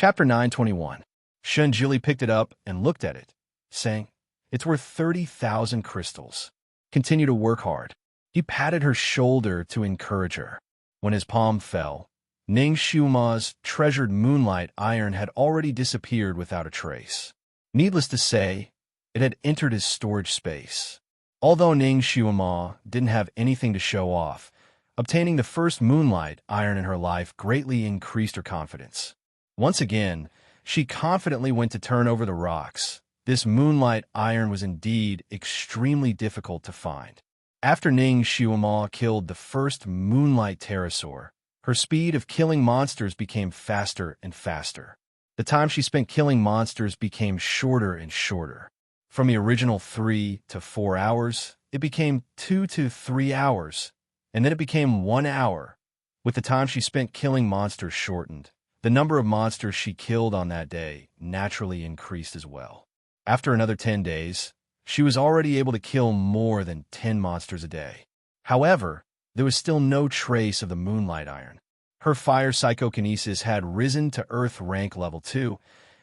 Chapter 921. Shunjili picked it up and looked at it, saying, "It's worth 30,000 crystals. Continue to work hard." He patted her shoulder to encourage her. When his palm fell, Ning Xiuma's treasured moonlight iron had already disappeared without a trace. Needless to say, it had entered his storage space. Although Ning Xiuma didn't have anything to show off, obtaining the first moonlight iron in her life greatly increased her confidence. Once again, she confidently went to turn over the rocks. This moonlight iron was indeed extremely difficult to find. After Ning Xiuma killed the first moonlight pterosaur, her speed of killing monsters became faster and faster. The time she spent killing monsters became shorter and shorter. From the original 3 to 4 hours, it became 2 to 3 hours, and then it became 1 hour. With the time she spent killing monsters shortened, the number of monsters she killed on that day naturally increased as well. After another 10 days, she was already able to kill more than 10 monsters a day. However, there was still no trace of the moonlight iron. Her fire psychokinesis had risen to Earth rank level 2,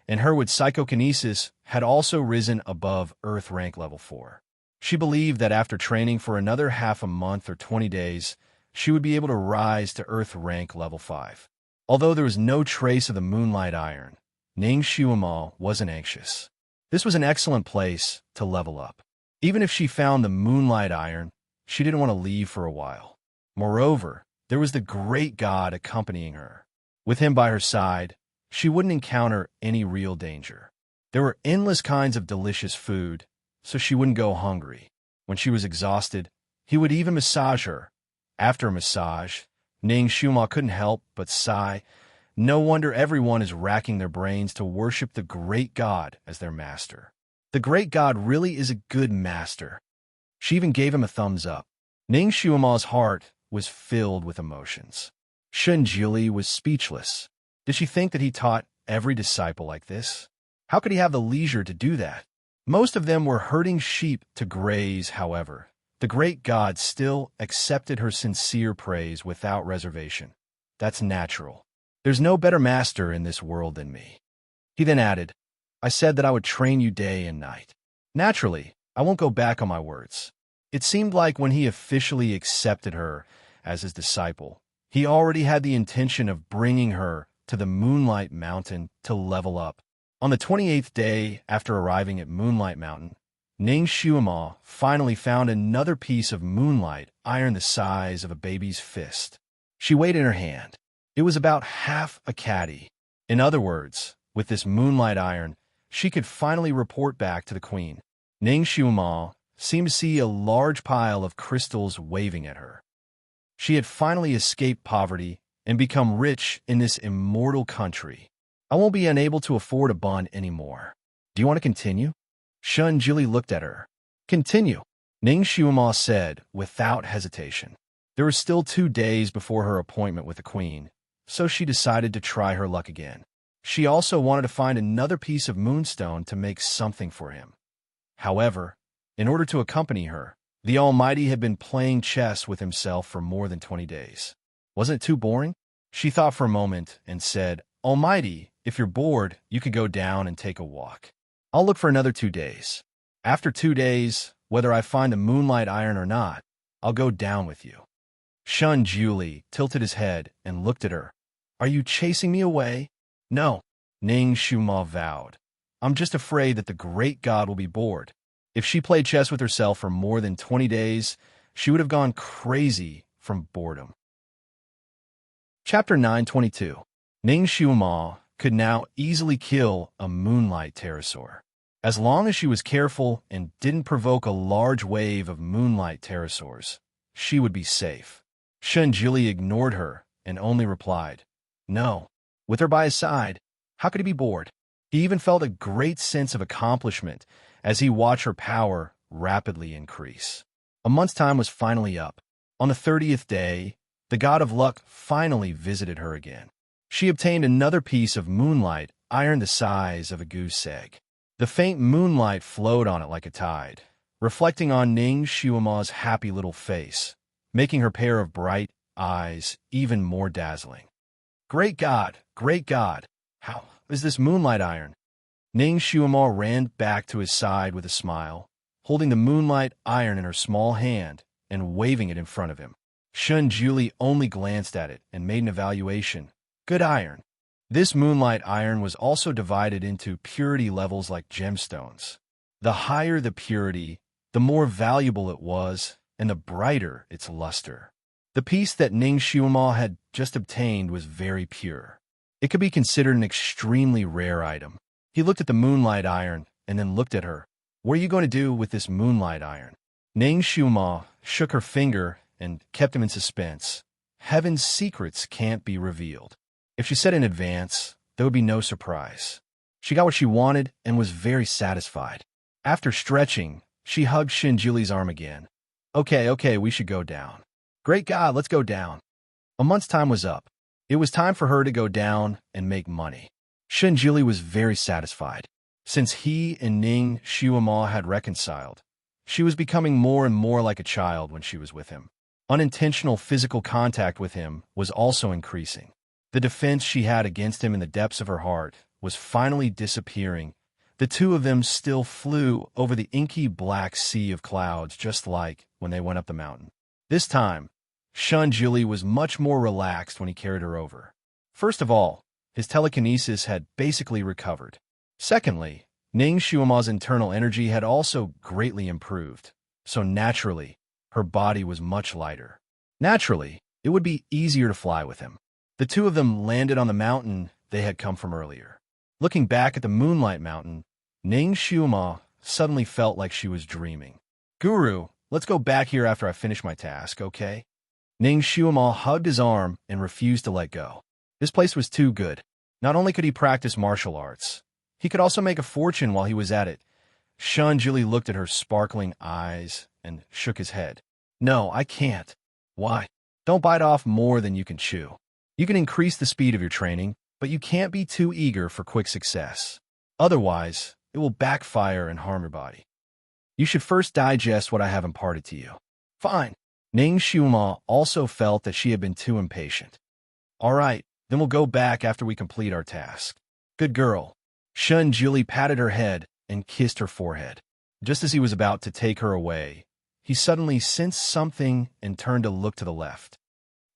and her wood psychokinesis had also risen above Earth rank level 4. She believed that after training for another half a month or 20 days, she would be able to rise to Earth rank level 5. Although there was no trace of the moonlight iron, Ning Xiuma wasn't anxious. This was an excellent place to level up. Even if she found the moonlight iron, she didn't want to leave for a while. Moreover, there was the great god accompanying her. With him by her side, she wouldn't encounter any real danger. There were endless kinds of delicious food, so she wouldn't go hungry. When she was exhausted, he would even massage her. After a massage, Ning Xiuma couldn't help but sigh. No wonder everyone is racking their brains to worship the great god as their master. The great god really is a good master. She even gave him a thumbs up. Ning Xiuma's heart was filled with emotions. Shunjili was speechless. Did she think that he taught every disciple like this? How could he have the leisure to do that? Most of them were herding sheep to graze, however. The great god still accepted her sincere praise without reservation. That's natural. There's no better master in this world than me. He then added, "I said that I would train you day and night. Naturally, I won't go back on my words." It seemed like when he officially accepted her as his disciple, he already had the intention of bringing her to the Moonlight Mountain to level up. On the 28th day after arriving at Moonlight Mountain, Ning Xiuma finally found another piece of moonlight iron the size of a baby's fist. She weighed in her hand. It was about half a caddy. In other words, with this moonlight iron, she could finally report back to the queen. Ning Xiuma seemed to see a large pile of crystals waving at her. She had finally escaped poverty and become rich in this immortal country. "I won't be unable to afford a bond anymore. Do you want to continue?" Shunjili looked at her. "Continue," Ning Xiuma said without hesitation. There were still 2 days before her appointment with the queen, so she decided to try her luck again. She also wanted to find another piece of moonstone to make something for him. However, in order to accompany her, the Almighty had been playing chess with himself for more than 20 days. Wasn't it too boring? She thought for a moment and said, "Almighty, if you're bored, you could go down and take a walk. I'll look for another 2 days. After 2 days, whether I find the moonlight iron or not, I'll go down with you." Shunjili tilted his head and looked at her. "Are you chasing me away?" "No," Ning Xiuma vowed. "I'm just afraid that the great god will be bored." If she played chess with herself for more than 20 days, she would have gone crazy from boredom. Chapter 922. Ning Xiuma could now easily kill a moonlight pterosaur. As long as she was careful and didn't provoke a large wave of moonlight pterosaurs, she would be safe. Shunjili ignored her and only replied, "No." With her by his side, how could he be bored? He even felt a great sense of accomplishment as he watched her power rapidly increase. A month's time was finally up. On the 30th day, the god of luck finally visited her again. She obtained another piece of moonlight iron the size of a goose egg. The faint moonlight flowed on it like a tide, reflecting on Ning Xiuma's happy little face, making her pair of bright eyes even more dazzling. Great God, how is this moonlight iron?" Ning Xuema ran back to his side with a smile, holding the moonlight iron in her small hand and waving it in front of him. Shun Juli only glanced at it and made an evaluation. Good iron. This moonlight iron was also divided into purity levels like gemstones. The higher the purity, the more valuable it was, and the brighter its luster. The piece that Ning Xuema had just obtained was very pure. It could be considered an extremely rare item. He looked at the moonlight iron and then looked at her. "What are you going to do with this moonlight iron?" Ning Xuema shook her finger and kept him in suspense. Heaven's secrets can't be revealed. If she said in advance, there would be no surprise. She got what she wanted and was very satisfied. After stretching, she hugged Shinjuli's arm again. Okay, we should go down." "Great God, let's go down." A month's time was up. It was time for her to go down and make money. Shinjuli was very satisfied. Since he and Ning Xuema had reconciled, she was becoming more and more like a child when she was with him. Unintentional physical contact with him was also increasing. The defense she had against him in the depths of her heart was finally disappearing. The two of them still flew over the inky black sea of clouds, just like when they went up the mountain. This time, Shun Juli was much more relaxed when he carried her over. First of all, his telekinesis had basically recovered. Secondly, Ning Xuema's internal energy had also greatly improved, so naturally, her body was much lighter. Naturally, it would be easier to fly with him. The two of them landed on the mountain they had come from earlier. Looking back at the Moonlight Mountain, Ning Xuema suddenly felt like she was dreaming. "Guru, let's go back here after I finish my task, okay?" Ning Xuema hugged his arm and refused to let go. This place was too good. Not only could he practice martial arts, he could also make a fortune while he was at it. Shun Juli looked at her sparkling eyes and shook his head. "No, I can't." "Why?" "Don't bite off more than you can chew. You can increase the speed of your training, but you can't be too eager for quick success. Otherwise, it will backfire and harm your body. You should first digest what I have imparted to you." "Fine." Ning Xuema also felt that she had been too impatient. "All right, then we'll go back after we complete our task." "Good girl." Shun Juli patted her head and kissed her forehead. Just as he was about to take her away, he suddenly sensed something and turned to look to the left.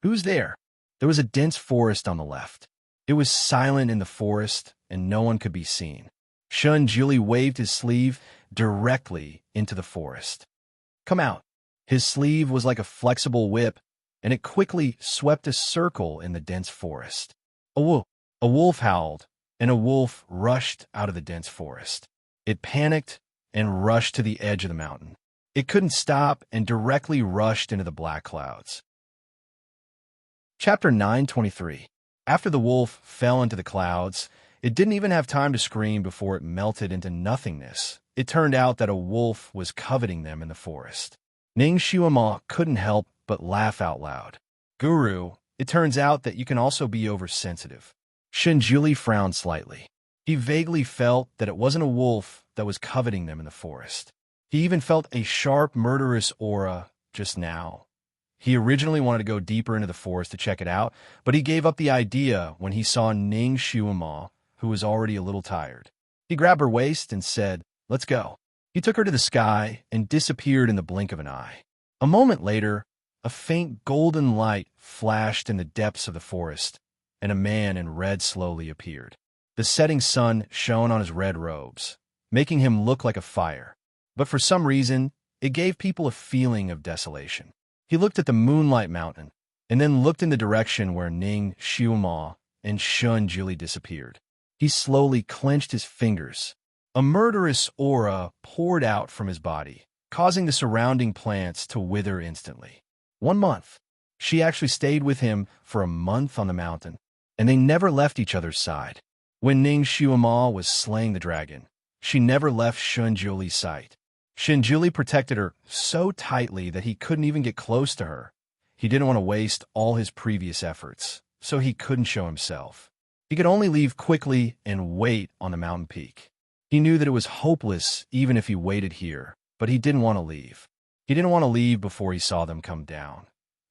Who's there? There was a dense forest on the left. It was silent in the forest, and no one could be seen. Shun Juli waved his sleeve directly into the forest. "Come out." His sleeve was like a flexible whip, and it quickly swept a circle in the dense forest. A wolf howled, and a wolf rushed out of the dense forest. It panicked and rushed to the edge of the mountain. It couldn't stop and directly rushed into the black clouds. Chapter 923. After the wolf fell into the clouds, it didn't even have time to scream before it melted into nothingness. It turned out that a wolf was coveting them in the forest. Ning Xuema couldn't help but laugh out loud. "Guru, it turns out that you can also be oversensitive." Shinjuli frowned slightly. He vaguely felt that it wasn't a wolf that was coveting them in the forest. He even felt a sharp, murderous aura just now. He originally wanted to go deeper into the forest to check it out, but he gave up the idea when he saw Ning Xuema, who was already a little tired. He grabbed her waist and said, "Let's go." He took her to the sky and disappeared in the blink of an eye. A moment later, a faint golden light flashed in the depths of the forest, and a man in red slowly appeared. The setting sun shone on his red robes, making him look like a fire. But for some reason, it gave people a feeling of desolation. He looked at the Moonlight Mountain, and then looked in the direction where Ning Xuema and Shun Juli disappeared. He slowly clenched his fingers. A murderous aura poured out from his body, causing the surrounding plants to wither instantly. 1 month. She actually stayed with him for a month on the mountain, and they never left each other's side. When Ning Xuema was slaying the dragon, she never left Shun Juli's sight. Shinjuli protected her so tightly that he couldn't even get close to her. He didn't want to waste all his previous efforts, so he couldn't show himself. He could only leave quickly and wait on the mountain peak. He knew that it was hopeless even if he waited here, but he didn't want to leave. He didn't want to leave before he saw them come down.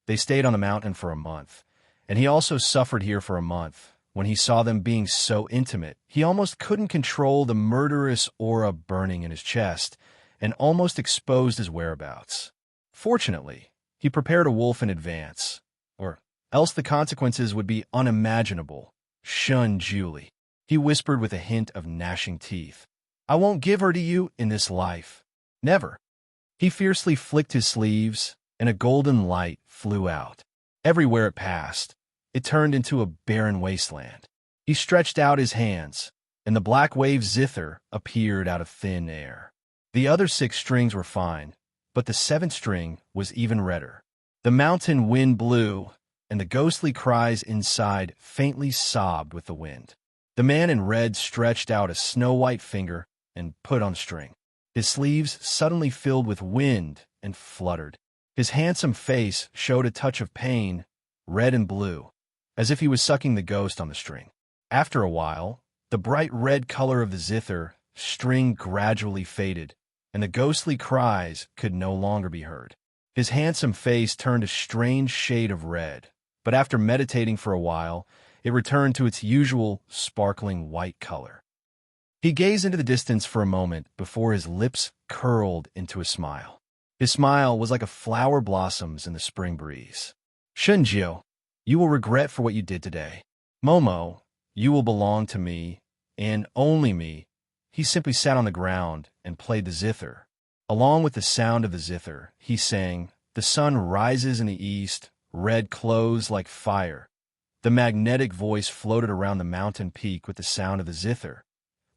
They stayed on the mountain for a month, and he also suffered here for a month, When he saw them being so intimate, he almost couldn't control the murderous aura burning in his chest and almost exposed his whereabouts. Fortunately, he prepared a wolf in advance, or else the consequences would be unimaginable. Shun Julie, he whispered with a hint of gnashing teeth. I won't give her to you in this life. Never. He fiercely flicked his sleeves, and a golden light flew out. Everywhere it passed, it turned into a barren wasteland. He stretched out his hands, and the black wave zither appeared out of thin air. The other 6 strings were fine, but the 7th string was even redder. The mountain wind blew, and the ghostly cries inside faintly sobbed with the wind. The man in red stretched out a snow-white finger and put on the string. His sleeves suddenly filled with wind and fluttered. His handsome face showed a touch of pain, red and blue, as if he was sucking the ghost on the string. After a while, the bright red color of the zither string gradually faded, and the ghostly cries could no longer be heard. His handsome face turned a strange shade of red, but after meditating for a while, it returned to its usual sparkling white color. He gazed into the distance for a moment before his lips curled into a smile. His smile was like a flower blossoms in the spring breeze. Shunjio, you will regret for what you did today. Momo, you will belong to me, and only me. He simply sat on the ground and played the zither. Along with the sound of the zither, he sang, The sun rises in the east, red clothes like fire. The magnetic voice floated around the mountain peak with the sound of the zither.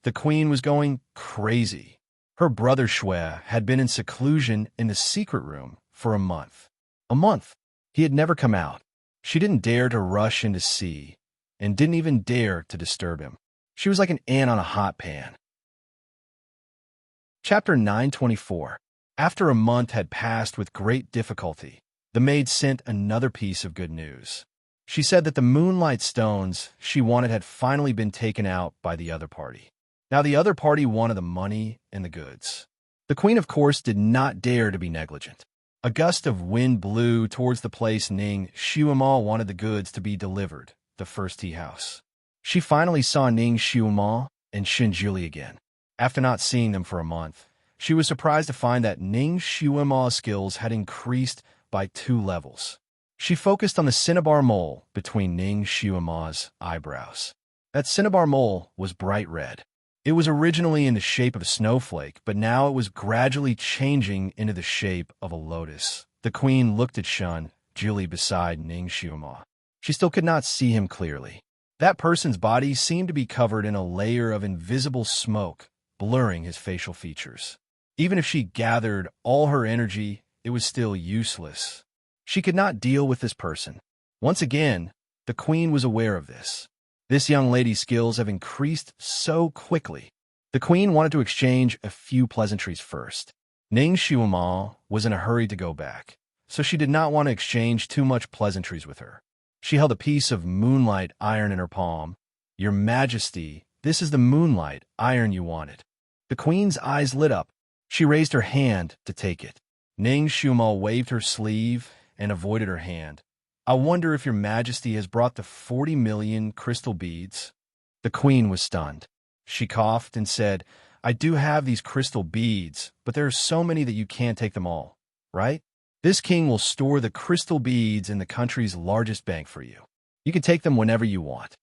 The queen was going crazy. Her brother Shui had been in seclusion in the secret room for a month. A month. He had never come out. She didn't dare to rush in to see, and didn't even dare to disturb him. She was like an ant on a hot pan. Chapter 924. After a month had passed with great difficulty, the maid sent another piece of good news. She said that the moonlight stones she wanted had finally been taken out by the other party. Now the other party wanted the money and the goods. The queen, of course, did not dare to be negligent. A gust of wind blew towards the place Ning Xiumal wanted the goods to be delivered, the first tea house. She finally saw Ning Xiumal and Shinjuli again. After not seeing them for a month, she was surprised to find that Ning Xiumal's skills had increased by 2 levels. She focused on the cinnabar mole between Ning Xiumal's eyebrows. That cinnabar mole was bright red. It was originally in the shape of a snowflake, but now it was gradually changing into the shape of a lotus. The queen looked at Shun, Julie beside Ning Xiumal. She still could not see him clearly. That person's body seemed to be covered in a layer of invisible smoke, blurring his facial features. Even if she gathered all her energy, it was still useless. She could not deal with this person. Once again, the queen was aware of this. This young lady's skills have increased so quickly. The queen wanted to exchange a few pleasantries first. Ning Xiumal was in a hurry to go back, so she did not want to exchange too much pleasantries with her. She held a piece of moonlight iron in her palm. Your Majesty, this is the moonlight iron you wanted. The queen's eyes lit up. She raised her hand to take it. Ning Xiumal waved her sleeve and avoided her hand. I wonder if your Majesty has brought the 40 million crystal beads. The queen was stunned. She coughed and said, I do have these crystal beads, but there are so many that you can't take them all, right? This king will store the crystal beads in the country's largest bank for you. You can take them whenever you want.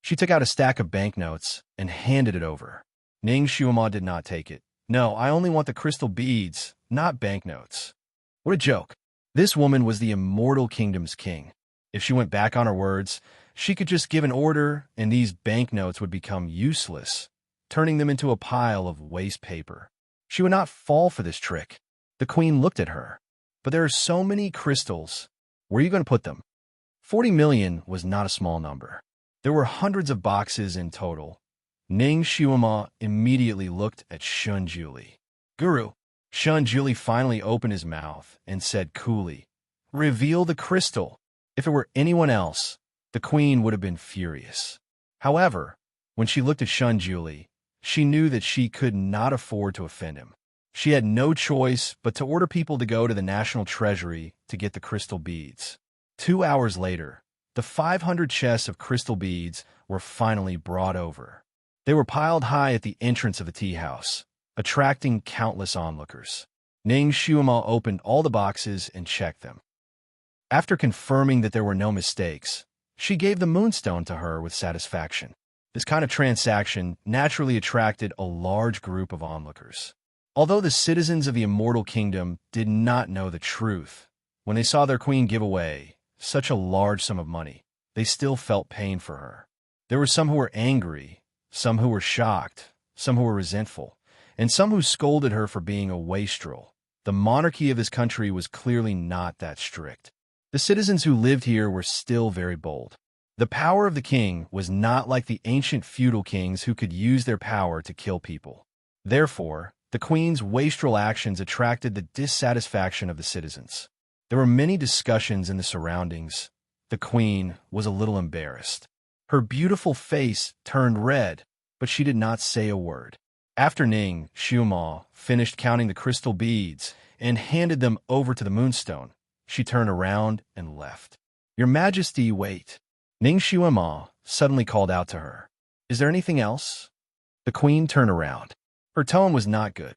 She took out a stack of banknotes and handed it over. Ning Xiumal did not take it. No, I only want the crystal beads, not banknotes. What a joke. This woman was the immortal kingdom's king. If she went back on her words, she could just give an order and these banknotes would become useless, turning them into a pile of waste paper. She would not fall for this trick. The queen looked at her. But there are so many crystals. Where are you going to put them? 40 million was not a small number. There were hundreds of boxes in total. Ning Xiumal immediately looked at Shun Julie. Guru. Shun Julie finally opened his mouth and said coolly, Reveal the crystal. If it were anyone else, the queen would have been furious. However, when she looked at Shun Julie, she knew that she could not afford to offend him. She had no choice but to order people to go to the National Treasury to get the crystal beads. 2 hours later, The 500 chests of crystal beads were finally brought over. They were piled high at the entrance of the tea house, attracting countless onlookers. Ning Xuema opened all the boxes and checked them. After confirming that there were no mistakes, she gave the moonstone to her with satisfaction. This kind of transaction naturally attracted a large group of onlookers. Although the citizens of the Immortal Kingdom did not know the truth, when they saw their queen give away such a large sum of money, they still felt pain for her. There were some who were angry, some who were shocked, some who were resentful, and some who scolded her for being a wastrel. The monarchy of this country was clearly not that strict. The citizens who lived here were still very bold. The power of the king was not like the ancient feudal kings who could use their power to kill people. Therefore, the queen's wastrel actions attracted the dissatisfaction of the citizens. There were many discussions in the surroundings. The queen was a little embarrassed. Her beautiful face turned red, but she did not say a word. After Ning Xuema finished counting the crystal beads and handed them over to the moonstone, she turned around and left. "Your Majesty, wait." Ning Xuema suddenly called out to her. "Is there anything else?" The queen turned around. Her tone was not good.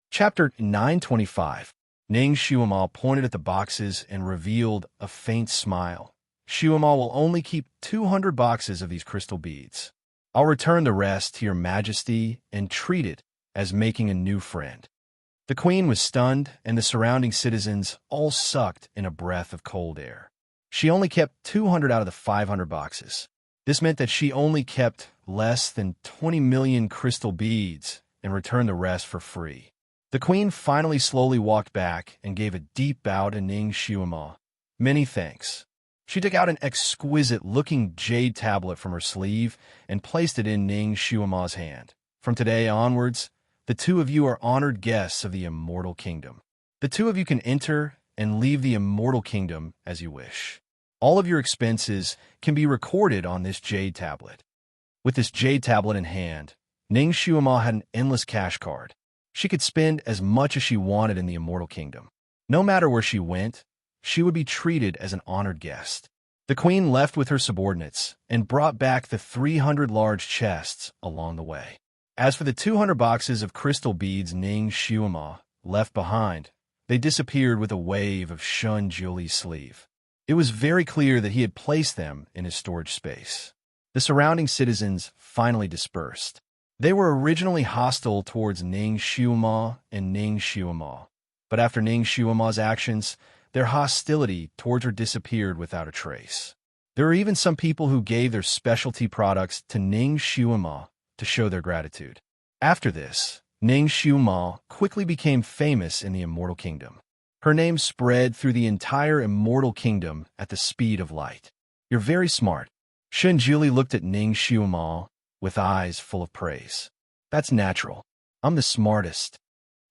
Chapter 925. Ning Xuema pointed at the boxes and revealed a faint smile. "Xuema will only keep 200 boxes of these crystal beads. I'll return the rest to your Majesty and treat it as making a new friend." The queen was stunned, and the surrounding citizens all sucked in a breath of cold air. She only kept 200 out of the 500 boxes. This meant that she only kept less than 20 million crystal beads and returned the rest for free. The queen finally slowly walked back and gave a deep bow to Ning Xuema. "Many thanks." She took out an exquisite-looking jade tablet from her sleeve and placed it in Ning Xuema's hand. "From today onwards, the two of you are honored guests of the Immortal Kingdom. The two of you can enter and leave the Immortal Kingdom as you wish. All of your expenses can be recorded on this jade tablet." With this jade tablet in hand, Ning Xuema had an endless cash card. She could spend as much as she wanted in the Immortal Kingdom. No matter where she went, she would be treated as an honored guest. The queen left with her subordinates and brought back the 300 large chests along the way. As for the 200 boxes of crystal beads Ning Xuema left behind, they disappeared with a wave of Shun Juli's sleeve. It was very clear that he had placed them in his storage space. The surrounding citizens finally dispersed. They were originally hostile towards Ning Xuema and Ning Xuema, but after Ning Xuema's actions, their hostility towards her disappeared without a trace. There were even some people who gave their specialty products to Ning Xuema to show their gratitude. After this, Ning Xuema quickly became famous in the Immortal Kingdom. Her name spread through the entire Immortal Kingdom at the speed of light. "You're very smart." Shun Juli looked at Ning Xuema with eyes full of praise. "That's natural. I'm the smartest."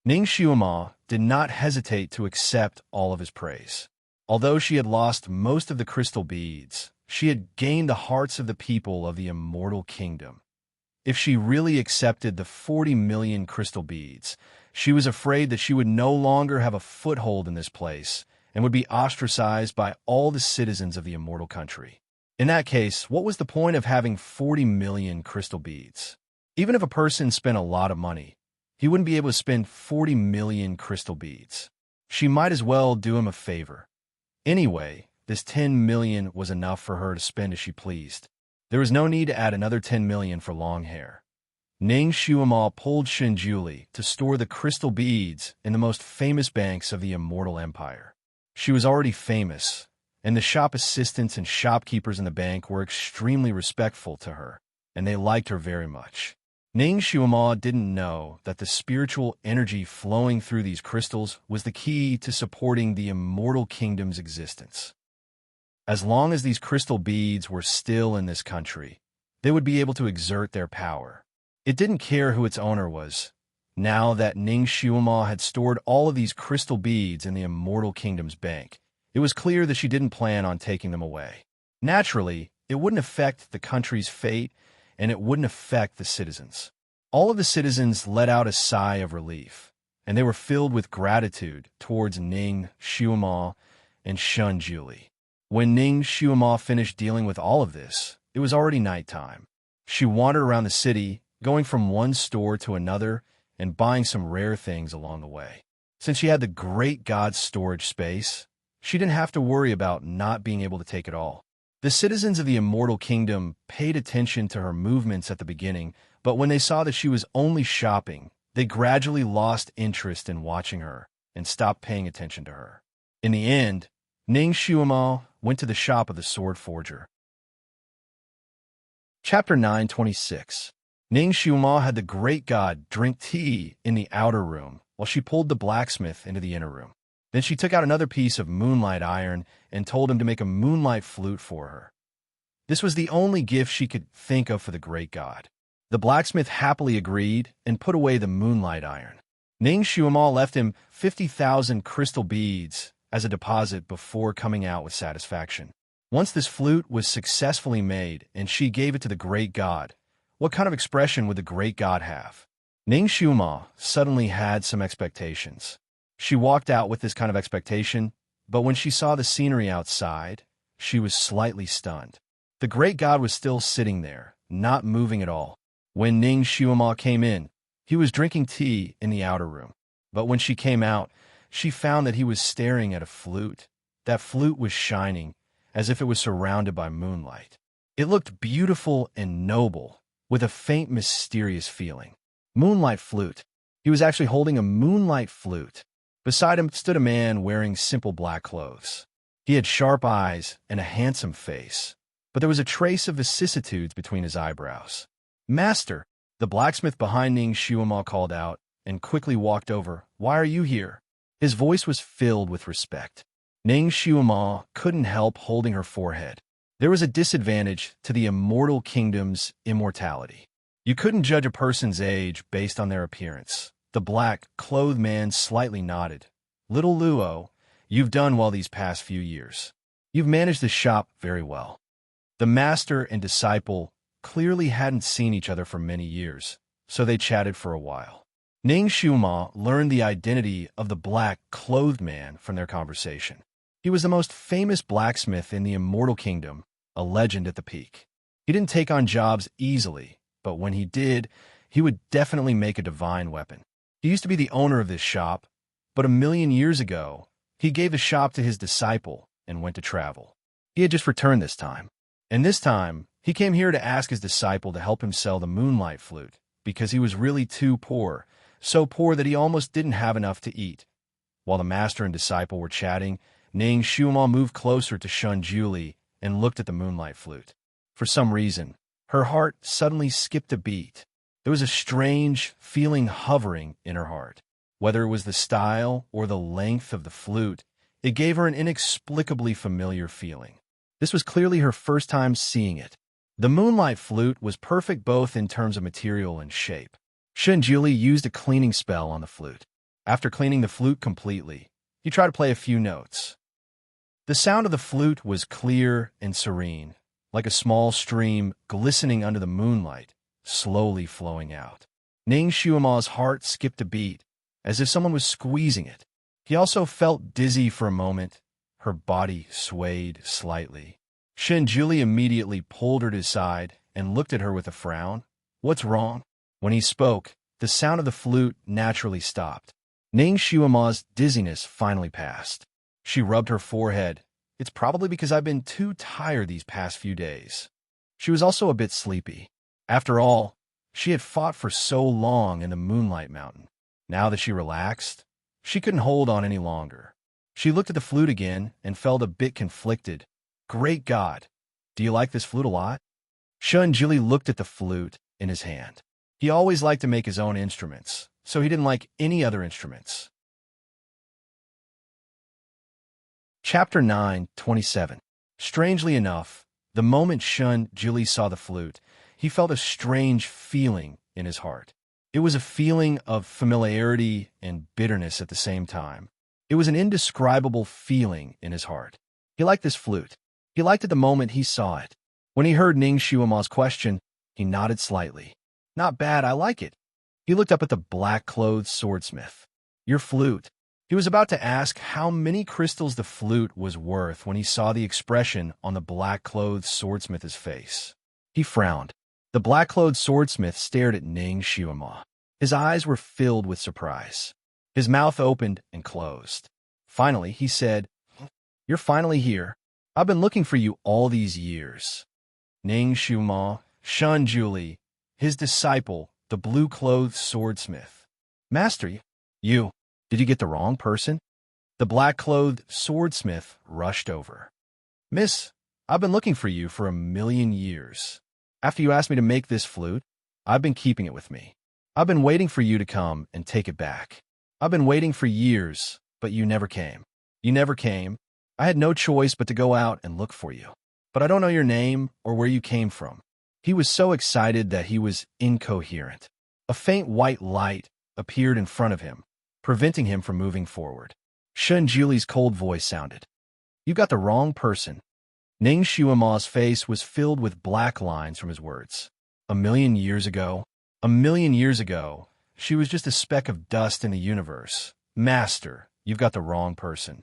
Ning Xuema did not hesitate to accept all of his praise. Although she had lost most of the crystal beads, she had gained the hearts of the people of the Immortal Kingdom. If she really accepted the 40 million crystal beads, she was afraid that she would no longer have a foothold in this place and would be ostracized by all the citizens of the Immortal Country. In that case, what was the point of having 40 million crystal beads? Even if a person spent a lot of money, he wouldn't be able to spend 40 million crystal beads. She might as well do him a favor. Anyway, this 10 million was enough for her to spend as she pleased. There was no need to add another 10 million for long hair. Ning Xuema pulled Shinjuli to store the crystal beads in the most famous banks of the Immortal Empire. She was already famous, and the shop assistants and shopkeepers in the bank were extremely respectful to her, and they liked her very much. Ning Xuema didn't know that the spiritual energy flowing through these crystals was the key to supporting the Immortal Kingdom's existence. As long as these crystal beads were still in this country, they would be able to exert their power. It didn't care who its owner was. Now that Ning Xuema had stored all of these crystal beads in the Immortal Kingdom's bank, it was clear that she didn't plan on taking them away. Naturally, it wouldn't affect the country's fate, and it wouldn't affect the citizens. All of the citizens let out a sigh of relief, and they were filled with gratitude towards Ning Xuema and Shun Juli. When Ning Xiuama finished dealing with all of this, it was already nighttime. She wandered around the city, going from one store to another and buying some rare things along the way. Since she had the great god's storage space, she didn't have to worry about not being able to take it all. The citizens of the Immortal Kingdom paid attention to her movements at the beginning, but when they saw that she was only shopping, they gradually lost interest in watching her and stopped paying attention to her. In the end, Ning Xiuama went to the shop of the sword forger. Chapter 926. Ning Xiuama had the great god drink tea in the outer room while she pulled the blacksmith into the inner room. Then she took out another piece of moonlight iron and told him to make a moonlight flute for her. This was the only gift she could think of for the great god. The blacksmith happily agreed and put away the moonlight iron. Ning Xiuama left him 50,000 crystal beads as a deposit before coming out with satisfaction. Once this flute was successfully made and she gave it to the great god, what kind of expression would the great god have? Ning Xiuama suddenly had some expectations. She walked out with this kind of expectation, but when she saw the scenery outside, she was slightly stunned. The great god was still sitting there, not moving at all. When Ning Xiuama came in, he was drinking tea in the outer room. But when she came out, she found that he was staring at a flute. That flute was shining, as if it was surrounded by moonlight. It looked beautiful and noble, with a faint mysterious feeling. Moonlight flute. He was actually holding a moonlight flute. Beside him stood a man wearing simple black clothes. He had sharp eyes and a handsome face, but there was a trace of vicissitudes between his eyebrows. "Master," the blacksmith behind Ning Xiuama called out and quickly walked over. "Why are you here?" His voice was filled with respect. Ning Xiuama couldn't help holding her forehead. There was a disadvantage to the Immortal Kingdom's immortality. You couldn't judge a person's age based on their appearance. The black-clothed man slightly nodded. "Little Luo, you've done well these past few years. You've managed the shop very well." The master and disciple clearly hadn't seen each other for many years, so they chatted for a while. Ning Xiuama learned the identity of the black-clothed man from their conversation. He was the most famous blacksmith in the Immortal Kingdom, a legend at the peak. He didn't take on jobs easily, but when he did, he would definitely make a divine weapon. He used to be the owner of this shop, but 1,000,000 years ago, he gave the shop to his disciple and went to travel. He had just returned this time. And this time, he came here to ask his disciple to help him sell the moonlight flute, because he was really too poor, so poor that he almost didn't have enough to eat. While the master and disciple were chatting, Ning Xiuama moved closer to Shun Juli and looked at the moonlight flute. For some reason, her heart suddenly skipped a beat. There was a strange feeling hovering in her heart. Whether it was the style or the length of the flute, it gave her an inexplicably familiar feeling. This was clearly her first time seeing it. The moonlight flute was perfect both in terms of material and shape. Shun Juli used a cleaning spell on the flute. After cleaning the flute completely, he tried to play a few notes. The sound of the flute was clear and serene, like a small stream glistening under the moonlight, slowly flowing out. Ning Xiuama's heart skipped a beat, as if someone was squeezing it. He also felt dizzy for a moment. Her body swayed slightly. Shun Juli immediately pulled her to his side and looked at her with a frown. "What's wrong?" When he spoke, the sound of the flute naturally stopped. Ning Xiuama's dizziness finally passed. She rubbed her forehead. "It's probably because I've been too tired these past few days." She was also a bit sleepy. After all, she had fought for so long in the Moonlight Mountain. Now that she relaxed, she couldn't hold on any longer. She looked at the flute again and felt a bit conflicted. "Great God, do you like this flute a lot?" Shun Jili looked at the flute in his hand. He always liked to make his own instruments, so he didn't like any other instruments. Chapter 927. Strangely enough, the moment Shun Jili saw the flute, he felt a strange feeling in his heart. It was a feeling of familiarity and bitterness at the same time. It was an indescribable feeling in his heart. He liked this flute. He liked it the moment he saw it. When he heard Ning Xiuama's question, he nodded slightly. "Not bad, I like it." He looked up at the black-clothed swordsmith. "Your flute." He He was about to ask how many crystals the flute was worth when he saw the expression on the black-clothed swordsmith's face. He frowned. The black-clothed swordsmith stared at Ning Xiuma. His eyes were filled with surprise. His mouth opened and closed. Finally, he said, "You're finally here. I've been looking for you all these years." Ning Xiuma, Shun Julie, his disciple, the blue-clothed swordsmith. "Master, did you get the wrong person?" The black-clothed swordsmith rushed over. "Miss, I've been looking for you for 1,000,000 years. After you asked me to make this flute, I've been keeping it with me. I've been waiting for you to come and take it back. I've been waiting for years, but you never came. You never came. I had no choice but to go out and look for you. But I don't know your name or where you came from." He was so excited that he was incoherent. A faint white light appeared in front of him, preventing him from moving forward. Shun Julie's cold voice sounded. "You got the wrong person." Ning Xiuma's face was filled with black lines from his words. 1,000,000 years ago? 1,000,000 years ago, she was just a speck of dust in the universe. "Master, you've got the wrong person."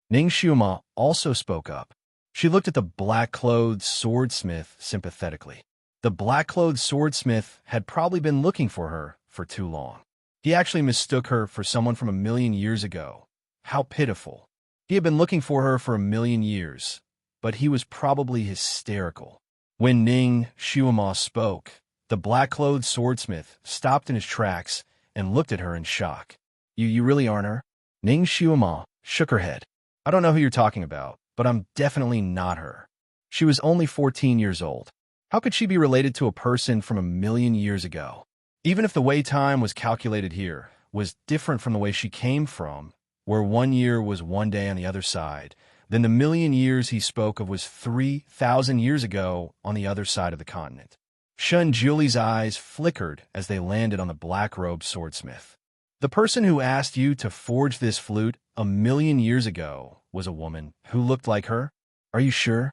Ning Xiuma also spoke up. She looked at the black-clothed swordsmith sympathetically. The black-clothed swordsmith had probably been looking for her for too long. He actually mistook her for someone from 1,000,000 years ago. How pitiful. He had been looking for her for 1,000,000 years, but he was probably hysterical. When Ning Xiuma spoke, the black-clothed swordsmith stopped in his tracks and looked at her in shock. You really aren't her?" Ning Xiuma shook her head. "I don't know who you're talking about, but I'm definitely not her. She was only 14 years old. How could she be related to a person from 1,000,000 years ago? Even if the way time was calculated here was different from the way she came from, where 1 year was 1 day on the other side, then the 1,000,000 years he spoke of was 3,000 years ago on the other side of the continent." Shun Julie's eyes flickered as they landed on the black-robed swordsmith. "The person who asked you to forge this flute 1,000,000 years ago was a woman who looked like her? Are you sure?"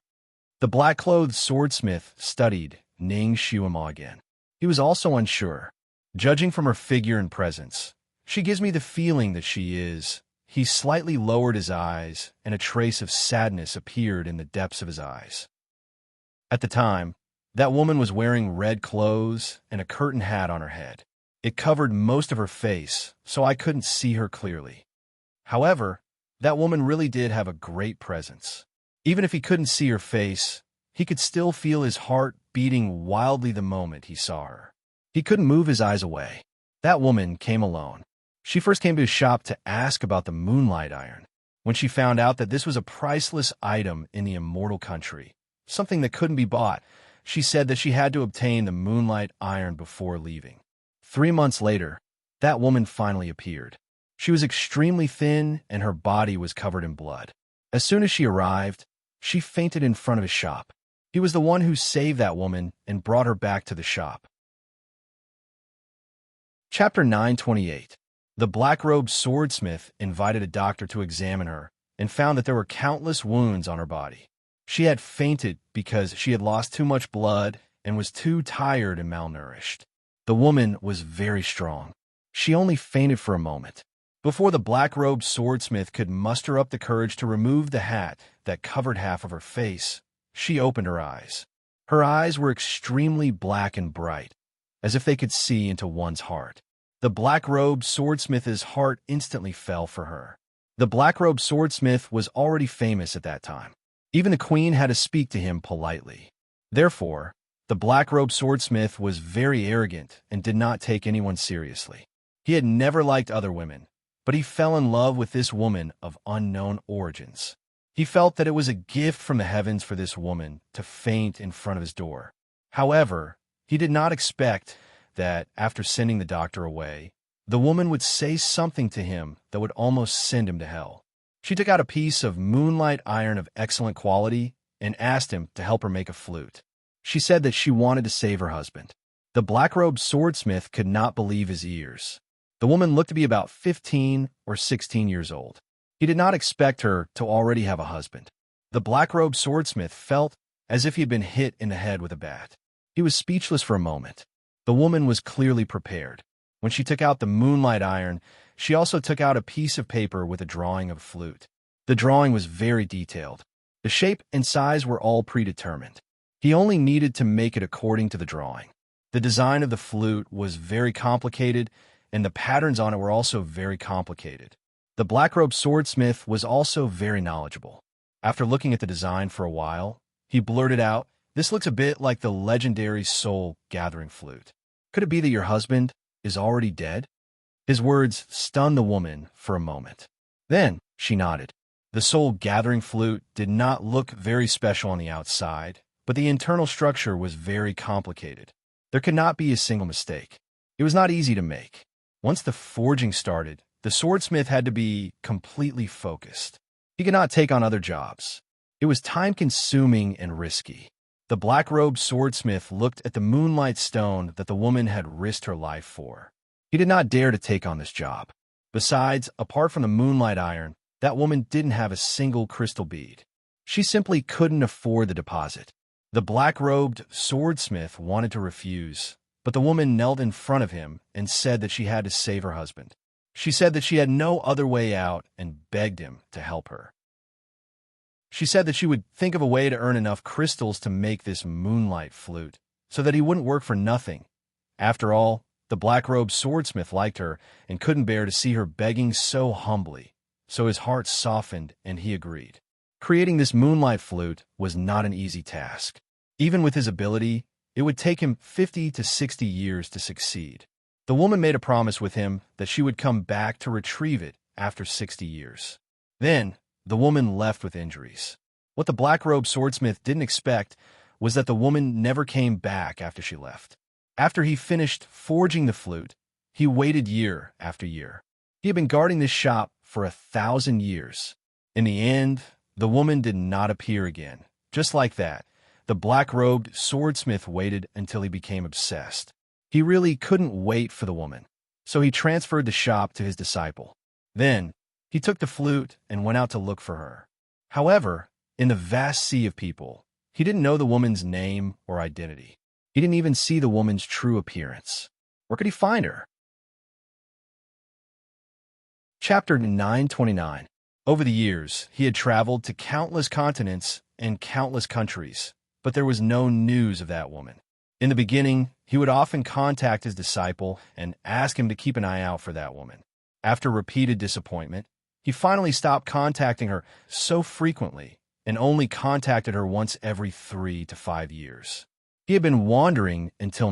The black-clothed swordsmith studied Ning Xiuma again. He was also unsure. "Judging from her figure and presence, she gives me the feeling that she is." He slightly lowered his eyes, and a trace of sadness appeared in the depths of his eyes. "At the time, that woman was wearing red clothes and a curtain hat on her head. It covered most of her face, so I couldn't see her clearly. However, that woman really did have a great presence. Even if he couldn't see her face, he could still feel his heart beating wildly the moment he saw her. He couldn't move his eyes away. That woman came alone. She first came to his shop to ask about the moonlight iron. When she found out that this was a priceless item in the immortal country, something that couldn't be bought, she said that she had to obtain the moonlight iron before leaving. 3 months later, that woman finally appeared. She was extremely thin and her body was covered in blood. As soon as she arrived, she fainted in front of his shop. He was the one who saved that woman and brought her back to the shop. Chapter 928. The black-robed swordsmith invited a doctor to examine her and found that there were countless wounds on her body. She had fainted because she had lost too much blood and was too tired and malnourished. The woman was very strong. She only fainted for a moment. Before the black-robed swordsmith could muster up the courage to remove the hat that covered half of her face, she opened her eyes. Her eyes were extremely black and bright, as if they could see into one's heart. The black-robed swordsmith's heart instantly fell for her. The black-robed swordsmith was already famous at that time. Even the queen had to speak to him politely. Therefore, the black-robed swordsmith was very arrogant and did not take anyone seriously. He had never liked other women, but he fell in love with this woman of unknown origins. He felt that it was a gift from the heavens for this woman to faint in front of his door. However, he did not expect that, after sending the doctor away, the woman would say something to him that would almost send him to hell. She took out a piece of moonlight iron of excellent quality and asked him to help her make a flute. She said that she wanted to save her husband. The black-robed swordsmith could not believe his ears. The woman looked to be about 15 or 16 years old. He did not expect her to already have a husband. The black-robed swordsmith felt as if he had been hit in the head with a bat. He was speechless for a moment. The woman was clearly prepared. When she took out the moonlight iron, She also took out a piece of paper with a drawing of a flute. The drawing was very detailed. The shape and size were all predetermined. He only needed to make it according to the drawing. The design of the flute was very complicated, and the patterns on it were also very complicated. The black-robed swordsmith was also very knowledgeable. After looking at the design for a while, he blurted out, "This looks a bit like the legendary soul-gathering flute. Could it be that your husband is already dead?" His words stunned the woman for a moment. Then she nodded. The soul-gathering flute did not look very special on the outside, but the internal structure was very complicated. There could not be a single mistake. It was not easy to make. Once the forging started, the swordsmith had to be completely focused. He could not take on other jobs. It was time-consuming and risky. The black-robed swordsmith looked at the moonlight stone that the woman had risked her life for. He did not dare to take on this job. Besides, apart from the moonlight iron, that woman didn't have a single crystal bead. She simply couldn't afford the deposit. The black-robed swordsmith wanted to refuse, but the woman knelt in front of him and said that she had to save her husband. She said that she had no other way out and begged him to help her. She said that she would think of a way to earn enough crystals to make this moonlight flute, so that he wouldn't work for nothing. After all, the black-robed swordsmith liked her and couldn't bear to see her begging so humbly, so his heart softened and he agreed. Creating this moonlight flute was not an easy task. Even with his ability, it would take him 50 to 60 years to succeed. The woman made a promise with him that she would come back to retrieve it after 60 years. Then, the woman left with injuries. What the black-robed swordsmith didn't expect was that the woman never came back after she left. After he finished forging the flute, he waited year after year. He had been guarding this shop for 1,000 years. In the end, the woman did not appear again. Just like that, the black-robed swordsmith waited until he became obsessed. He really couldn't wait for the woman, so he transferred the shop to his disciple. Then, he took the flute and went out to look for her. However, in the vast sea of people, he didn't know the woman's name or identity. He didn't even see the woman's true appearance. Where could he find her? Chapter 929. Over the years, he had traveled to countless continents and countless countries, but there was no news of that woman. In the beginning, he would often contact his disciple and ask him to keep an eye out for that woman. After repeated disappointment, he finally stopped contacting her so frequently and only contacted her once every 3 to 5 years. He had been wandering until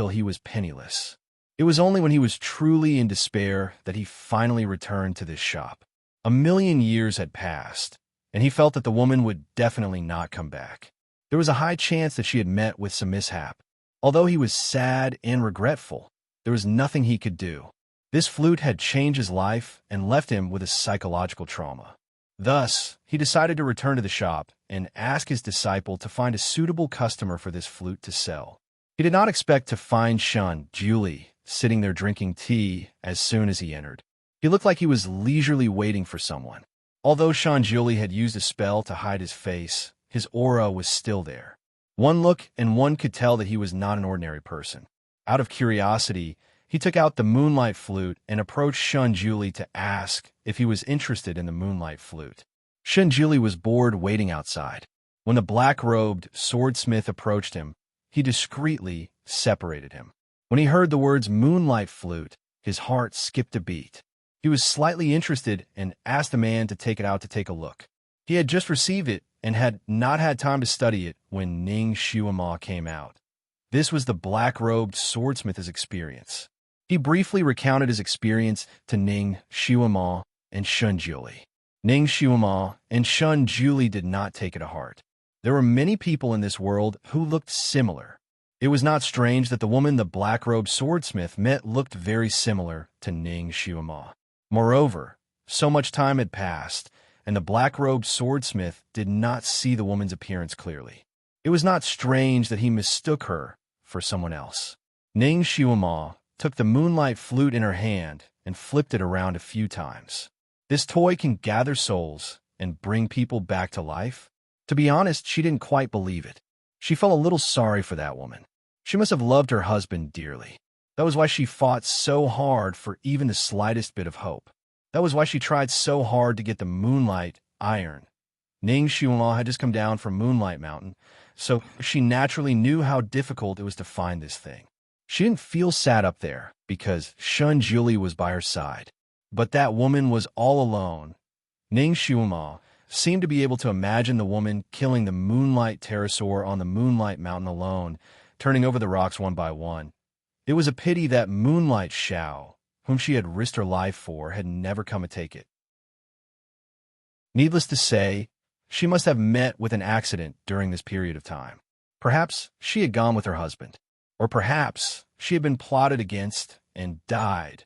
he was penniless. It was only when he was truly in despair that he finally returned to this shop. 1,000,000 years had passed, and he felt that the woman would definitely not come back. There was a high chance that she had met with some mishap. Although he was sad and regretful, there was nothing he could do. This flute had changed his life and left him with a psychological trauma. Thus, he decided to return to the shop and ask his disciple to find a suitable customer for this flute to sell. He did not expect to find Shun Julie sitting there drinking tea as soon as he entered. He looked like he was leisurely waiting for someone. Although Shun Julie had used a spell to hide his face, his aura was still there. One look and one could tell that he was not an ordinary person. Out of curiosity, he took out the moonlight flute and approached Shun Julie to ask if he was interested in the moonlight flute. Shun Julie was bored waiting outside. When the black-robed swordsmith approached him, he discreetly separated him. When he heard the words moonlight flute, his heart skipped a beat. He was slightly interested and asked the man to take it out to take a look. He had just received it and had not had time to study it when Ning Shuama came out. This was the black-robed swordsmith's experience. He briefly recounted his experience to Ning Shuama and Shun Julie. Ning Shuama and Shun Julie did not take it to heart. There were many people in this world who looked similar. It was not strange that the woman the black-robed swordsmith met looked very similar to Ning Shuama. Moreover, so much time had passed, and the black-robed swordsmith did not see the woman's appearance clearly. It was not strange that he mistook her for someone else. Ning Shuama took the moonlight flute in her hand and flipped it around a few times. This toy can gather souls and bring people back to life? To be honest, she didn't quite believe it. She felt a little sorry for that woman. She must have loved her husband dearly. That was why she fought so hard for even the slightest bit of hope. That was why she tried so hard to get the Moonlight Iron. Ning Xiuhua had just come down from Moonlight Mountain, so she naturally knew how difficult it was to find this thing. She didn't feel sad up there, because Shun Juli was by her side. But that woman was all alone. Ning Xiuhua seemed to be able to imagine the woman killing the Moonlight Pterosaur on the Moonlight Mountain alone, turning over the rocks one by one. It was a pity that Moonlight Xiao, whom she had risked her life for, had never come to take it. Needless to say, she must have met with an accident during this period of time. Perhaps she had gone with her husband, or perhaps she had been plotted against and died.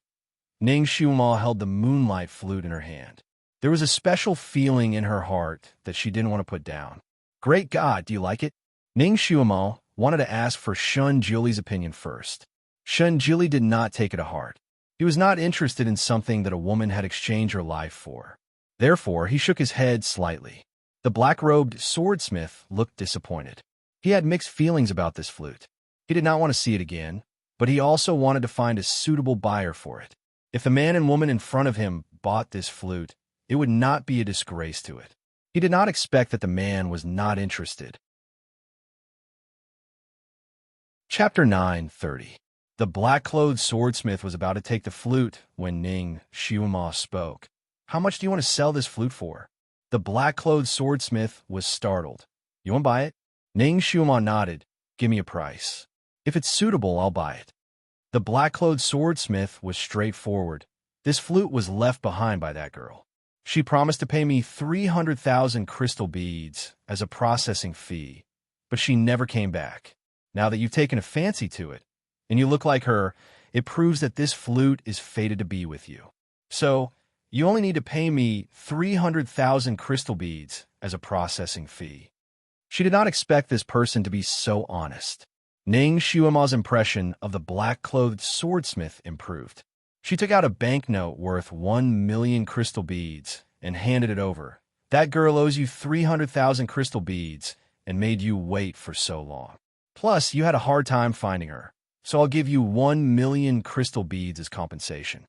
Ning Xiuhua held the moonlight flute in her hand. There was a special feeling in her heart that she didn't want to put down. Great God, do you like it? Ning Xiuhua wanted to ask for Shun Juli's opinion first. Shun Juli did not take it to heart. He was not interested in something that a woman had exchanged her life for. Therefore, he shook his head slightly. The black-robed swordsmith looked disappointed. He had mixed feelings about this flute. He did not want to see it again, but he also wanted to find a suitable buyer for it. If the man and woman in front of him bought this flute, it would not be a disgrace to it. He did not expect that the man was not interested. Chapter 9:30. The black-clothed swordsmith was about to take the flute when Ning Xiuhua spoke. How much do you want to sell this flute for? The black-clothed swordsmith was startled. You want to buy it? Ning Xiuhua nodded. Give me a price. If it's suitable, I'll buy it. The black-clothed swordsmith was straightforward. This flute was left behind by that girl. She promised to pay me 300,000 crystal beads as a processing fee, but she never came back. Now that you've taken a fancy to it, and you look like her, it proves that this flute is fated to be with you. So, you only need to pay me 300,000 crystal beads as a processing fee. She did not expect this person to be so honest. Ning Xiuhua's impression of the black-clothed swordsmith improved. She took out a banknote worth 1,000,000 crystal beads and handed it over. That girl owes you 300,000 crystal beads and made you wait for so long. Plus, you had a hard time finding her, so I'll give you 1,000,000 crystal beads as compensation.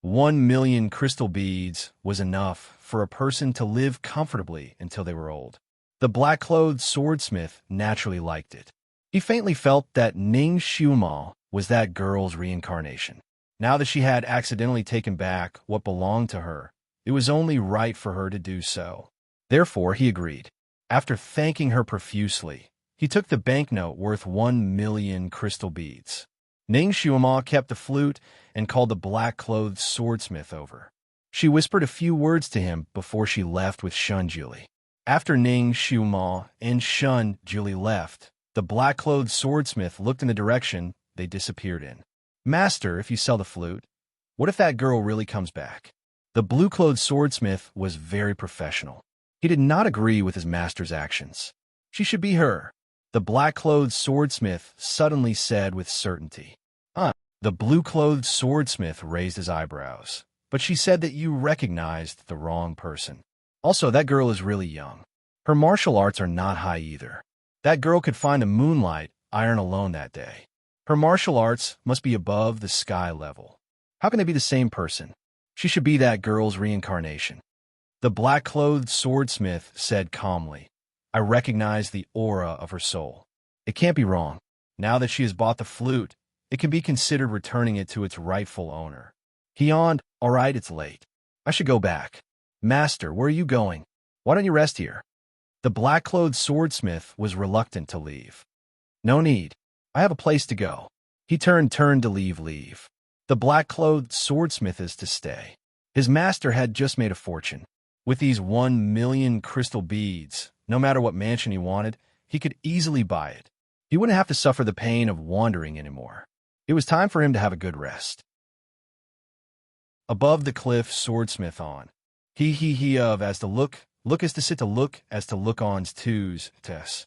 1,000,000 crystal beads was enough for a person to live comfortably until they were old. The black-clothed swordsmith naturally liked it. He faintly felt that Ning Xiuhua was that girl's reincarnation. Now that she had accidentally taken back what belonged to her, it was only right for her to do so. Therefore, he agreed. After thanking her profusely, he took the banknote worth 1,000,000 crystal beads. Ning Xiuhua kept the flute and called the black-clothed swordsmith over. She whispered a few words to him before she left with Shun Juli. After Ning Xiuhua and Shun Juli left, the black-clothed swordsmith looked in the direction they disappeared in. Master, if you sell the flute, what if that girl really comes back? The blue-clothed swordsmith was very professional. He did not agree with his master's actions. She should be her. The black-clothed swordsmith suddenly said with certainty. The blue-clothed swordsmith raised his eyebrows, but she said that you recognized the wrong person. Also, that girl is really young. Her martial arts are not high either. That girl could find the moonlight iron alone that day. Her martial arts must be above the sky level. How can they be the same person? She should be that girl's reincarnation. The black-clothed swordsmith said calmly, I recognize the aura of her soul. It can't be wrong. Now that she has bought the flute, it can be considered returning it to its rightful owner. He yawned, all right, it's late. I should go back. Master, where are you going? Why don't you rest here? The black-clothed swordsmith was reluctant to leave. No need. I have a place to go. He turned to leave. The black-clothed swordsmith is to stay. His master had just made a fortune. With these 1,000,000 crystal beads, no matter what mansion he wanted, he could easily buy it. He wouldn't have to suffer the pain of wandering anymore. It was time for him to have a good rest. Above the cliff, swordsmith on. He of as to look as to sit to look as to look on's twos, tes.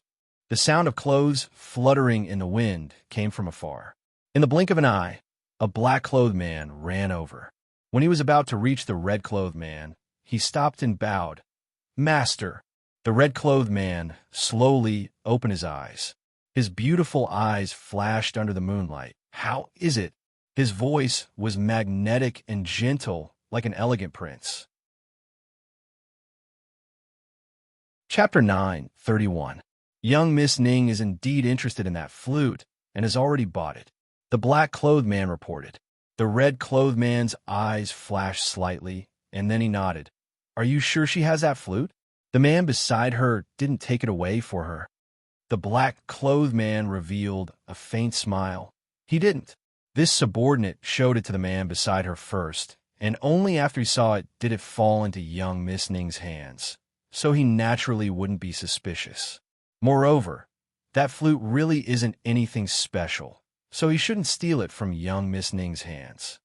The sound of clothes fluttering in the wind came from afar. In the blink of an eye, a black-clothed man ran over. When he was about to reach the red-clothed man, he stopped and bowed. Master! The red-clothed man slowly opened his eyes. His beautiful eyes flashed under the moonlight. How is it? His voice was magnetic and gentle, like an elegant prince. Chapter 9:31. Young Miss Ning is indeed interested in that flute and has already bought it. The black-clothed man reported. The red-clothed man's eyes flashed slightly, and then he nodded. Are you sure she has that flute? The man beside her didn't take it away for her. The black-clothed man revealed a faint smile. He didn't. This subordinate showed it to the man beside her first, and only after he saw it did it fall into young Miss Ning's hands, so he naturally wouldn't be suspicious. Moreover, that flute really isn't anything special, so he shouldn't steal it from young Miss Ning's hands.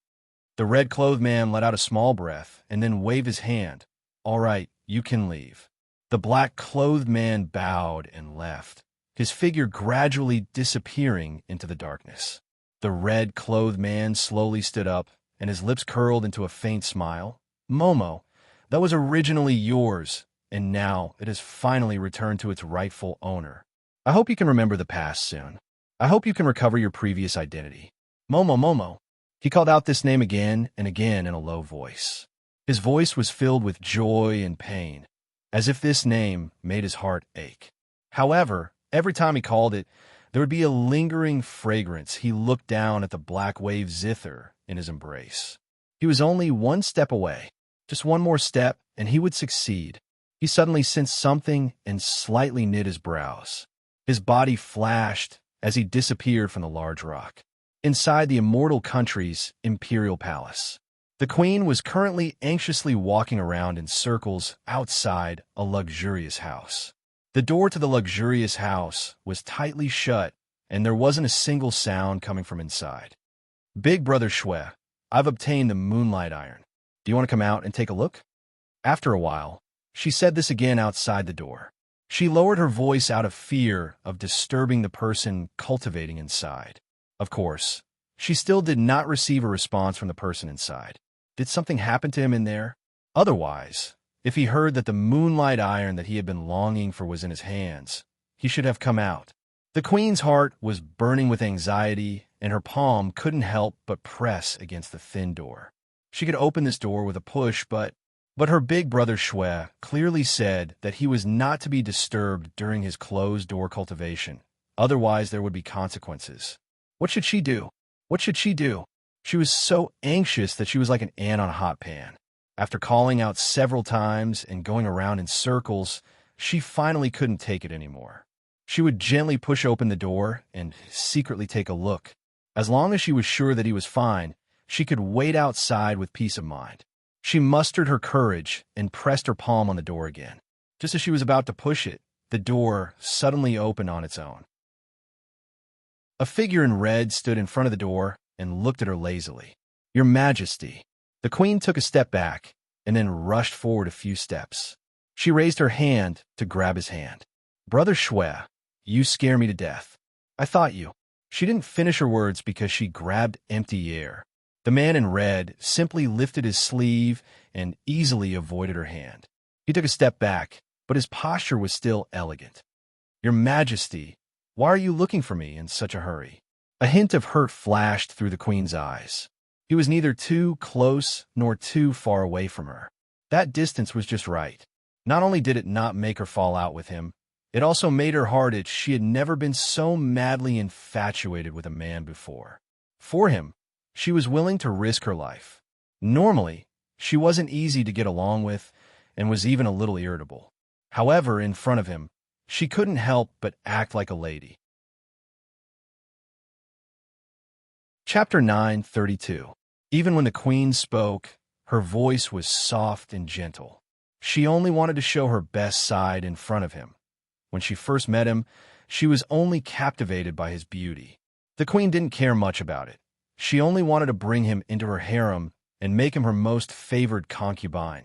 The red-clothed man let out a small breath and then waved his hand. All right, you can leave. The black-clothed man bowed and left, his figure gradually disappearing into the darkness. The red-clothed man slowly stood up, and his lips curled into a faint smile. Momo, that was originally yours, and now it has finally returned to its rightful owner. I hope you can remember the past soon. I hope you can recover your previous identity. Momo, Momo. He called out this name again and again in a low voice. His voice was filled with joy and pain, as if this name made his heart ache. However, every time he called it, there would be a lingering fragrance. He looked down at the black wave zither in his embrace. He was only one step away. Just one more step, and he would succeed. He suddenly sensed something and slightly knit his brows. His body flashed as he disappeared from the large rock. Inside the immortal country's imperial palace, the queen was currently anxiously walking around in circles outside a luxurious house. The door to the luxurious house was tightly shut, and there wasn't a single sound coming from inside. Big Brother Shui, I've obtained the moonlight iron. Do you want to come out and take a look? After a while, she said this again outside the door. She lowered her voice out of fear of disturbing the person cultivating inside. Of course, she still did not receive a response from the person inside. Did something happen to him in there? Otherwise, if he heard that the moonlight iron that he had been longing for was in his hands, he should have come out. The queen's heart was burning with anxiety, and her palm couldn't help but press against the thin door. She could open this door with a push, but her big brother Shui clearly said that he was not to be disturbed during his closed-door cultivation. Otherwise, there would be consequences. What should she do? What should she do? She was so anxious that she was like an ant on a hot pan. After calling out several times and going around in circles, she finally couldn't take it anymore. She would gently push open the door and secretly take a look. As long as she was sure that he was fine, she could wait outside with peace of mind. She mustered her courage and pressed her palm on the door again. Just as she was about to push it, the door suddenly opened on its own. A figure in red stood in front of the door and looked at her lazily. Your Majesty. The queen took a step back and then rushed forward a few steps. She raised her hand to grab his hand. Brother Shui, you scare me to death. I thought you. She didn't finish her words because she grabbed empty air. The man in red simply lifted his sleeve and easily avoided her hand. He took a step back, but his posture was still elegant. Your Majesty, why are you looking for me in such a hurry? A hint of hurt flashed through the queen's eyes. He was neither too close nor too far away from her. That distance was just right. Not only did it not make her fall out with him, it also made her heart itch. She had never been so madly infatuated with a man before. For him, she was willing to risk her life. Normally, she wasn't easy to get along with and was even a little irritable. However, in front of him, she couldn't help but act like a lady. Chapter 9:32. Even when the queen spoke, her voice was soft and gentle. She only wanted to show her best side in front of him. When she first met him, she was only captivated by his beauty. The queen didn't care much about it. She only wanted to bring him into her harem and make him her most favored concubine.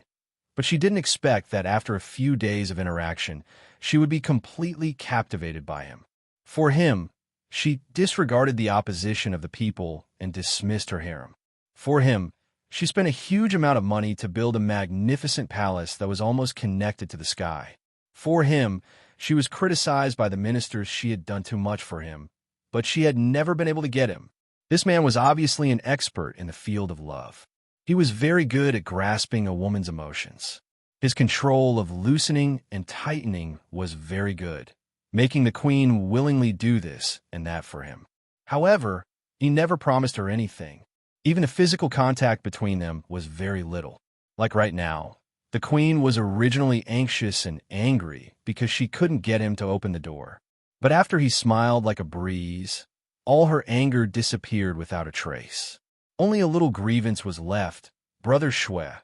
But she didn't expect that after a few days of interaction, she would be completely captivated by him. For him, she disregarded the opposition of the people and dismissed her harem. For him, she spent a huge amount of money to build a magnificent palace that was almost connected to the sky. For him, she was criticized by the ministers she had done too much for him, but she had never been able to get him. This man was obviously an expert in the field of love. He was very good at grasping a woman's emotions. His control of loosening and tightening was very good, making the queen willingly do this and that for him. However, he never promised her anything. Even the physical contact between them was very little. Like right now, the queen was originally anxious and angry because she couldn't get him to open the door. But after he smiled like a breeze, all her anger disappeared without a trace. Only a little grievance was left. Brother Shwe,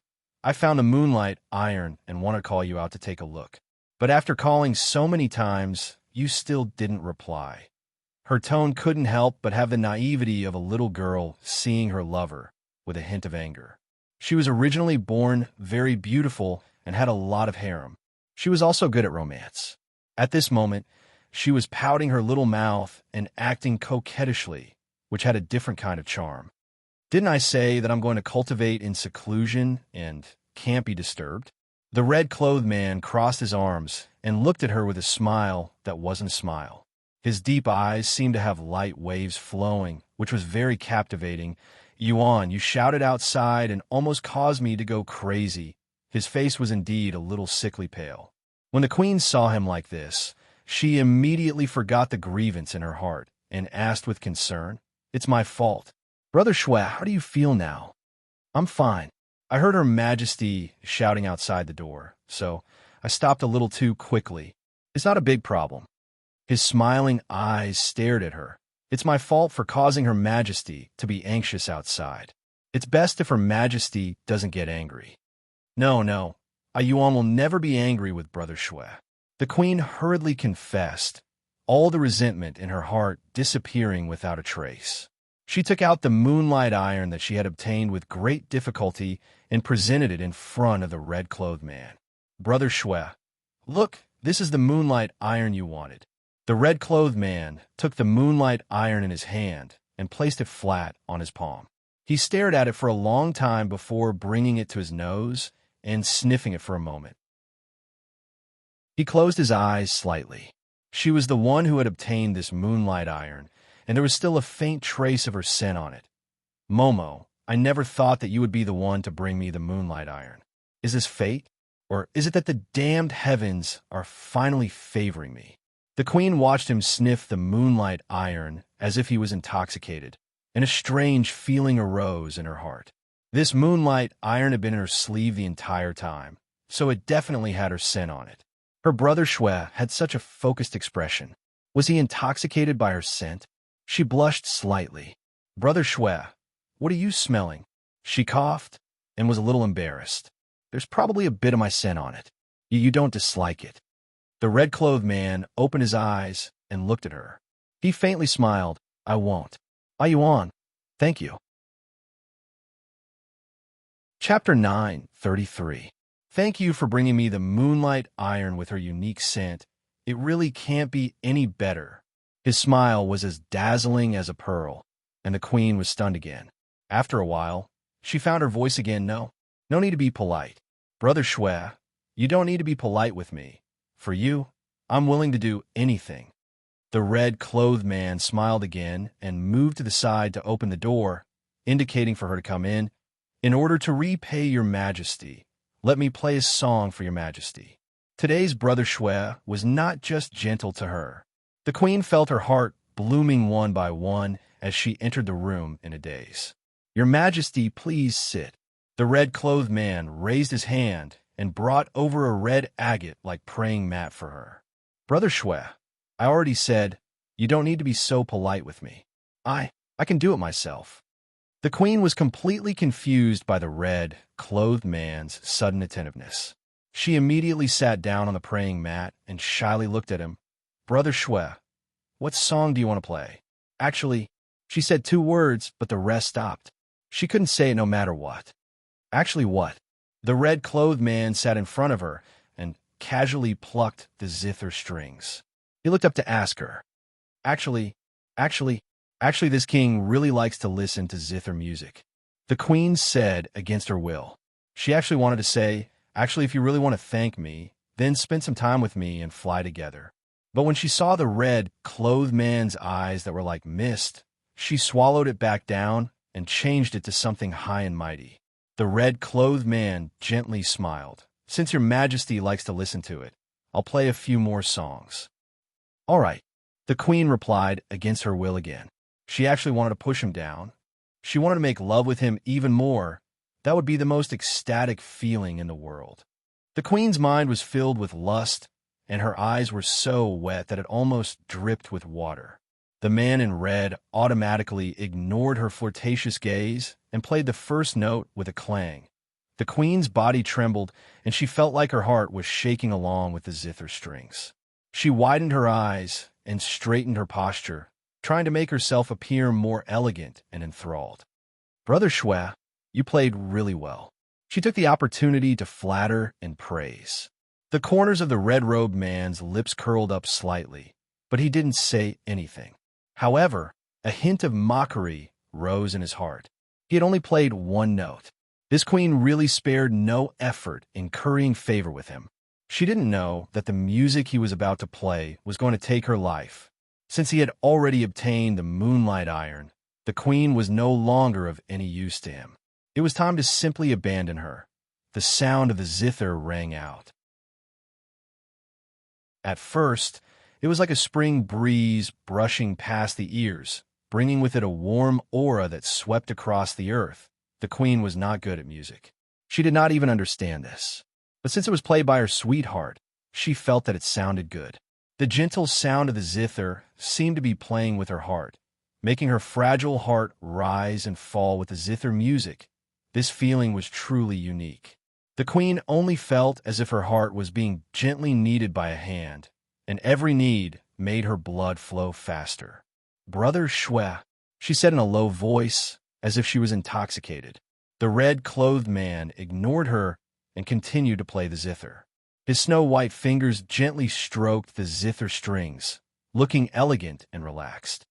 I found a moonlight iron and want to call you out to take a look. But after calling so many times, you still didn't reply. Her tone couldn't help but have the naivety of a little girl seeing her lover with a hint of anger. She was originally born very beautiful and had a lot of harem. She was also good at romance. At this moment, she was pouting her little mouth and acting coquettishly, which had a different kind of charm. Didn't I say that I'm going to cultivate in seclusion and can't be disturbed? The red-clothed man crossed his arms and looked at her with a smile that wasn't a smile. His deep eyes seemed to have light waves flowing, which was very captivating. Yuan, you shouted outside and almost caused me to go crazy. His face was indeed a little sickly pale. When the queen saw him like this, she immediately forgot the grievance in her heart and asked with concern, "It's my fault. Brother Shwe, how do you feel now?" "I'm fine." I heard Her Majesty shouting outside the door, so I stopped a little too quickly. "It's not a big problem." His smiling eyes stared at her. "It's my fault for causing Her Majesty to be anxious outside. It's best if Her Majesty doesn't get angry." No, Yuan will never be angry with Brother Shwe." The queen hurriedly confessed, all the resentment in her heart disappearing without a trace. She took out the moonlight iron that she had obtained with great difficulty and presented it in front of the red-clothed man. "Brother Shwe, look, this is the moonlight iron you wanted." The red-clothed man took the moonlight iron in his hand and placed it flat on his palm. He stared at it for a long time before bringing it to his nose and sniffing it for a moment. He closed his eyes slightly. She was the one who had obtained this moonlight iron, and there was still a faint trace of her scent on it. "Momo, I never thought that you would be the one to bring me the moonlight iron. Is this fate? Or is it that the damned heavens are finally favoring me?" The queen watched him sniff the moonlight iron as if he was intoxicated, and a strange feeling arose in her heart. This moonlight iron had been in her sleeve the entire time, so it definitely had her scent on it. Her brother Shwe had such a focused expression. Was he intoxicated by her scent? She blushed slightly. "Brother Shwe, what are you smelling?" She coughed and was a little embarrassed. "There's probably a bit of my scent on it. You don't dislike it." The red-clothed man opened his eyes and looked at her. He faintly smiled. "I won't." "Yuan, thank you." Chapter 9:33. Thank you for bringing me the moonlight iron with her unique scent. It really can't be any better. His smile was as dazzling as a pearl, and the queen was stunned again. After a while, she found her voice again. No need to be polite. Brother Shwe, you don't need to be polite with me. For you, I'm willing to do anything. The red-clothed man smiled again and moved to the side to open the door, indicating for her to come in. "In order to repay your majesty, let me play a song for your majesty." Today's Brother Shwe was not just gentle to her. The queen felt her heart blooming one by one as she entered the room in a daze. "Your majesty, please sit." The red-clothed man raised his hand and brought over a red agate-like praying mat for her. "Brother Shwe, I already said, you don't need to be so polite with me. I can do it myself." The queen was completely confused by the red-clothed man's sudden attentiveness. She immediately sat down on the praying mat and shyly looked at him. "Brother Shwe, what song do you want to play?" Actually, she said 2 words, but the rest stopped. She couldn't say it no matter what. "Actually what?" The red-clothed man sat in front of her and casually plucked the zither strings. He looked up to ask her. Actually, this king really likes to listen to zither music." The queen said against her will. She actually wanted to say, "Actually, if you really want to thank me, then spend some time with me and fly together." But when she saw the red-clothed man's eyes that were like mist, She swallowed it back down and changed it to something high and mighty. The red-clothed man gently smiled. Since your majesty likes to listen to it, I'll play a few more songs. All right, the queen replied against her will again. She actually wanted to push him down. She wanted to make love with him even more. That would be the most ecstatic feeling in the world. The queen's mind was filled with lust, and her eyes were so wet that it almost dripped with water. The man in red automatically ignored her flirtatious gaze and played the first note with a clang. The queen's body trembled, and she felt like her heart was shaking along with the zither strings. She widened her eyes and straightened her posture, trying to make herself appear more elegant and enthralled. Brother Shwe, you played really well. She took the opportunity to flatter and praise. The corners of the red-robed man's lips curled up slightly, but he didn't say anything. However, a hint of mockery rose in his heart. He had only played one note. This queen really spared no effort in currying favor with him. She didn't know that the music he was about to play was going to take her life. Since he had already obtained the moonlight iron, the queen was no longer of any use to him. It was time to simply abandon her. The sound of the zither rang out. At first, it was like a spring breeze brushing past the ears, bringing with it a warm aura that swept across the earth. The queen was not good at music. She did not even understand this. But since it was played by her sweetheart, she felt that it sounded good. The gentle sound of the zither seemed to be playing with her heart, making her fragile heart rise and fall with the zither music. This feeling was truly unique. The queen only felt as if her heart was being gently kneaded by a hand, and every knead made her blood flow faster. Brother Shwe, she said in a low voice, as if she was intoxicated. The red-clothed man ignored her and continued to play the zither. His snow-white fingers gently stroked the zither strings, looking elegant and relaxed.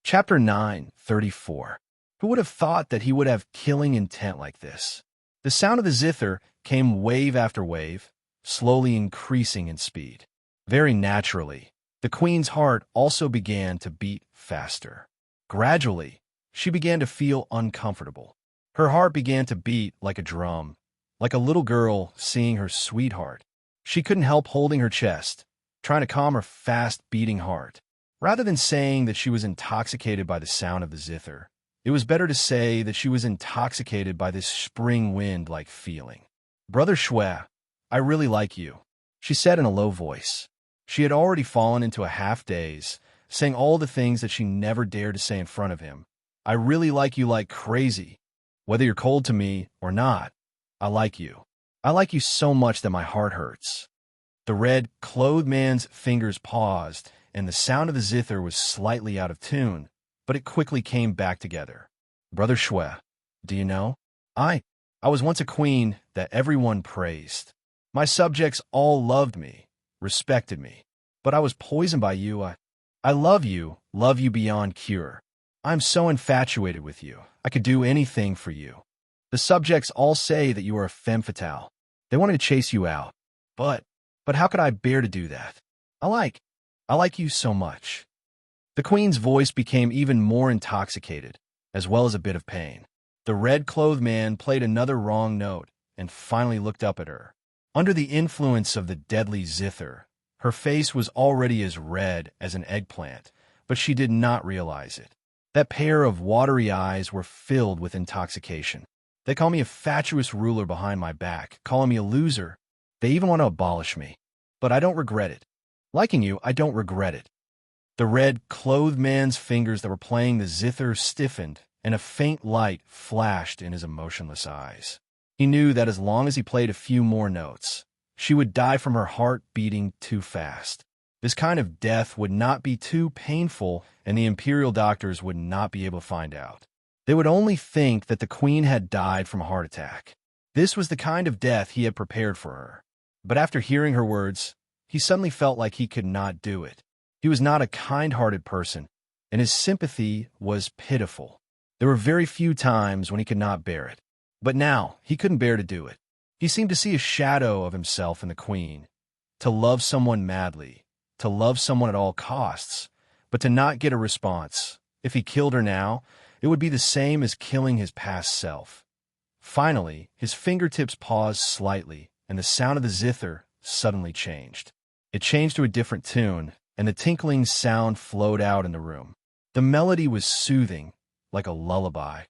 Chapter 9:34. Who would have thought that he would have killing intent like this? The sound of the zither came wave after wave, slowly increasing in speed. Very naturally, the queen's heart also began to beat faster. Gradually, she began to feel uncomfortable. Her heart began to beat like a drum, like a little girl seeing her sweetheart. She couldn't help holding her chest, trying to calm her fast-beating heart. Rather than saying that she was intoxicated by the sound of the zither, it was better to say that she was intoxicated by this spring wind-like feeling. Brother Shwe, I really like you, she said in a low voice. She had already fallen into a half-daze, saying all the things that she never dared to say in front of him. I really like you like crazy. Whether you're cold to me or not, I like you. I like you so much that my heart hurts. The red-clothed man's fingers paused, and the sound of the zither was slightly out of tune, but it quickly came back together. Brother Shwe, do you know? I was once a queen that everyone praised. My subjects all loved me, respected me, but I was poisoned by you. I love you beyond cure. I'm so infatuated with you. I could do anything for you. The subjects all say that you are a femme fatale. They wanted to chase you out. But how could I bear to do that? I like you so much. The queen's voice became even more intoxicated, as well as a bit of pain. The red-clothed man played another wrong note and finally looked up at her. Under the influence of the deadly zither, her face was already as red as an eggplant, but she did not realize it. That pair of watery eyes were filled with intoxication. They call me a fatuous ruler behind my back, calling me a loser. They even want to abolish me. But I don't regret it. Liking you, I don't regret it. The red-clothed man's fingers that were playing the zither stiffened, and a faint light flashed in his emotionless eyes. He knew that as long as he played a few more notes, she would die from her heart beating too fast. This kind of death would not be too painful, and the imperial doctors would not be able to find out. They would only think that the queen had died from a heart attack. This was the kind of death he had prepared for her. But after hearing her words, he suddenly felt like he could not do it. He was not a kind-hearted person, and his sympathy was pitiful. There were very few times when he could not bear it. But now, he couldn't bear to do it. He seemed to see a shadow of himself in the queen. To love someone madly, to love someone at all costs, but to not get a response. If he killed her now, it would be the same as killing his past self. Finally, his fingertips paused slightly, and the sound of the zither suddenly changed. It changed to a different tune, and the tinkling sound flowed out in the room. The melody was soothing, like a lullaby.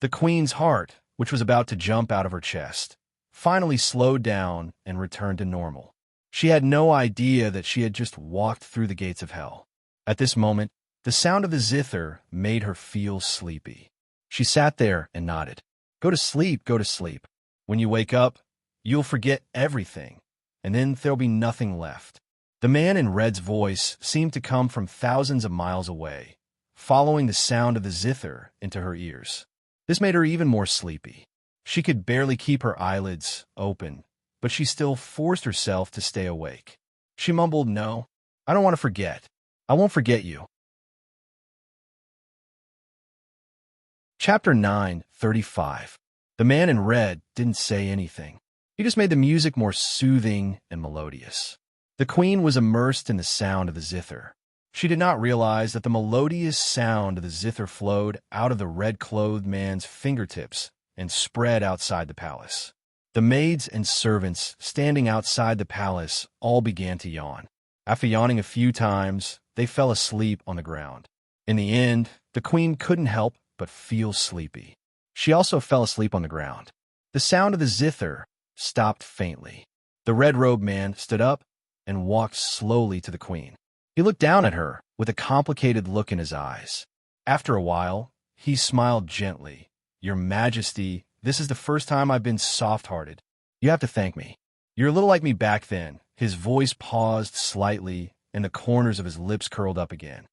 The queen's heart, which was about to jump out of her chest, finally slowed down and returned to normal. She had no idea that she had just walked through the gates of hell. At this moment, the sound of the zither made her feel sleepy. She sat there and nodded. Go to sleep, go to sleep. When you wake up, you'll forget everything, and then there'll be nothing left. The man in red's voice seemed to come from thousands of miles away, following the sound of the zither into her ears. This made her even more sleepy. She could barely keep her eyelids open, but she still forced herself to stay awake. She mumbled, "No, I don't want to forget. I won't forget you." Chapter 9:35. The man in red didn't say anything. He just made the music more soothing and melodious. The queen was immersed in the sound of the zither. She did not realize that the melodious sound of the zither flowed out of the red-clothed man's fingertips and spread outside the palace. The maids and servants standing outside the palace all began to yawn. After yawning a few times, they fell asleep on the ground. In the end, the queen couldn't help but feel sleepy. She also fell asleep on the ground. The sound of the zither stopped faintly. The red-robed man stood up and walked slowly to the queen. He looked down at her with a complicated look in his eyes. After a while, he smiled gently. "Your Majesty, this is the first time I've been soft-hearted. You have to thank me. You're a little like me back then." His voice paused slightly, and the corners of his lips curled up again.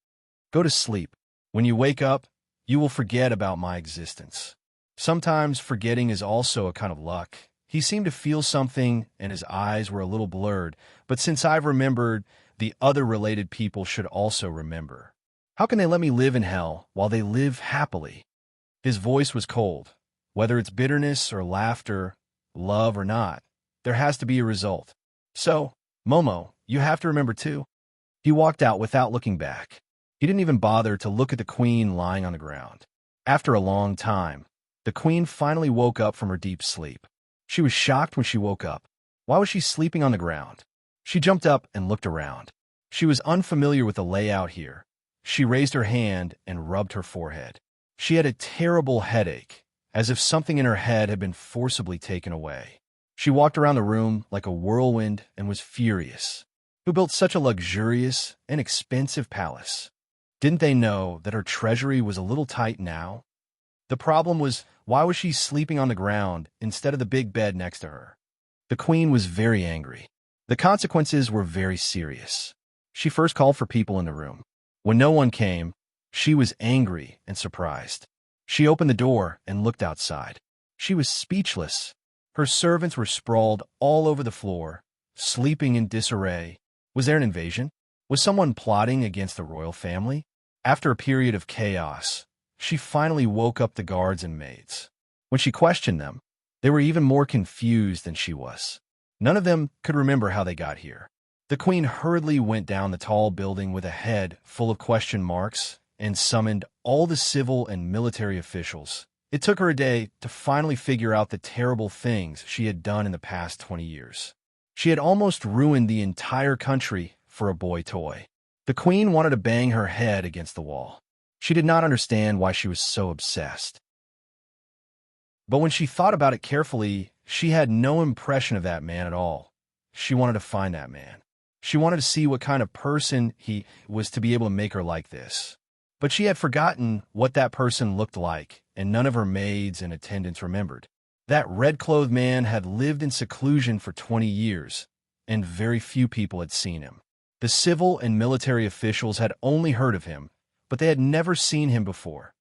"Go to sleep. When you wake up, you will forget about my existence." Sometimes forgetting is also a kind of luck. He seemed to feel something, and his eyes were a little blurred, but since I've remembered, the other related people should also remember. How can they let me live in hell while they live happily? His voice was cold. Whether it's bitterness or laughter, love or not, there has to be a result. So, Momo, you have to remember too. He walked out without looking back. He didn't even bother to look at the queen lying on the ground. After a long time, the queen finally woke up from her deep sleep. She was shocked when she woke up. Why was she sleeping on the ground? She jumped up and looked around. She was unfamiliar with the layout here. She raised her hand and rubbed her forehead. She had a terrible headache, as if something in her head had been forcibly taken away. She walked around the room like a whirlwind and was furious. Who built such a luxurious and expensive palace? Didn't they know that her treasury was a little tight now? The problem was, why was she sleeping on the ground instead of the big bed next to her? The queen was very angry. The consequences were very serious. She first called for people in the room. When no one came, she was angry and surprised. She opened the door and looked outside. She was speechless. Her servants were sprawled all over the floor, sleeping in disarray. Was there an invasion? Was someone plotting against the royal family? After a period of chaos, she finally woke up the guards and maids. When she questioned them, they were even more confused than she was. None of them could remember how they got here. The queen hurriedly went down the tall building with a head full of question marks and summoned all the civil and military officials. It took her a day to finally figure out the terrible things she had done in the past 20 years. She had almost ruined the entire country for a boy toy. The queen wanted to bang her head against the wall. She did not understand why she was so obsessed. But when she thought about it carefully, she had no impression of that man at all. She wanted to find that man. She wanted to see what kind of person he was to be able to make her like this. But she had forgotten what that person looked like, and none of her maids and attendants remembered. That red-clothed man had lived in seclusion for 20 years, and very few people had seen him. The civil and military officials had only heard of him, but they had never seen him before.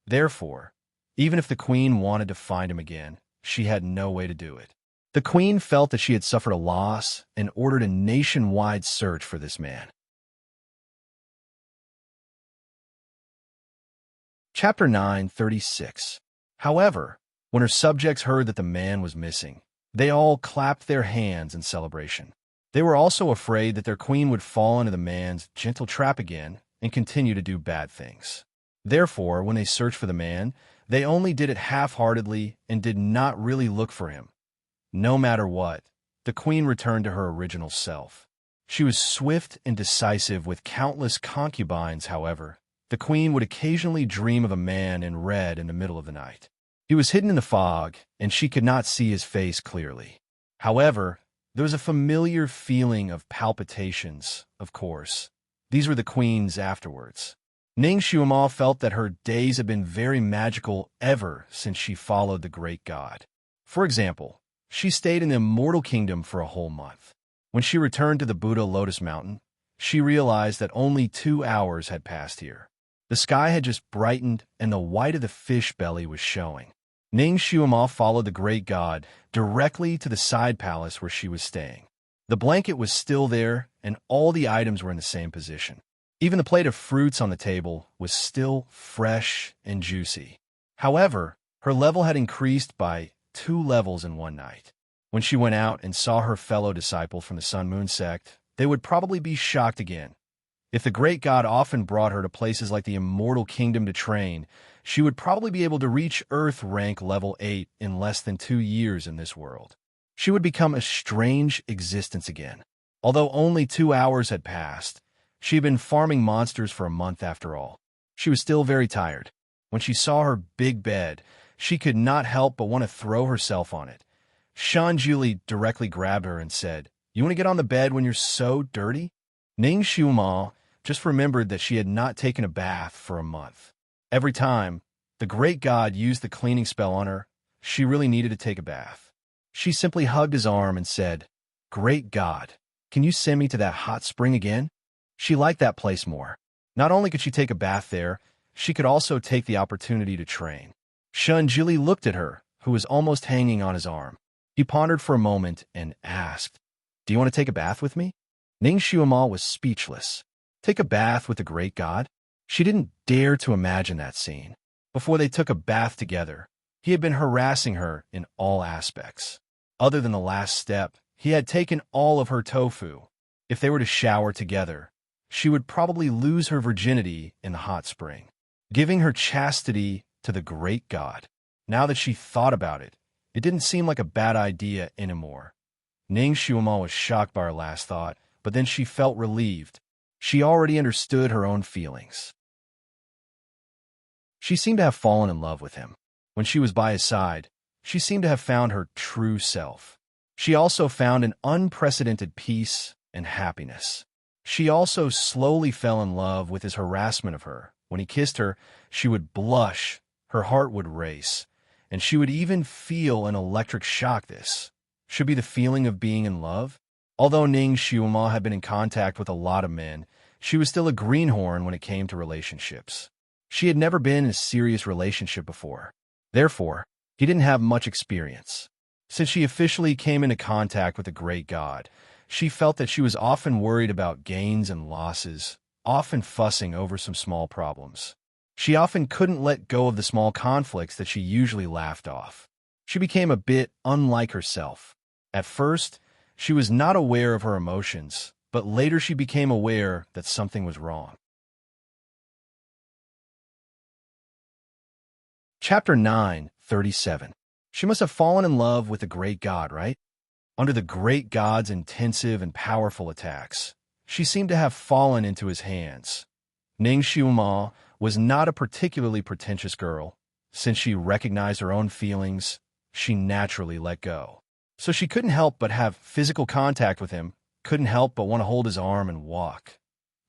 Therefore, even if the queen wanted to find him again, she had no way to do it. The queen felt that she had suffered a loss and ordered a nationwide search for this man. Chapter 9:36. However, when her subjects heard that the man was missing, they all clapped their hands in celebration. They were also afraid that their queen would fall into the man's gentle trap again and continue to do bad things. Therefore, when they searched for the man, they only did it half-heartedly and did not really look for him. No matter what, the queen returned to her original self. She was swift and decisive with countless concubines, however. The queen would occasionally dream of a man in red in the middle of the night. He was hidden in the fog, and she could not see his face clearly. However, there was a familiar feeling of palpitations, of course. These were the queen's afterwards. Ning Xuema felt that her days had been very magical ever since she followed the great god. For example, she stayed in the immortal kingdom for a whole month. When she returned to the Buddha Lotus Mountain, she realized that only 2 hours had passed here. The sky had just brightened and the white of the fish belly was showing. Ning Xuema followed the great god directly to the side palace where she was staying. The blanket was still there and all the items were in the same position. Even the plate of fruits on the table was still fresh and juicy. However, her level had increased by 2 levels in one night. When she went out and saw her fellow disciple from the Sun Moon sect, they would probably be shocked again. If the great god often brought her to places like the immortal kingdom to train, she would probably be able to reach Earth rank level 8 in less than 2 years in this world. She would become a strange existence again. Although only 2 hours had passed, she had been farming monsters for a month after all. She was still very tired. When she saw her big bed, she could not help but want to throw herself on it. Shanjuli directly grabbed her and said, "You want to get on the bed when you're so dirty?" Ning Xuema just remembered that she had not taken a bath for a month. Every time the great god used the cleaning spell on her, she really needed to take a bath. She simply hugged his arm and said, "Great god, can you send me to that hot spring again?" She liked that place more. Not only could she take a bath there, she could also take the opportunity to train. Shanjili looked at her, who was almost hanging on his arm. He pondered for a moment and asked, "Do you want to take a bath with me?" Ning Xuema was speechless. Take a bath with the great god? She didn't dare to imagine that scene. Before they took a bath together, he had been harassing her in all aspects. Other than the last step, he had taken all of her tofu. If they were to shower together, she would probably lose her virginity in the hot spring, giving her chastity to the great god. Now that she thought about it, it didn't seem like a bad idea anymore. Ning Xuema was shocked by her last thought, but then she felt relieved. She already understood her own feelings. She seemed to have fallen in love with him. When she was by his side, she seemed to have found her true self. She also found an unprecedented peace and happiness. She also slowly fell in love with his harassment of her. When he kissed her, she would blush, her heart would race, and she would even feel an electric shock. This should be the feeling of being in love. Although Ning Xuema had been in contact with a lot of men, she was still a greenhorn when it came to relationships. She had never been in a serious relationship before. Therefore, he didn't have much experience. Since she officially came into contact with the great god, she felt that she was often worried about gains and losses, often fussing over some small problems. She often couldn't let go of the small conflicts that she usually laughed off. She became a bit unlike herself. At first, she was not aware of her emotions, but later she became aware that something was wrong. Chapter 9:37. She must have fallen in love with the great god, right? Under the great god's intensive and powerful attacks, she seemed to have fallen into his hands. Ning Xuema was not a particularly pretentious girl. Since she recognized her own feelings, she naturally let go. So she couldn't help but have physical contact with him, couldn't help but want to hold his arm and walk.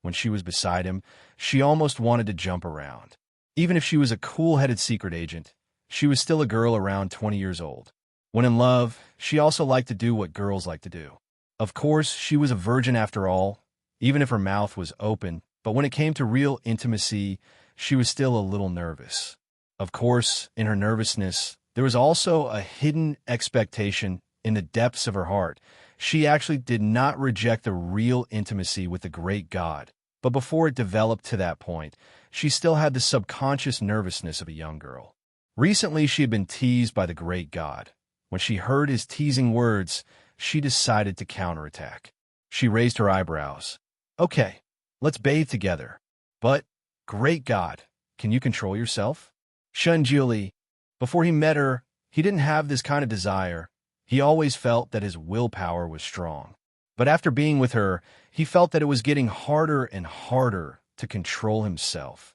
When she was beside him, she almost wanted to jump around. Even if she was a cool-headed secret agent, she was still a girl around 20 years old. When in love, she also liked to do what girls like to do. Of course, she was a virgin after all, even if her mouth was open, but when it came to real intimacy, she was still a little nervous. Of course, in her nervousness, there was also a hidden expectation in the depths of her heart. She actually did not reject the real intimacy with the great god, but before it developed to that point, she still had the subconscious nervousness of a young girl. Recently, she had been teased by the great god. When she heard his teasing words, she decided to counterattack. She raised her eyebrows. Okay, let's bathe together. But, great God, can you control yourself? Shunjili, before he met her, he didn't have this kind of desire. He always felt that his willpower was strong. But after being with her, he felt that it was getting harder and harder to control himself.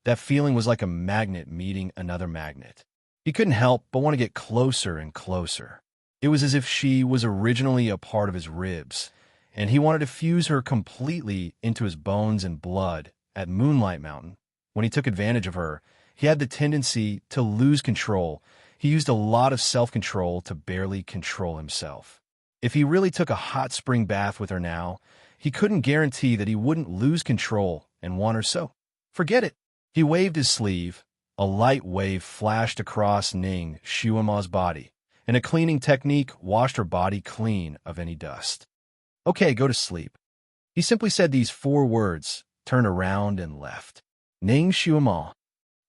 That feeling was like a magnet meeting another magnet. He couldn't help but want to get closer and closer. It was as if she was originally a part of his ribs, and he wanted to fuse her completely into his bones and blood. At Moonlight Mountain, when he took advantage of her, he had the tendency to lose control. He used a lot of self-control to barely control himself. If he really took a hot spring bath with her now, he couldn't guarantee that he wouldn't lose control and want her so. Forget it. He waved his sleeve. A light wave flashed across Ning Shuama's body, and a cleaning technique washed her body clean of any dust. Okay, go to sleep. He simply said these 4 words, turned around and left. Ning Shuama,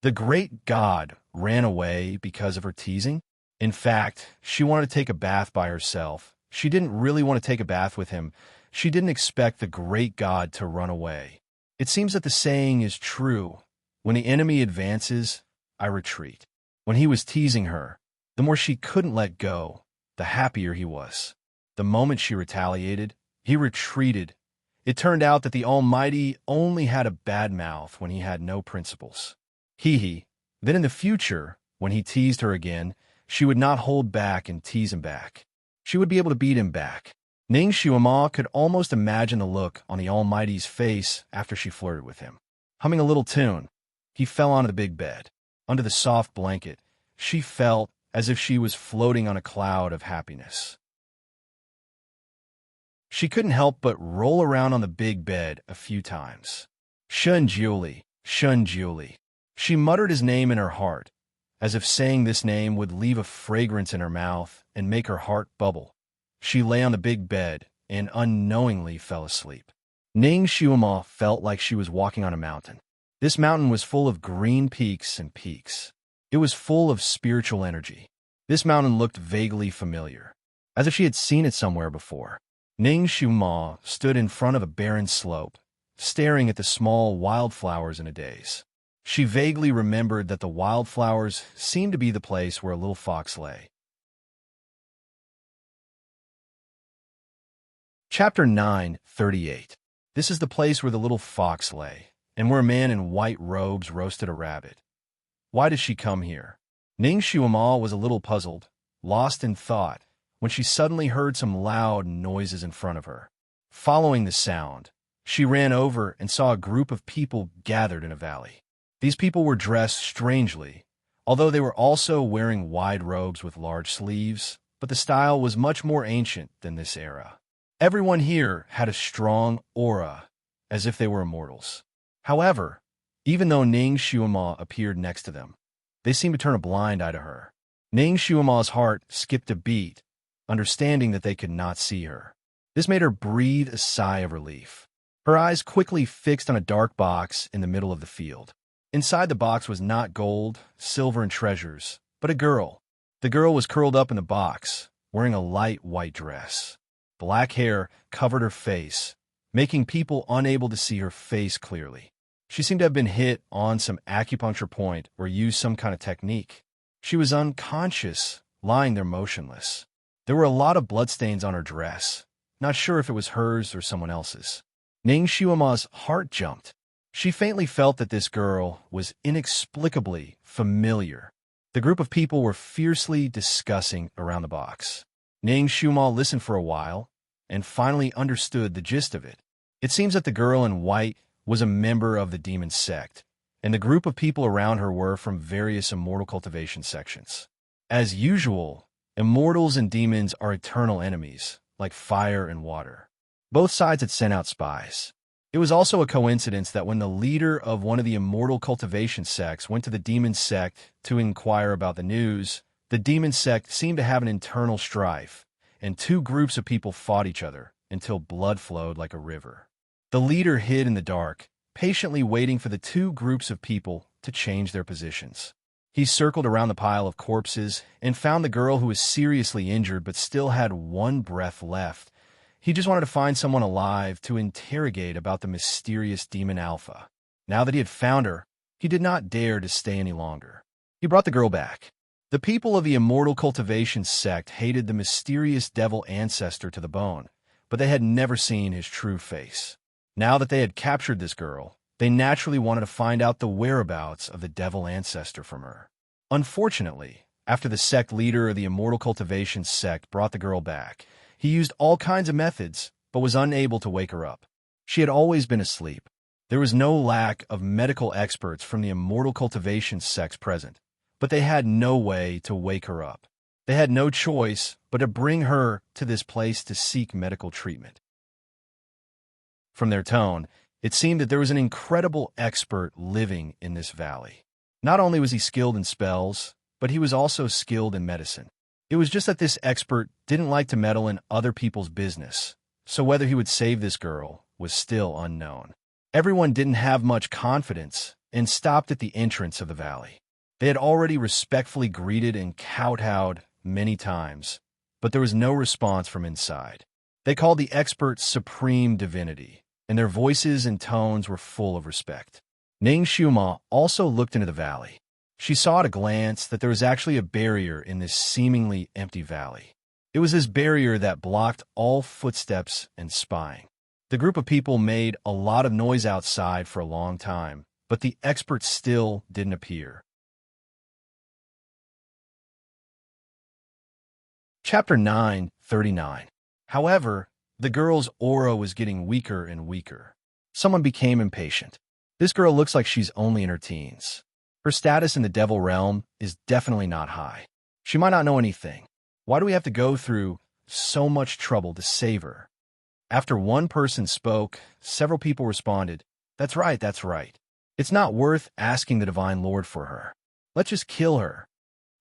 the great god, ran away because of her teasing. In fact, she wanted to take a bath by herself. She didn't really want to take a bath with him. She didn't expect the great god to run away. It seems that the saying is true. When the enemy advances, I retreat. When he was teasing her, the more she couldn't let go, the happier he was. The moment she retaliated, he retreated. It turned out that the Almighty only had a bad mouth when he had no principles. Hee. Then in the future, when he teased her again, she would not hold back and tease him back. She would be able to beat him back. Ning Shuama could almost imagine the look on the Almighty's face after she flirted with him. Humming a little tune, he fell onto the big bed. Under the soft blanket, she felt as if she was floating on a cloud of happiness. She couldn't help but roll around on the big bed a few times. Shunjuli, Shunjuli. She muttered his name in her heart, as if saying this name would leave a fragrance in her mouth and make her heart bubble. She lay on the big bed and unknowingly fell asleep. Ning Shuama felt like she was walking on a mountain. This mountain was full of green peaks and peaks. It was full of spiritual energy. This mountain looked vaguely familiar, as if she had seen it somewhere before. Ning Shuama stood in front of a barren slope, staring at the small wildflowers in a daze. She vaguely remembered that the wildflowers seemed to be the place where a little fox lay. Chapter 9:38. This is the place where the little fox lay, and where a man in white robes roasted a rabbit. Why did she come here? Ning Shuama was a little puzzled, lost in thought, when she suddenly heard some loud noises in front of her. Following the sound, she ran over and saw a group of people gathered in a valley. These people were dressed strangely, although they were also wearing wide robes with large sleeves, but the style was much more ancient than this era. Everyone here had a strong aura, as if they were immortals. However, even though Ning Shuama appeared next to them, they seemed to turn a blind eye to her. Ning Shuama's heart skipped a beat, understanding that they could not see her. This made her breathe a sigh of relief. Her eyes quickly fixed on a dark box in the middle of the field. Inside the box was not gold, silver, and treasures, but a girl. The girl was curled up in the box, wearing a light white dress. Black hair covered her face, making people unable to see her face clearly. She seemed to have been hit on some acupuncture point or used some kind of technique. She was unconscious, lying there motionless. There were a lot of bloodstains on her dress, not sure if it was hers or someone else's. Ning Shuama's heart jumped. She faintly felt that this girl was inexplicably familiar. The group of people were fiercely discussing around the box. Ning Shuama listened for a while and finally understood the gist of it. It seems that the girl in white was a member of the demon sect, and the group of people around her were from various immortal cultivation sections. As usual, immortals and demons are eternal enemies, like fire and water. Both sides had sent out spies. It was also a coincidence that when the leader of one of the immortal cultivation sects went to the demon sect to inquire about the news, the demon sect seemed to have an internal strife, and 2 groups of people fought each other until blood flowed like a river. The leader hid in the dark, patiently waiting for the 2 groups of people to change their positions. He circled around the pile of corpses and found the girl who was seriously injured but still had 1 breath left. He just wanted to find someone alive to interrogate about the mysterious demon Alpha. Now that he had found her, he did not dare to stay any longer. He brought the girl back. The people of the Immortal Cultivation sect hated the mysterious devil ancestor to the bone, but they had never seen his true face. Now that they had captured this girl, they naturally wanted to find out the whereabouts of the devil ancestor from her. Unfortunately, after the sect leader of the Immortal Cultivation sect brought the girl back, he used all kinds of methods, but was unable to wake her up. She had always been asleep. There was no lack of medical experts from the Immortal Cultivation sects present, but they had no way to wake her up. They had no choice but to bring her to this place to seek medical treatment. From their tone, it seemed that there was an incredible expert living in this valley. Not only was he skilled in spells, but he was also skilled in medicine. It was just that this expert didn't like to meddle in other people's business, so whether he would save this girl was still unknown. Everyone didn't have much confidence and stopped at the entrance of the valley. They had already respectfully greeted and kowtowed many times, but there was no response from inside. They called the expert Supreme Divinity, and their voices and tones were full of respect. Ning Xiuma also looked into the valley. She saw at a glance that there was actually a barrier in this seemingly empty valley. It was this barrier that blocked all footsteps and spying. The group of people made a lot of noise outside for a long time, but the expert still didn't appear. Chapter 9:39. However, the girl's aura was getting weaker and weaker. Someone became impatient. This girl looks like she's only in her teens. Her status in the devil realm is definitely not high. She might not know anything. Why do we have to go through so much trouble to save her? After one person spoke, several people responded, "That's right, that's right. It's not worth asking the Divine Lord for her. Let's just kill her."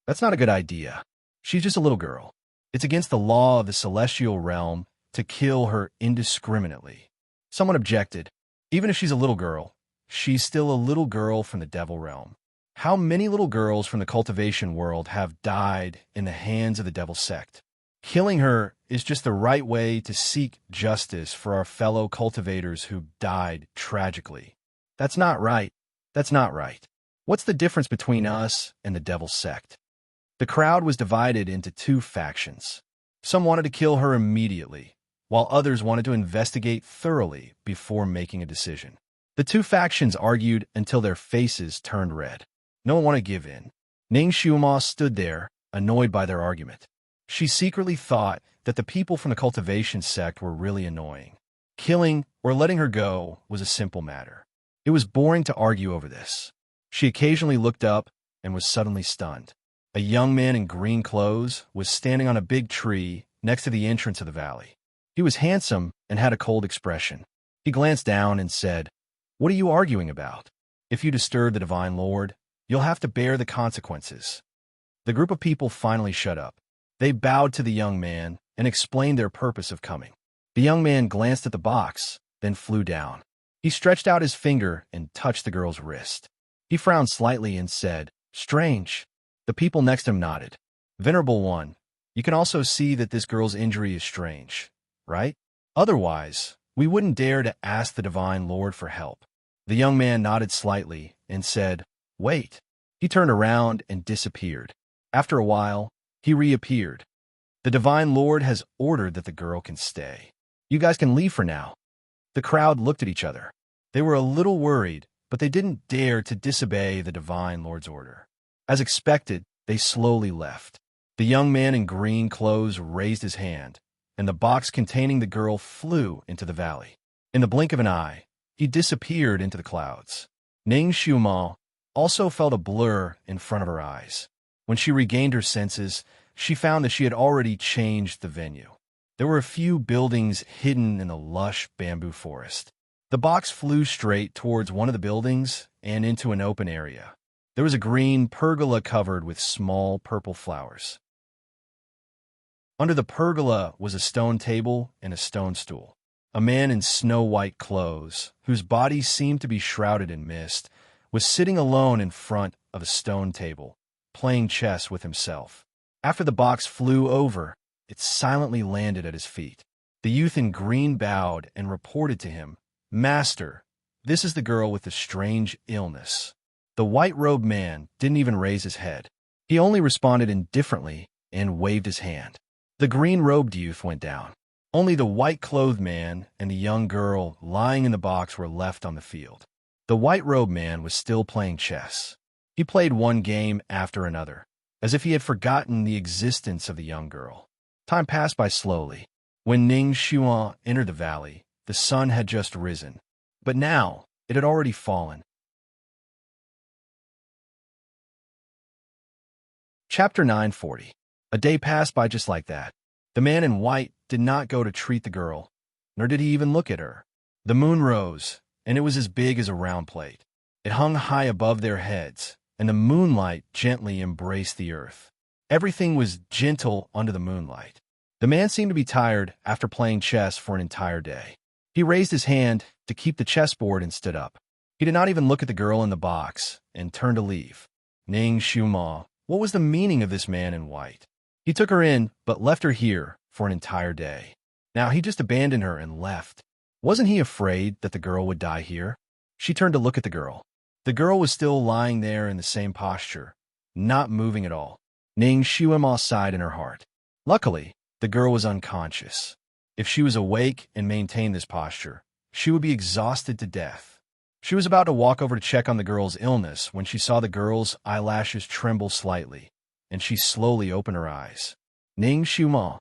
That's not a good idea. She's just a little girl. It's against the law of the celestial realm to kill her indiscriminately. Someone objected. Even if she's a little girl, she's still a little girl from the devil realm. How many little girls from the cultivation world have died in the hands of the devil sect? Killing her is just the right way to seek justice for our fellow cultivators who died tragically. That's not right. That's not right. What's the difference between us and the devil sect? The crowd was divided into two factions. Some wanted to kill her immediately, while others wanted to investigate thoroughly before making a decision. The two factions argued until their faces turned red. No one wanted to give in. Ning Xiuma stood there, annoyed by their argument. She secretly thought that the people from the cultivation sect were really annoying. Killing or letting her go was a simple matter. It was boring to argue over this. She occasionally looked up and was suddenly stunned. A young man in green clothes was standing on a big tree next to the entrance of the valley. He was handsome and had a cold expression. He glanced down and said, "What are you arguing about? If you disturb the Divine Lord, you'll have to bear the consequences." The group of people finally shut up. They bowed to the young man and explained their purpose of coming. The young man glanced at the box, then flew down. He stretched out his finger and touched the girl's wrist. He frowned slightly and said, "Strange." The people next to him nodded. "Venerable One, you can also see that this girl's injury is strange, right? Otherwise, we wouldn't dare to ask the Divine Lord for help." The young man nodded slightly and said, "Wait." He turned around and disappeared. After a while, he reappeared. "The Divine Lord has ordered that the girl can stay. You guys can leave for now." The crowd looked at each other. They were a little worried, but they didn't dare to disobey the Divine Lord's order. As expected, they slowly left. The young man in green clothes raised his hand, and the box containing the girl flew into the valley. In the blink of an eye, he disappeared into the clouds. Ning Xiuma also felt a blur in front of her eyes. When she regained her senses, she found that she had already changed the venue. There were a few buildings hidden in the lush bamboo forest. The box flew straight towards one of the buildings and into an open area. There was a green pergola covered with small purple flowers. Under the pergola was a stone table and a stone stool. A man in snow-white clothes, whose body seemed to be shrouded in mist, was sitting alone in front of a stone table, playing chess with himself. After the box flew over, it silently landed at his feet. The youth in green bowed and reported to him, "Master, this is the girl with the strange illness." The white-robed man didn't even raise his head. He only responded indifferently and waved his hand. The green-robed youth went down. Only the white-clothed man and the young girl lying in the box were left on the field. The white-robed man was still playing chess. He played one game after another, as if he had forgotten the existence of the young girl. Time passed by slowly. When Ning Xuan entered the valley, the sun had just risen, but now it had already fallen. Chapter 940. A day passed by just like that. The man in white did not go to treat the girl, nor did he even look at her. The moon rose, and it was as big as a round plate. It hung high above their heads, and the moonlight gently embraced the earth. Everything was gentle under the moonlight. The man seemed to be tired after playing chess for an entire day. He raised his hand to keep the chessboard and stood up. He did not even look at the girl in the box and turned to leave. Ning Xiuma, what was the meaning of this man in white? He took her in, but left her here for an entire day. Now he just abandoned her and left. Wasn't he afraid that the girl would die here? She turned to look at the girl. The girl was still lying there in the same posture, not moving at all. Ning Xiuma sighed in her heart. Luckily, the girl was unconscious. If she was awake and maintained this posture, she would be exhausted to death. She was about to walk over to check on the girl's illness when she saw the girl's eyelashes tremble slightly, and she slowly opened her eyes. Ning Xiuma,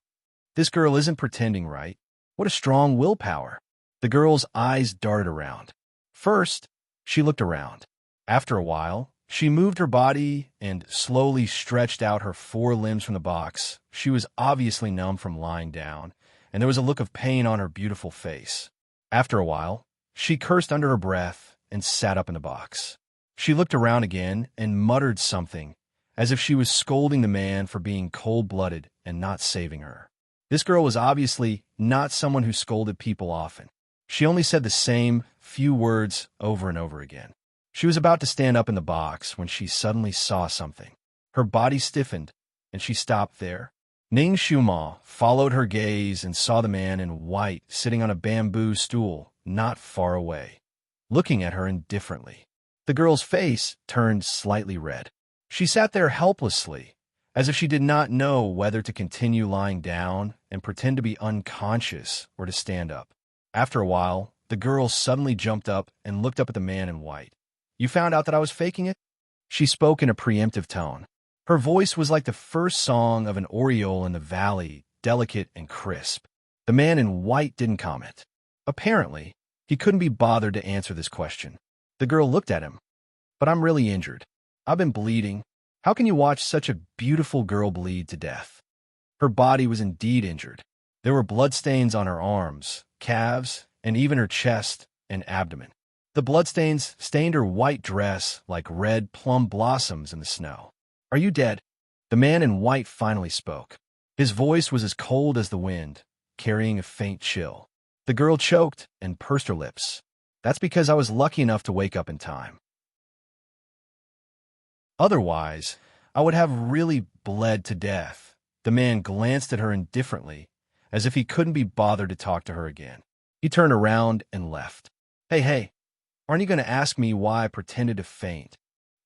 this girl isn't pretending, right? What a strong willpower. The girl's eyes darted around. First, she looked around. After a while, she moved her body and slowly stretched out her four limbs from the box. She was obviously numb from lying down, and there was a look of pain on her beautiful face. After a while, she cursed under her breath and sat up in the box. She looked around again and muttered something, as if she was scolding the man for being cold-blooded and not saving her. This girl was obviously not someone who scolded people often. She only said the same few words over and over again. She was about to stand up in the box when she suddenly saw something. Her body stiffened, and she stopped there. Ning Xiuma followed her gaze and saw the man in white sitting on a bamboo stool not far away, looking at her indifferently. The girl's face turned slightly red. She sat there helplessly, as if she did not know whether to continue lying down and pretend to be unconscious or to stand up. After a while, the girl suddenly jumped up and looked up at the man in white. "You found out that I was faking it?" She spoke in a preemptive tone. Her voice was like the first song of an oriole in the valley, delicate and crisp. The man in white didn't comment. Apparently, he couldn't be bothered to answer this question. The girl looked at him. "But I'm really injured. I've been bleeding. How can you watch such a beautiful girl bleed to death?" Her body was indeed injured. There were bloodstains on her arms, calves, and even her chest and abdomen. The bloodstains stained her white dress like red plum blossoms in the snow. "Are you dead?" The man in white finally spoke. His voice was as cold as the wind, carrying a faint chill. The girl choked and pursed her lips. "That's because I was lucky enough to wake up in time. Otherwise, I would have really bled to death." The man glanced at her indifferently, as if he couldn't be bothered to talk to her again. He turned around and left. Hey, aren't you going to ask me why I pretended to faint?"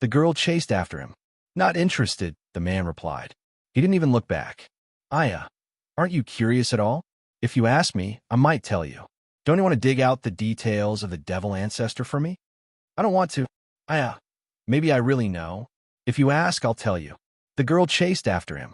The girl chased after him. "Not interested," the man replied. He didn't even look back. "Aya, aren't you curious at all? If you ask me, I might tell you. Don't you want to dig out the details of the devil ancestor for me?" "I don't want to." "Aya, maybe I really know. If you ask, I'll tell you." The girl chased after him.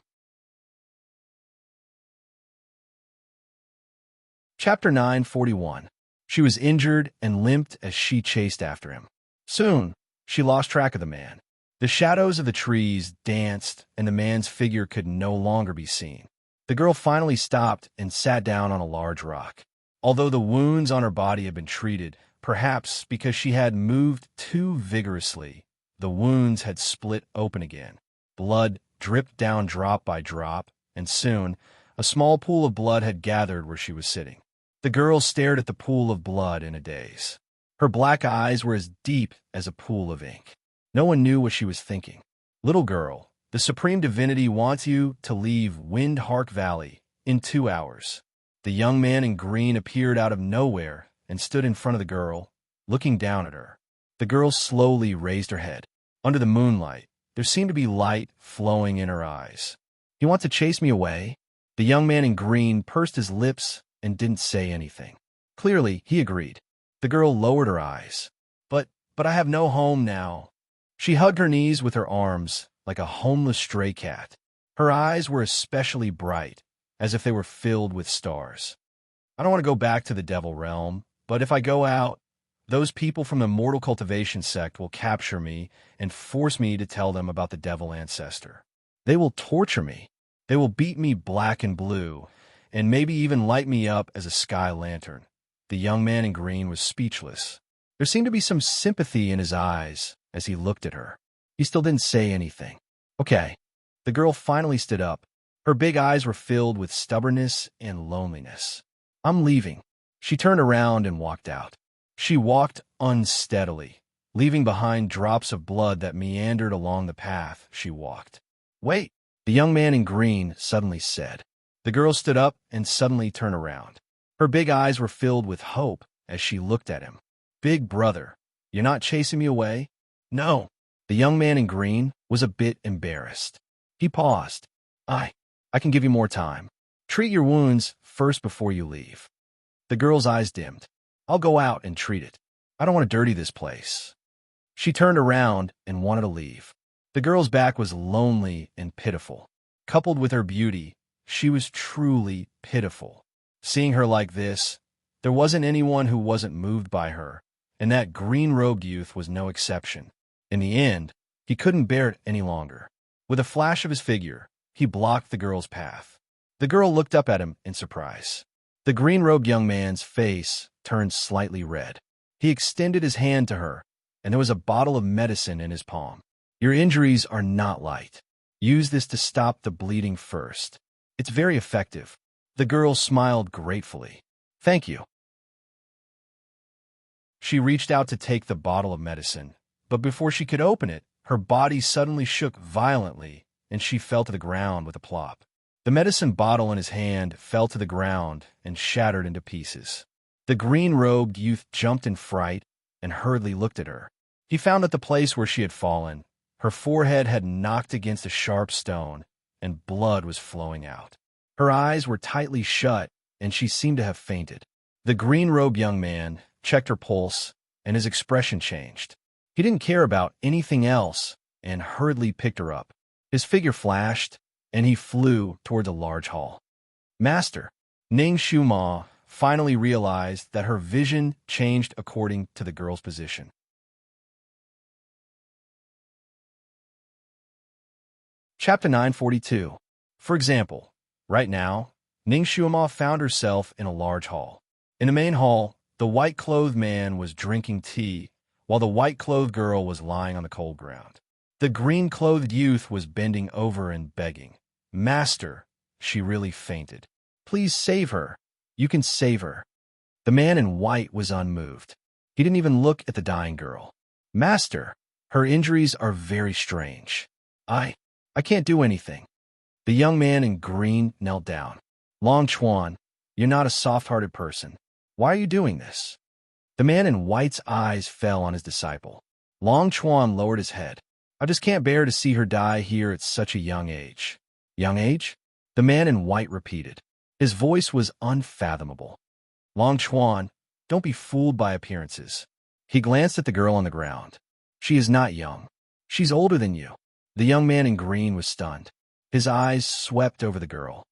Chapter 941. She was injured and limped as she chased after him. Soon, she lost track of the man. The shadows of the trees danced, and the man's figure could no longer be seen. The girl finally stopped and sat down on a large rock. Although the wounds on her body had been treated, perhaps because she had moved too vigorously, the wounds had split open again. Blood dripped down drop by drop, and soon, a small pool of blood had gathered where she was sitting. The girl stared at the pool of blood in a daze. Her black eyes were as deep as a pool of ink. No one knew what she was thinking. "Little girl, the Supreme Divinity wants you to leave Windhark Valley in 2 hours." The The young man in green appeared out of nowhere and stood in front of the girl, looking down at her. The girl slowly raised her head. Under the moonlight, there seemed to be light flowing in her eyes. "You want to chase me away?" The young man in green pursed his lips and didn't say anything. Clearly, he agreed. The girl lowered her eyes. But I have no home now." She hugged her knees with her arms like a homeless stray cat. Her eyes were especially bright, as if they were filled with stars. "I don't want to go back to the devil realm, but if I go out, those people from the mortal cultivation sect will capture me and force me to tell them about the devil ancestor. They will torture me. They will beat me black and blue, and maybe even light me up as a sky lantern." The young man in green was speechless. There seemed to be some sympathy in his eyes as he looked at her. He still didn't say anything. "Okay." The girl finally stood up. Her big eyes were filled with stubbornness and loneliness. "I'm leaving." She turned around and walked out. She walked unsteadily, leaving behind drops of blood that meandered along the path she walked. "Wait," the young man in green suddenly said. The girl stood up and suddenly turned around. Her big eyes were filled with hope as she looked at him. "Big brother, you're not chasing me away?" "No." The young man in green was a bit embarrassed. He paused. I can give you more time. Treat your wounds first before you leave." The girl's eyes dimmed. "I'll go out and treat it. I don't want to dirty this place." She turned around and wanted to leave. The girl's back was lonely and pitiful. Coupled with her beauty, she was truly pitiful. Seeing her like this, there wasn't anyone who wasn't moved by her, and that green-robed youth was no exception. In the end, he couldn't bear it any longer. With a flash of his figure, he blocked the girl's path. The girl looked up at him in surprise. The green-robed young man's face turned slightly red. He extended his hand to her, and there was a bottle of medicine in his palm. "Your injuries are not light. Use this to stop the bleeding first. It's very effective." The girl smiled gratefully. "Thank you." She reached out to take the bottle of medicine, but before she could open it, her body suddenly shook violently, and she fell to the ground with a plop. The medicine bottle in his hand fell to the ground and shattered into pieces. The green-robed youth jumped in fright and hurriedly looked at her. He found that the place where she had fallen, her forehead had knocked against a sharp stone, and blood was flowing out. Her eyes were tightly shut, and she seemed to have fainted. The green-robed young man checked her pulse, and his expression changed. He didn't care about anything else and hurriedly picked her up. His figure flashed, and he flew toward a large hall. "Master," Ning Shuma finally realized that her vision changed according to the girl's position. Chapter 942. For example, right now, Ning Shuma found herself in a large hall. In the main hall, the white-clothed man was drinking tea, while the white-clothed girl was lying on the cold ground. The green-clothed youth was bending over and begging. "Master," she really fainted. "Please save her. You can save her." The man in white was unmoved. He didn't even look at the dying girl. "Master, her injuries are very strange. I can't do anything." The young man in green knelt down. "Long Chuan, you're not a soft-hearted person. Why are you doing this?" The man in white's eyes fell on his disciple. Long Chuan lowered his head. "I just can't bear to see her die here at such a young age." "Young age?" The man in white repeated. His voice was unfathomable. "Long Chuan, don't be fooled by appearances." He glanced at the girl on the ground. "She is not young. She's older than you." The young man in green was stunned. His eyes swept over the girl.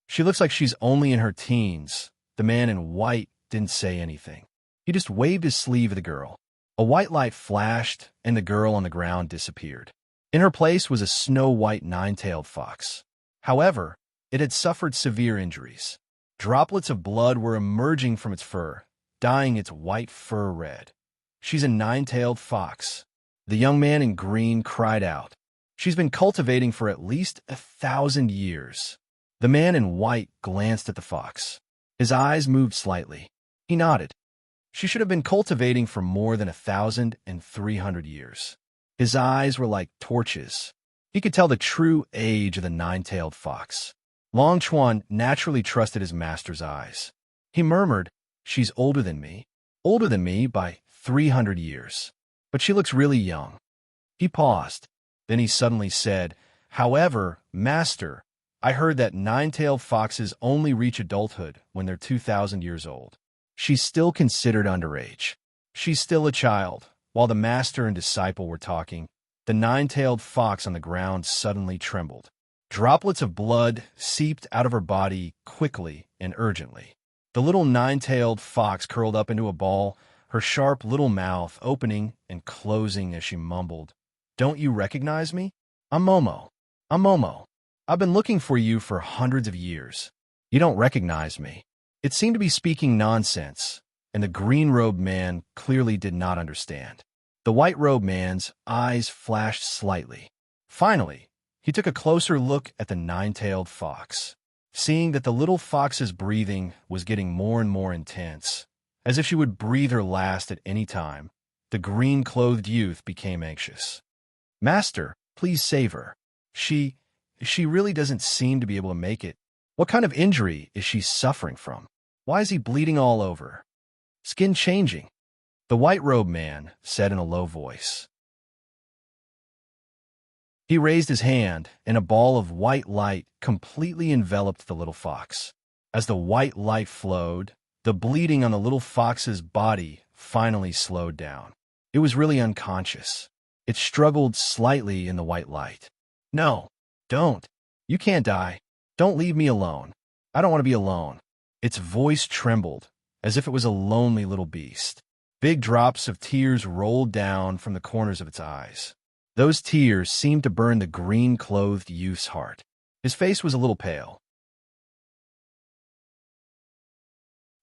"She looks like she's only in her teens." The man in white didn't say anything. He just waved his sleeve at the girl. A white light flashed, and the girl on the ground disappeared. In her place was a snow-white nine-tailed fox. However, it had suffered severe injuries. Droplets of blood were emerging from its fur, dyeing its white fur red. "She's a nine-tailed fox." The young man in green cried out. "She's been cultivating for at least 1,000 years." The man in white glanced at the fox. His eyes moved slightly. He nodded. "She should have been cultivating for more than 1,300 years." His eyes were like torches. He could tell the true age of the nine-tailed fox. Long Chuan naturally trusted his master's eyes. He murmured, "She's older than me. Older than me by 300 years. But she looks really young." He paused. Then he suddenly said, "However, master, I heard that nine-tailed foxes only reach adulthood when they're 2,000 years old. She's still considered underage. She's still a child." While the master and disciple were talking, the nine-tailed fox on the ground suddenly trembled. Droplets of blood seeped out of her body quickly and urgently. The little nine-tailed fox curled up into a ball, her sharp little mouth opening and closing as she mumbled, "Don't you recognize me? I'm Momo. I'm Momo. I've been looking for you for hundreds of years. You don't recognize me." It seemed to be speaking nonsense, and the green-robed man clearly did not understand. The white-robed man's eyes flashed slightly. Finally, he took a closer look at the nine-tailed fox. Seeing that the little fox's breathing was getting more and more intense, as if she would breathe her last at any time, the green-clothed youth became anxious. "Master, please save her. She really doesn't seem to be able to make it. What kind of injury is she suffering from? Why is he bleeding all over? Skin changing," the white-robed man said in a low voice. He raised his hand, and a ball of white light completely enveloped the little fox. As the white light flowed, the bleeding on the little fox's body finally slowed down. It was really unconscious. It struggled slightly in the white light. "No, don't. You can't die. Don't leave me alone. I don't want to be alone." Its voice trembled, as if it was a lonely little beast. Big drops of tears rolled down from the corners of its eyes. Those tears seemed to burn the green-clothed youth's heart. His face was a little pale.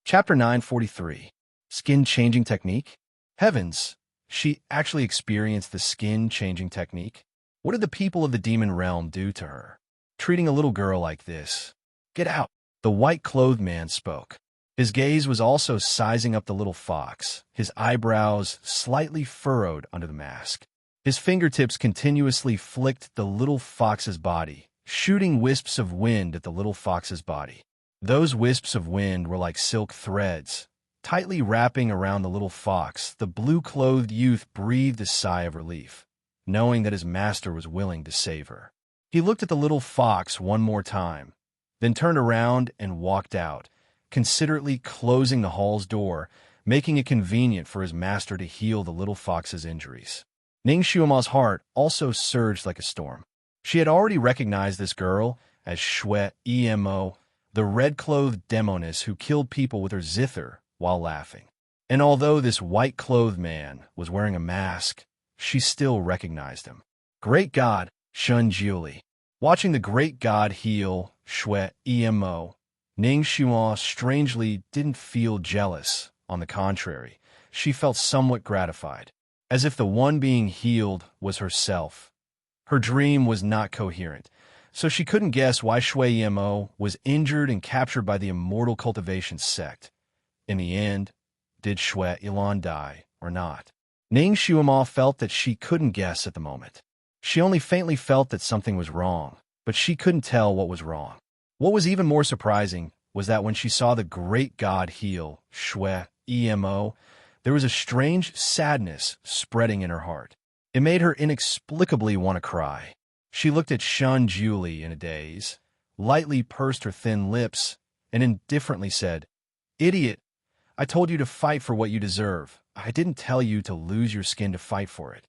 Chapter 943. Skin-Changing Technique? Heavens, she actually experienced the skin-changing technique? What did the people of the demon realm do to her? Treating a little girl like this. "Get out," the white-clothed man spoke. His gaze was also sizing up the little fox, his eyebrows slightly furrowed under the mask. His fingertips continuously flicked the little fox's body, shooting wisps of wind at the little fox's body. Those wisps of wind were like silk threads. Tightly wrapping around the little fox, the blue-clothed youth breathed a sigh of relief, knowing that his master was willing to save her. He looked at the little fox one more time, then turned around and walked out, considerately closing the hall's door, making it convenient for his master to heal the little fox's injuries. Ning Xuema's heart also surged like a storm. She had already recognized this girl as Shui Emo, the red-clothed demoness who killed people with her zither while laughing. And although this white-clothed man was wearing a mask, she still recognized him. Great God, Shun Jiuli. Watching the great god heal Shui Emo, Ning Xuan strangely didn't feel jealous. On the contrary, she felt somewhat gratified, as if the one being healed was herself. Her dream was not coherent, so she couldn't guess why Shui Emo was injured and captured by the immortal cultivation sect. In the end, did Shui Ilan die or not? Ning Xuema felt that she couldn't guess at the moment. She only faintly felt that something was wrong, but she couldn't tell what was wrong. What was even more surprising was that when she saw the great god heal Shui Emo, there was a strange sadness spreading in her heart. It made her inexplicably want to cry. She looked at Shun Jiuli in a daze, lightly pursed her thin lips, and indifferently said, "Idiot, I told you to fight for what you deserve. I didn't tell you to lose your skin to fight for it."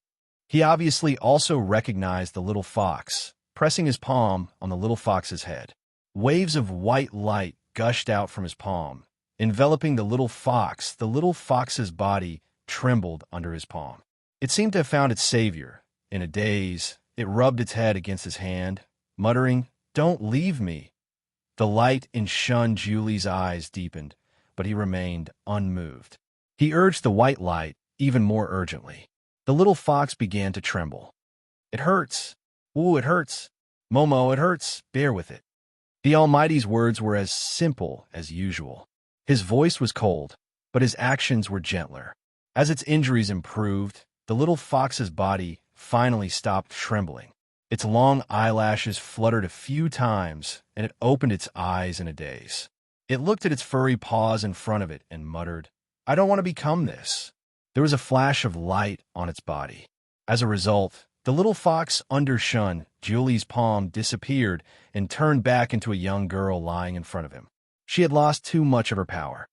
He obviously also recognized the little fox, pressing his palm on the little fox's head. Waves of white light gushed out from his palm, enveloping the little fox. The little fox's body trembled under his palm. It seemed to have found its savior. In a daze, it rubbed its head against his hand, muttering, "Don't leave me." The light in Shun Jiuli's eyes deepened, but he remained unmoved. He urged the white light even more urgently. The little fox began to tremble. "It hurts. Ooh, it hurts. Momo, it hurts. Bear with it." The Almighty's words were as simple as usual. His voice was cold, but his actions were gentler. As its injuries improved, the little fox's body finally stopped trembling. Its long eyelashes fluttered a few times, and it opened its eyes in a daze. It looked at its furry paws in front of it and muttered, "I don't want to become this." There was a flash of light on its body. As a result, the little fox under Shun Julie's palm disappeared and turned back into a young girl lying in front of him. She had lost too much of her power.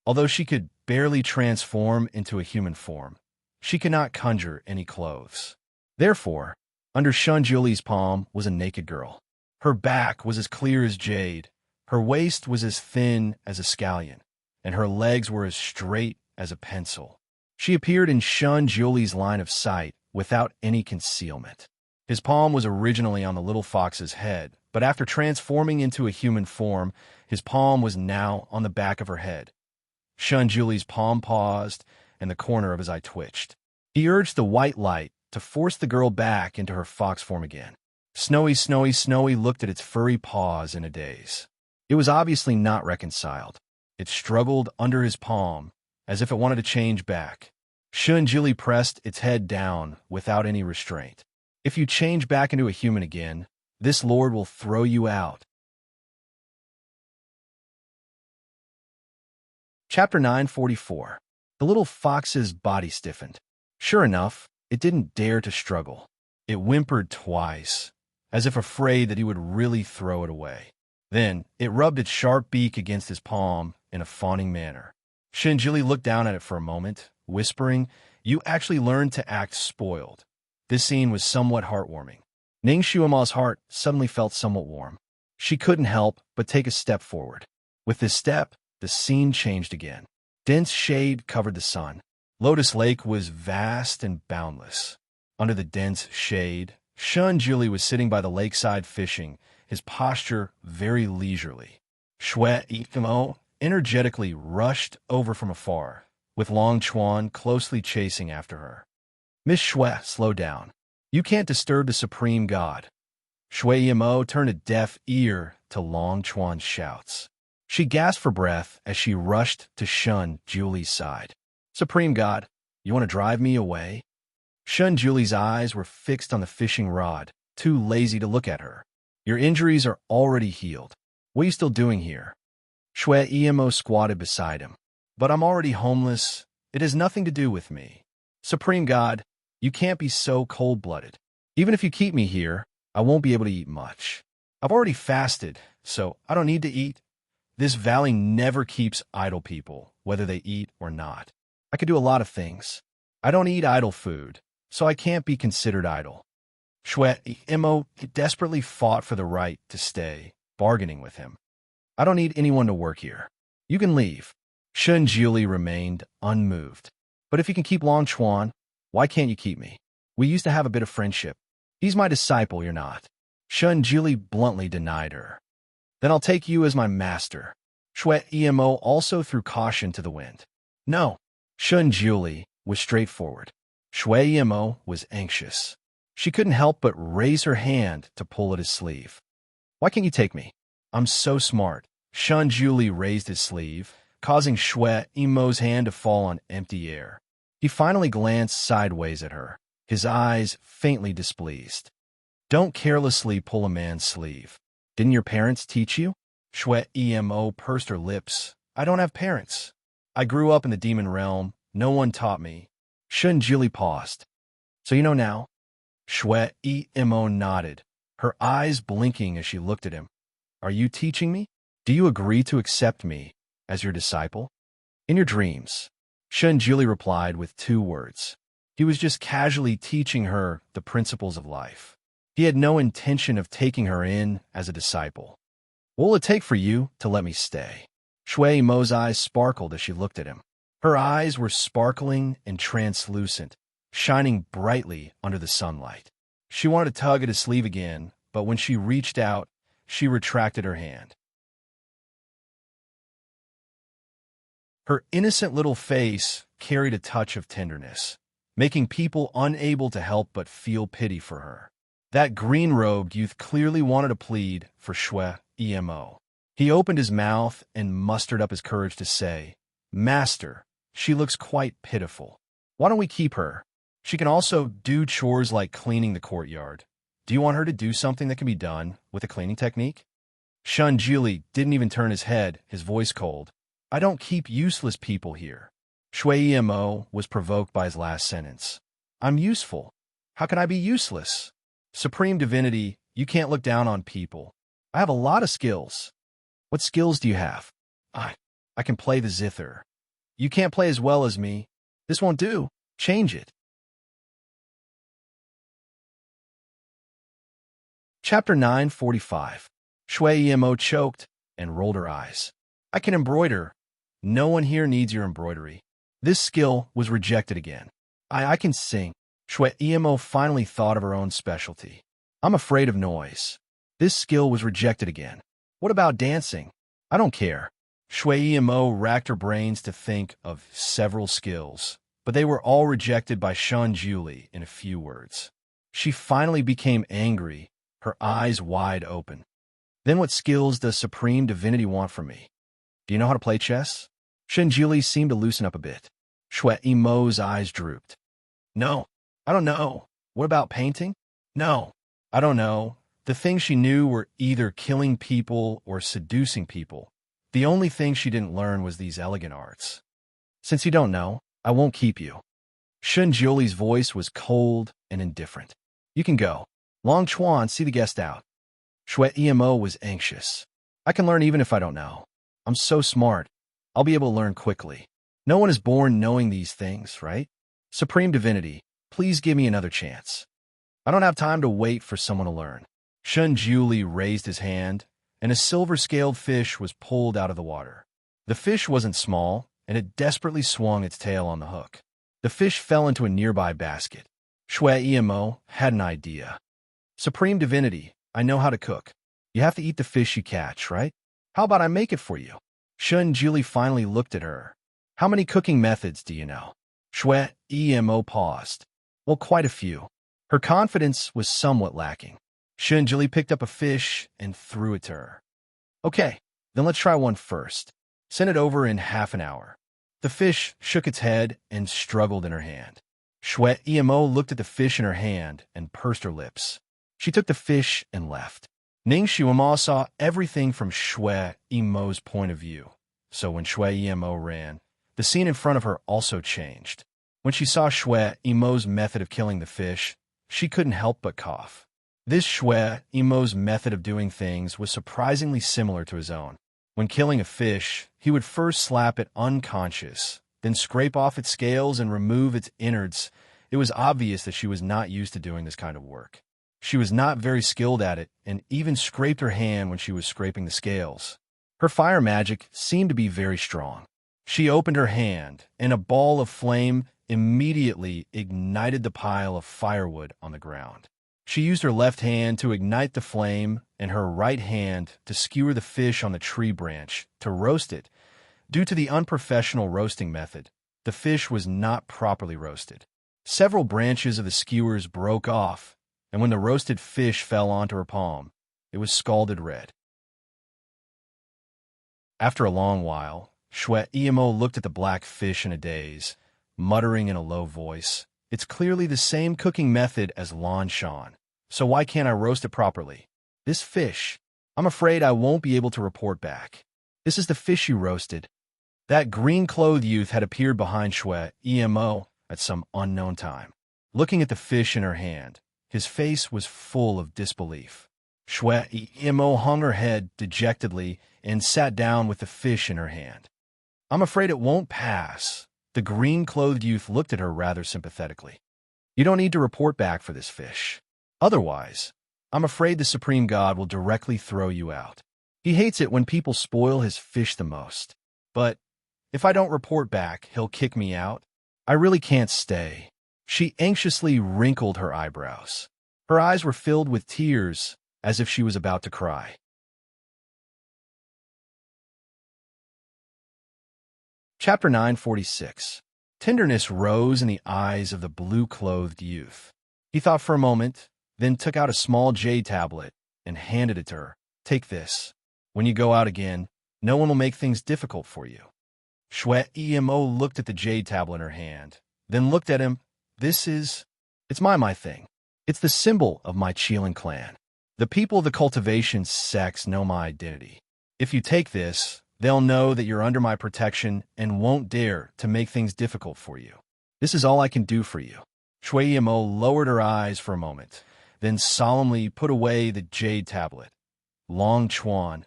Although she could barely transform into a human form, she could not conjure any clothes. Therefore, under Shun Julie's palm was a naked girl. Her back was as clear as jade, her waist was as thin as a scallion, and her legs were as straight as a pencil. She appeared in Shun Julie's line of sight without any concealment. His palm was originally on the little fox's head, but after transforming into a human form, his palm was now on the back of her head. Shun Julie's palm paused, and the corner of his eye twitched. He urged the white light to force the girl back into her fox form again. Snowy looked at its furry paws in a daze. It was obviously not reconciled. It struggled under his palm, as if it wanted to change back. Shun Julie pressed its head down without any restraint. "If you change back into a human again, this lord will throw you out." Chapter 944. The little fox's body stiffened. Sure enough, it didn't dare to struggle. It whimpered twice, as if afraid that he would really throw it away. Then, it rubbed its sharp beak against his palm in a fawning manner. Shinjili looked down at it for a moment, whispering, "You actually learned to act spoiled." This scene was somewhat heartwarming. Ning Shuama's heart suddenly felt somewhat warm. She couldn't help but take a step forward. With this step, the scene changed again. Dense shade covered the sun. Lotus Lake was vast and boundless. Under the dense shade, Shun Juli was sitting by the lakeside fishing, his posture very leisurely. Shui Ikamo energetically rushed over from afar, with Long Chuan closely chasing after her. "Miss Shui, slow down. You can't disturb the supreme god." Shui Yamo turned a deaf ear to Long Chuan's shouts. She gasped for breath as she rushed to Shun Julie's side. "Supreme God, you want to drive me away?" Shun Julie's eyes were fixed on the fishing rod, too lazy to look at her. "Your injuries are already healed. What are you still doing here?" Shui Emo squatted beside him. "But I'm already homeless. It has nothing to do with me. Supreme God, you can't be so cold-blooded. Even if you keep me here, I won't be able to eat much. I've already fasted, so I don't need to eat. This valley never keeps idle people, whether they eat or not. I could do a lot of things. I don't eat idle food, so I can't be considered idle." Shui Emo desperately fought for the right to stay, bargaining with him. "I don't need anyone to work here. You can leave." Shun Juli remained unmoved. "But if you can keep Long Chuan, why can't you keep me? We used to have a bit of friendship. He's my disciple, you're not." Shun Juli bluntly denied her. "Then I'll take you as my master." Shui Emo also threw caution to the wind. "No." Shun Juli was straightforward. Shui Emo was anxious. She couldn't help but raise her hand to pull at his sleeve. "Why can't you take me? I'm so smart." Shun Juli raised his sleeve, causing Shui Emo's hand to fall on empty air. He finally glanced sideways at her, his eyes faintly displeased. "Don't carelessly pull a man's sleeve. Didn't your parents teach you?" Shui Emo pursed her lips. "I don't have parents. I grew up in the demon realm. No one taught me." Shun Juli paused. "So you know now?" Shui Emo nodded, her eyes blinking as she looked at him. "Are you teaching me? Do you agree to accept me as your disciple?" "In your dreams," Shun Juli replied with 2 words. He was just casually teaching her the principles of life. He had no intention of taking her in as a disciple. "What will it take for you to let me stay?" Shui Mo's eyes sparkled as she looked at him. Her eyes were sparkling and translucent, shining brightly under the sunlight. She wanted to tug at his sleeve again, but when she reached out, she retracted her hand. Her innocent little face carried a touch of tenderness, making people unable to help but feel pity for her. That green-robed youth clearly wanted to plead for Shui Emo. He opened his mouth and mustered up his courage to say, "Master, she looks quite pitiful. Why don't we keep her? She can also do chores like cleaning the courtyard. Do you want her to do something that can be done with a cleaning technique? Shunjili didn't even turn his head, his voice cold. I don't keep useless people here. Shui Emo was provoked by his last sentence. I'm useful. How can I be useless? Supreme Divinity, you can't look down on people. I have a lot of skills. What skills do you have? I can play the zither. You can't play as well as me. This won't do. Change it. Chapter 945. Shui Emo choked and rolled her eyes. I can embroider. No one here needs your embroidery. This skill was rejected again. I can sing. Shui Emo finally thought of her own specialty. I'm afraid of noise. This skill was rejected again. What about dancing? I don't care. Shui Emo racked her brains to think of several skills, but they were all rejected by Shun Juli in a few words. She finally became angry, her eyes wide open. Then what skills does Supreme Divinity want from me? Do you know how to play chess? Shun Juli seemed to loosen up a bit. Shui Emo's eyes drooped. No, I don't know. What about painting? No, I don't know. The things she knew were either killing people or seducing people. The only thing she didn't learn was these elegant arts. Since you don't know, I won't keep you. Shun Juli's voice was cold and indifferent. You can go. Long Chuan, see the guest out. Shui Emo was anxious. I can learn even if I don't know. I'm so smart. I'll be able to learn quickly. No one is born knowing these things, right? Supreme Divinity, please give me another chance. I don't have time to wait for someone to learn. Shun Juli raised his hand, and a silver-scaled fish was pulled out of the water. The fish wasn't small, and it desperately swung its tail on the hook. The fish fell into a nearby basket. Shui Emo had an idea. Supreme Divinity, I know how to cook. You have to eat the fish you catch, right? How about I make it for you? Shun Juli finally looked at her. How many cooking methods do you know? Shui Emo paused. Well, quite a few. Her confidence was somewhat lacking. Shun Juli picked up a fish and threw it to her. Okay, then let's try one first. Send it over in half an hour. The fish shook its head and struggled in her hand. Shui Emo looked at the fish in her hand and pursed her lips. She took the fish and left. Ning Shuama saw everything from Shui Emo's point of view. So when Shui Emo ran, the scene in front of her also changed. When she saw Shui Emo's method of killing the fish, she couldn't help but cough. This Shui Emo's method of doing things was surprisingly similar to his own. When killing a fish, he would first slap it unconscious, then scrape off its scales and remove its innards. It was obvious that she was not used to doing this kind of work. She was not very skilled at it and even scraped her hand when she was scraping the scales. Her fire magic seemed to be very strong. She opened her hand, and a ball of flame immediately ignited the pile of firewood on the ground. She used her left hand to ignite the flame and her right hand to skewer the fish on the tree branch to roast it. Due to the unprofessional roasting method, the fish was not properly roasted. Several branches of the skewers broke off, and when the roasted fish fell onto her palm, it was scalded red. After a long while, Shui Emo looked at the black fish in a daze, muttering in a low voice, "It's clearly the same cooking method as Lan Shan. So why can't I roast it properly? This fish, I'm afraid I won't be able to report back. This is the fish you roasted." That green-clothed youth had appeared behind Shui Emo at some unknown time. Looking at the fish in her hand, his face was full of disbelief. Shui Emo hung her head dejectedly and sat down with the fish in her hand. "I'm afraid it won't pass." The green-clothed youth looked at her rather sympathetically. "You don't need to report back for this fish. Otherwise, I'm afraid the Supreme God will directly throw you out. He hates it when people spoil his fish the most. But if I don't report back, he'll kick me out. I really can't stay." She anxiously wrinkled her eyebrows. Her eyes were filled with tears, as if she was about to cry. Chapter 946. Tenderness rose in the eyes of the blue-clothed youth. He thought for a moment, then took out a small jade tablet and handed it to her. "Take this. When you go out again, no one will make things difficult for you." Shui Emo looked at the jade tablet in her hand, then looked at him, It's my thing. It's the symbol of my Qilin clan. The people of the cultivation sects know my identity. If you take this, they'll know that you're under my protection and won't dare to make things difficult for you. This is all I can do for you." Shui Yimo lowered her eyes for a moment, then solemnly put away the jade tablet. "Long Chuan,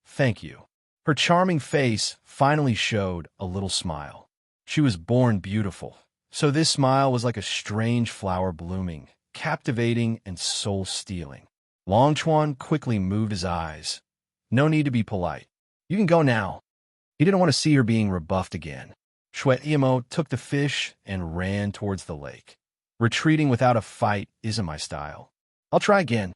thank you." Her charming face finally showed a little smile. She was born beautiful, so this smile was like a strange flower blooming, captivating and soul-stealing. Long Chuan quickly moved his eyes. "No need to be polite. You can go now." He didn't want to see her being rebuffed again. Shui Yimo took the fish and ran towards the lake. "Retreating without a fight isn't my style. I'll try again."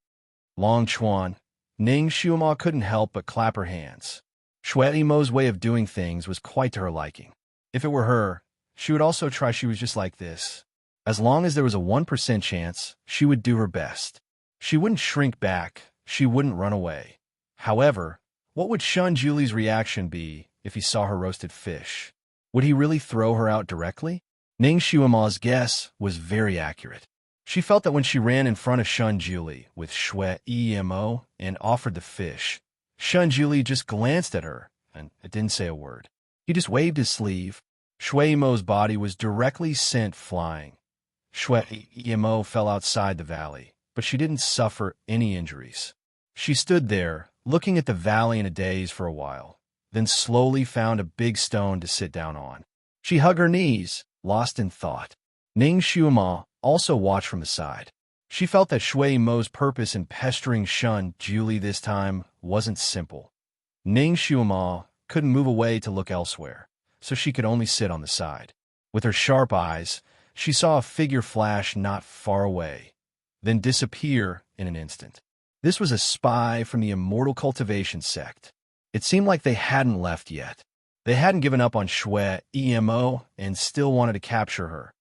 Long Chuan. Ning Xiuma couldn't help but clap her hands. Shui Yimo's way of doing things was quite to her liking. If it were her, she would also try. She was just like this. As long as there was a 1% chance, she would do her best. She wouldn't shrink back. She wouldn't run away. However, what would Shun Julie's reaction be if he saw her roasted fish? Would he really throw her out directly? Ning Xiuma's guess was very accurate. She felt that when she ran in front of Shun Julie with Shui Yimo and offered the fish, Shun Julie just glanced at her and it didn't say a word. He just waved his sleeve. Shui Yimo's body was directly sent flying. Shui Yimo fell outside the valley, but she didn't suffer any injuries. She stood there, looking at the valley in a daze for a while, then slowly found a big stone to sit down on. She hugged her knees, lost in thought. Ning Xiuma also watched from the side. She felt that Shui Yimo's purpose in pestering Shun Julie this time wasn't simple. Ning Xiuma couldn't move away to look elsewhere, so she could only sit on the side. With her sharp eyes, she saw a figure flash not far away, then disappear in an instant. This was a spy from the Immortal Cultivation sect. It seemed like they hadn't left yet. They hadn't given up on Shui Yimo and still wanted to capture her.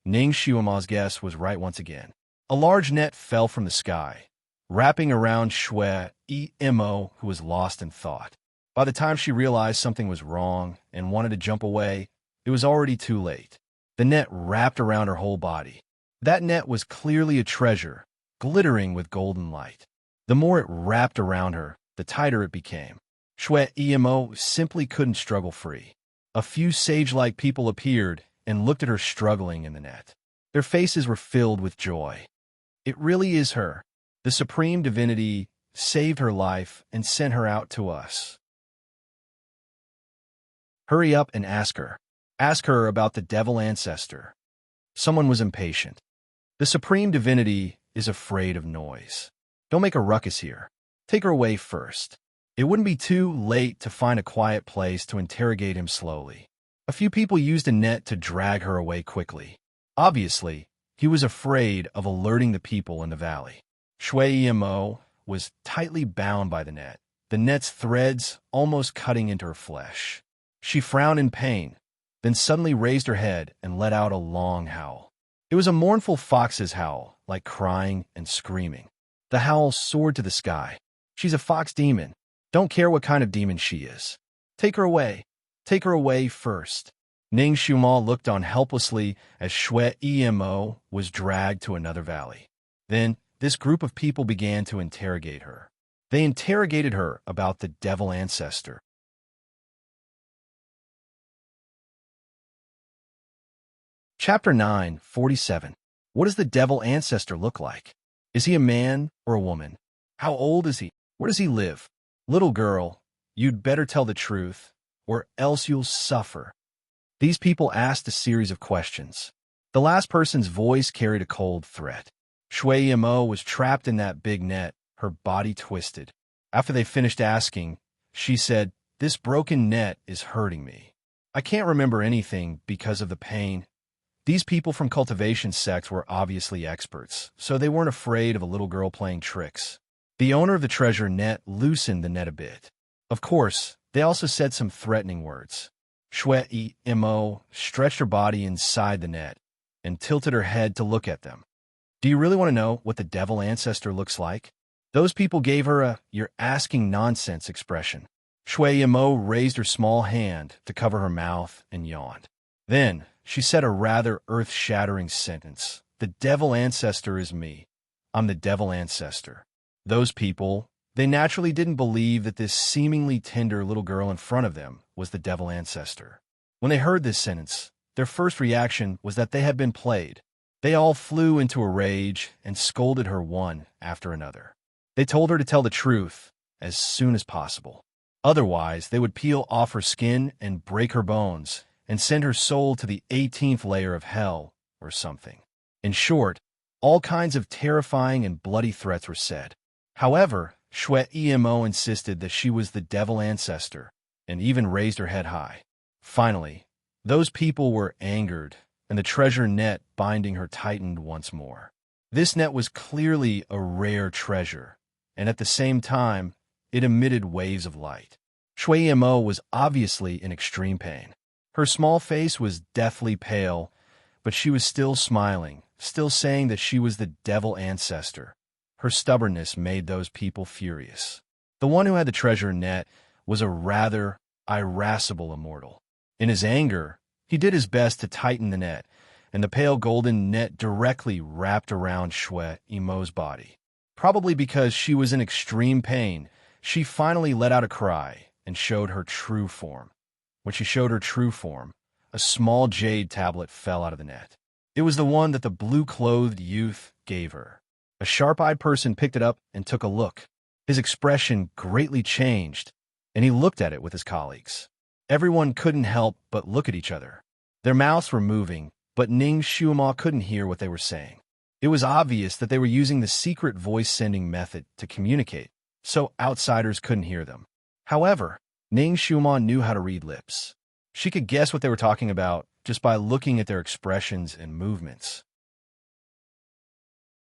Ning Xiuma's guess was right once again. A large net fell from the sky, wrapping around Shui Yimo, who was lost in thought. By the time she realized something was wrong and wanted to jump away, it was already too late. The net wrapped around her whole body. That net was clearly a treasure, glittering with golden light. The more it wrapped around her, the tighter it became. Shui Yimo simply couldn't struggle free. A few sage-like people appeared and looked at her struggling in the net. Their faces were filled with joy. It really is her. The Supreme Divinity saved her life and sent her out to us. Hurry up and ask her. Ask her about the devil ancestor. Someone was impatient. The Supreme Divinity is afraid of noise. Don't make a ruckus here. Take her away first. It wouldn't be too late to find a quiet place to interrogate him slowly. A few people used a net to drag her away quickly. Obviously, he was afraid of alerting the people in the valley. Shui Yimo was tightly bound by the net's threads almost cutting into her flesh. She frowned in pain, then suddenly raised her head and let out a long howl. It was a mournful fox's howl, like crying and screaming. The howl soared to the sky. She's a fox demon. Don't care what kind of demon she is. Take her away. Take her away first. Ning Xiuma looked on helplessly as Shui Yimo was dragged to another valley. Then, this group of people began to interrogate her. They interrogated her about the devil ancestor. Chapter 9:47. What does the devil ancestor look like? Is he a man or a woman? How old is he? Where does he live? Little girl, you'd better tell the truth, or else you'll suffer. These people asked a series of questions. The last person's voice carried a cold threat. Shui Yimo was trapped in that big net, her body twisted. After they finished asking, she said, "This broken net is hurting me. I can't remember anything because of the pain." These people from cultivation sects were obviously experts, so they weren't afraid of a little girl playing tricks. The owner of the treasure net loosened the net a bit. Of course, they also said some threatening words. Shui Yimo stretched her body inside the net and tilted her head to look at them. "Do you really want to know what the devil ancestor looks like?" Those people gave her a "you're asking nonsense" expression. Shui Yimo raised her small hand to cover her mouth and yawned. Then, she said a rather earth-shattering sentence. The devil ancestor is me. I'm the devil ancestor. Those people, they naturally didn't believe that this seemingly tender little girl in front of them was the devil ancestor. When they heard this sentence, their first reaction was that they had been played. They all flew into a rage and scolded her one after another. They told her to tell the truth as soon as possible. Otherwise, they would peel off her skin and break her bones and send her soul to the 18th layer of hell or something. In short, all kinds of terrifying and bloody threats were said. However, Shwe Emo insisted that she was the devil ancestor and even raised her head high. Finally, those people were angered, and the treasure net binding her tightened once more. This net was clearly a rare treasure, and at the same time, it emitted waves of light. Shui Mo was obviously in extreme pain. Her small face was deathly pale, but she was still smiling, still saying that she was the devil ancestor. Her stubbornness made those people furious. The one who had the treasure net was a rather irascible immortal. In his anger, he did his best to tighten the net, and the pale golden net directly wrapped around Shwe Emo's body. Probably because she was in extreme pain, she finally let out a cry and showed her true form. When she showed her true form, a small jade tablet fell out of the net. It was the one that the blue-clothed youth gave her. A sharp-eyed person picked it up and took a look. His expression greatly changed, and he looked at it with his colleagues. Everyone couldn't help but look at each other. Their mouths were moving, but Ning Shuima couldn't hear what they were saying. It was obvious that they were using the secret voice-sending method to communicate, so outsiders couldn't hear them. However, Ning Shuima knew how to read lips. She could guess what they were talking about just by looking at their expressions and movements.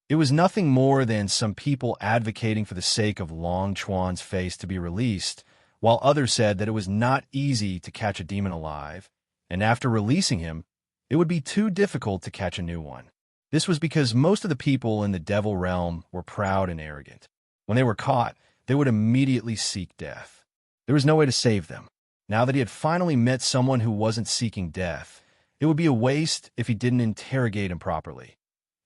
It was nothing more than some people advocating for the sake of Long Chuan's face to be released, while others said that it was not easy to catch a demon alive, and after releasing him, it would be too difficult to catch a new one. This was because most of the people in the devil realm were proud and arrogant. When they were caught, they would immediately seek death. There was no way to save them. Now that he had finally met someone who wasn't seeking death, it would be a waste if he didn't interrogate him properly.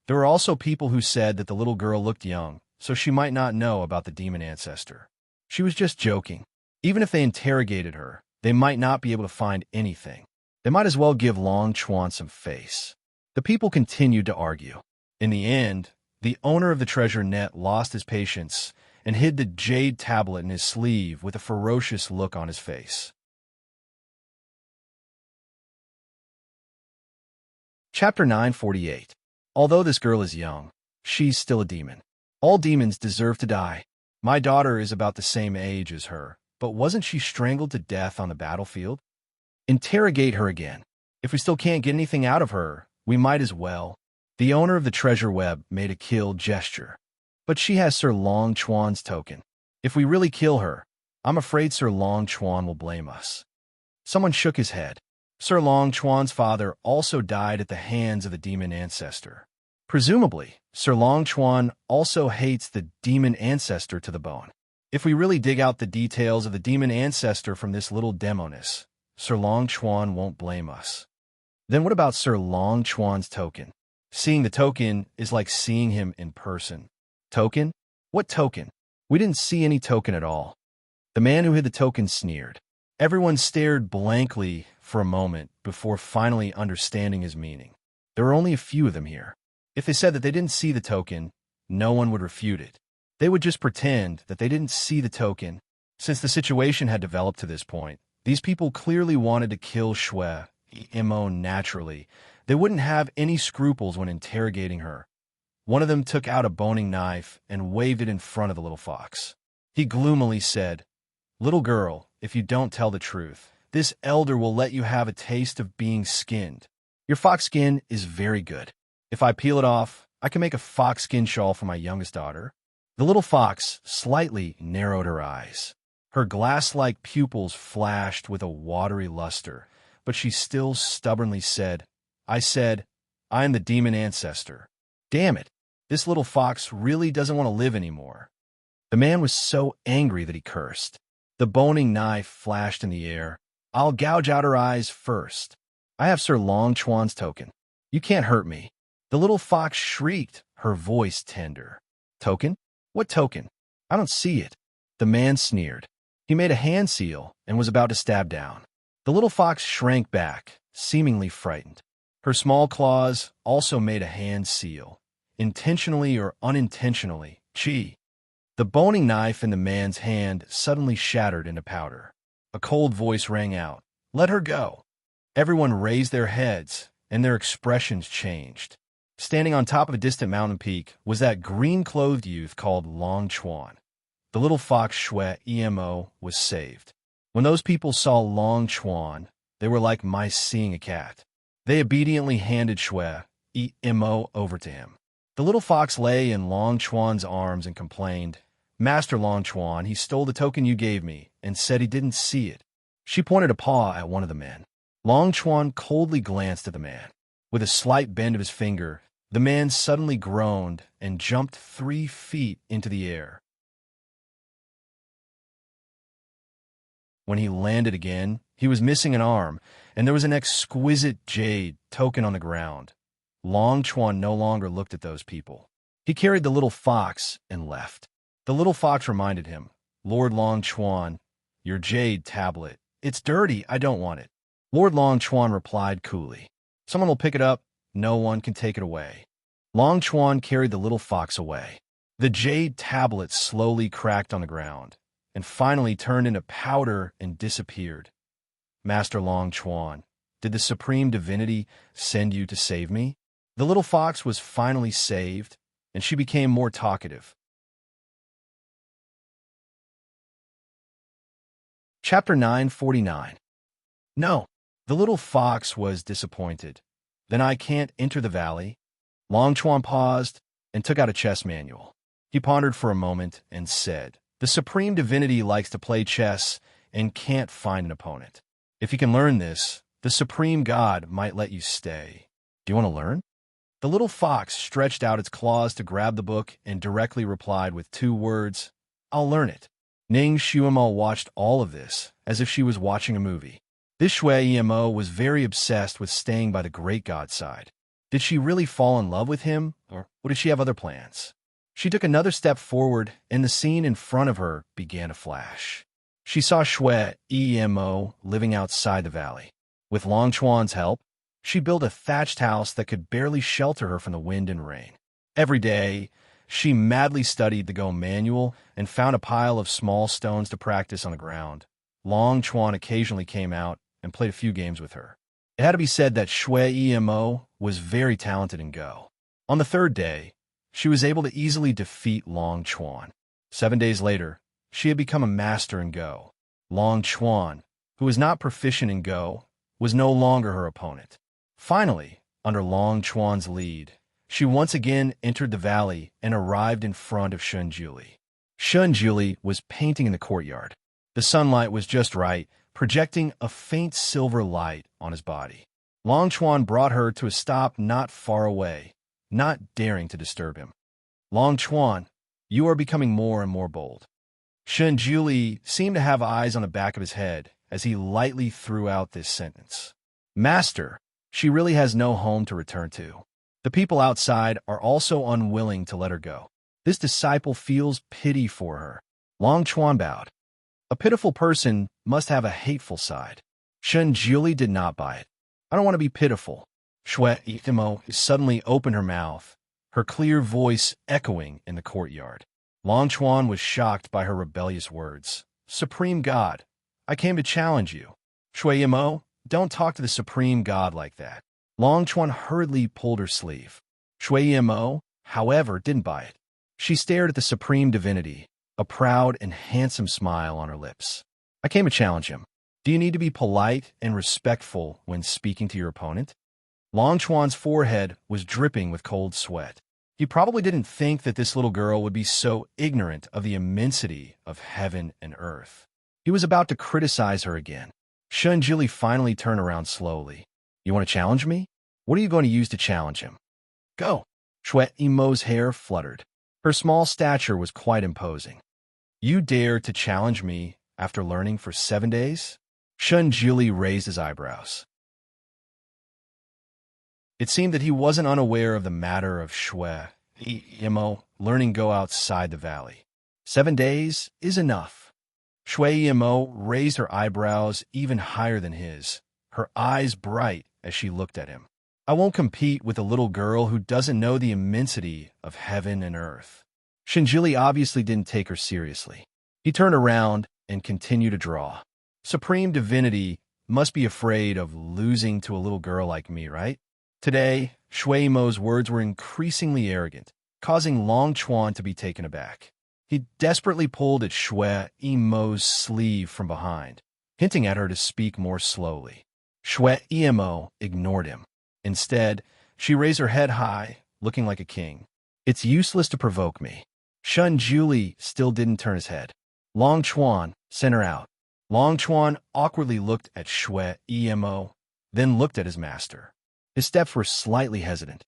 There were also people who said that the little girl looked young, so she might not know about the demon ancestor. She was just joking. Even if they interrogated her, they might not be able to find anything. They might as well give Long Chuan some face. The people continued to argue. In the end, the owner of the treasure net lost his patience and hid the jade tablet in his sleeve with a ferocious look on his face. Chapter 948. Although this girl is young, she's still a demon. All demons deserve to die. My daughter is about the same age as her, but wasn't she strangled to death on the battlefield? Interrogate her again. If we still can't get anything out of her, we might as well. The owner of the treasure web made a kill gesture. But she has Sir Long Chuan's token. If we really kill her, I'm afraid Sir Long Chuan will blame us. Someone shook his head. Sir Long Chuan's father also died at the hands of the demon ancestor. Presumably, Sir Long Chuan also hates the demon ancestor to the bone. If we really dig out the details of the demon ancestor from this little demoness, Sir Long Chuan won't blame us. Then what about Sir Long Chuan's token? Seeing the token is like seeing him in person. Token? What token? We didn't see any token at all. The man who hid the token sneered. Everyone stared blankly for a moment before finally understanding his meaning. There were only a few of them here. If they said that they didn't see the token, no one would refute it. They would just pretend that they didn't see the token. Since the situation had developed to this point, these people clearly wanted to kill Shwe Mo naturally. They wouldn't have any scruples when interrogating her. One of them took out a boning knife and waved it in front of the little fox. He gloomily said, "Little girl, if you don't tell the truth, this elder will let you have a taste of being skinned. Your fox skin is very good. If I peel it off, I can make a fox skin shawl for my youngest daughter." The little fox slightly narrowed her eyes. Her glass-like pupils flashed with a watery luster, but she still stubbornly said, I am the demon ancestor. Damn it, this little fox really doesn't want to live anymore." The man was so angry that he cursed. The boning knife flashed in the air. "I'll gouge out her eyes first." I have Sir Long Chuan's token. You can't hurt me. The little fox shrieked, her voice tender. Token? What token? I don't see it. The man sneered. He made a hand seal and was about to stab down. The little fox shrank back, seemingly frightened. Her small claws also made a hand seal, intentionally or unintentionally. Gee. The boning knife in the man's hand suddenly shattered into powder. A cold voice rang out. Let her go. Everyone raised their heads, and their expressions changed. Standing on top of a distant mountain peak was that green-clothed youth called Long Chuan. The little fox Shui Emo was saved. When those people saw Long Chuan, they were like mice seeing a cat. They obediently handed Shui Emo over to him. The little fox lay in Long Chuan's arms and complained, Master Long Chuan, he stole the token you gave me and said he didn't see it. She pointed a paw at one of the men. Long Chuan coldly glanced at the man. With a slight bend of his finger, the man suddenly groaned and jumped 3 feet into the air. When he landed again, he was missing an arm, and there was an exquisite jade token on the ground. Long Chuan no longer looked at those people. He carried the little fox and left. The little fox reminded him, Lord Long Chuan, your jade tablet. It's dirty, I don't want it. Lord Long Chuan replied coolly, someone will pick it up, no one can take it away. Long Chuan carried the little fox away. The jade tablet slowly cracked on the ground, and finally turned into powder and disappeared. Master Long Chuan, did the supreme divinity send you to save me? The little fox was finally saved, and she became more talkative. Chapter 949. No, the little fox was disappointed. Then I can't enter the valley. Long Chuan paused and took out a chess manual. He pondered for a moment and said, the supreme divinity likes to play chess and can't find an opponent. If you can learn this, the supreme god might let you stay. Do you want to learn? The little fox stretched out its claws to grab the book and directly replied with 2 words, I'll learn it. Ning Shuimo watched all of this as if she was watching a movie. This Shui Emo was very obsessed with staying by the great god's side. Did she really fall in love with him, or did she have other plans? She took another step forward, and the scene in front of her began to flash. She saw Shui Emo living outside the valley. With Long Chuan's help, she built a thatched house that could barely shelter her from the wind and rain. Every day, she madly studied the Go manual and found a pile of small stones to practice on the ground. Long Chuan occasionally came out and played a few games with her. It had to be said that Shui Emo was very talented in Go. On the 3rd day, she was able to easily defeat Long Chuan. 7 days later, she had become a master in Go. Long Chuan, who was not proficient in Go, was no longer her opponent. Finally, under Long Chuan's lead, she once again entered the valley and arrived in front of Shunjuli. Shunjuli was painting in the courtyard. The sunlight was just right, projecting a faint silver light on his body. Long Chuan brought her to a stop not far away, not daring to disturb him. Long Chuan, you are becoming more and more bold. Shunjuli seemed to have eyes on the back of his head as he lightly threw out this sentence. Master, she really has no home to return to. The people outside are also unwilling to let her go. This disciple feels pity for her. Long Chuan bowed. A pitiful person must have a hateful side. Shunjuli did not buy it. I don't want to be pitiful. Shui Emo suddenly opened her mouth, her clear voice echoing in the courtyard. Long Chuan was shocked by her rebellious words. Supreme God, I came to challenge you. Shui Emo, don't talk to the Supreme God like that. Long Chuan hurriedly pulled her sleeve. Shui Emo, however, didn't buy it. She stared at the supreme divinity, a proud and handsome smile on her lips. I came to challenge him. Do you need to be polite and respectful when speaking to your opponent? Long Chuan's forehead was dripping with cold sweat. He probably didn't think that this little girl would be so ignorant of the immensity of heaven and earth. He was about to criticize her again. Shunjili finally turned around slowly. You want to challenge me? What are you going to use to challenge him? Go. Shui Emo's hair fluttered. Her small stature was quite imposing. You dare to challenge me after learning for 7 days? Shunjili raised his eyebrows. It seemed that he wasn't unaware of the matter of Shui Imo learning go outside the valley. 7 days is enough. Shui Imo raised her eyebrows even higher than his, her eyes bright as she looked at him. I won't compete with a little girl who doesn't know the immensity of heaven and earth. Shinjili obviously didn't take her seriously. He turned around and continued to draw. Supreme divinity must be afraid of losing to a little girl like me, right? Today, Shui Imo's words were increasingly arrogant, causing Long Chuan to be taken aback. He desperately pulled at Shui Imo's sleeve from behind, hinting at her to speak more slowly. Shui Imo ignored him. Instead, she raised her head high, looking like a king. It's useless to provoke me. Shun Juli still didn't turn his head. Long Chuan sent her out. Long Chuan awkwardly looked at Shui Imo, then looked at his master. His steps were slightly hesitant.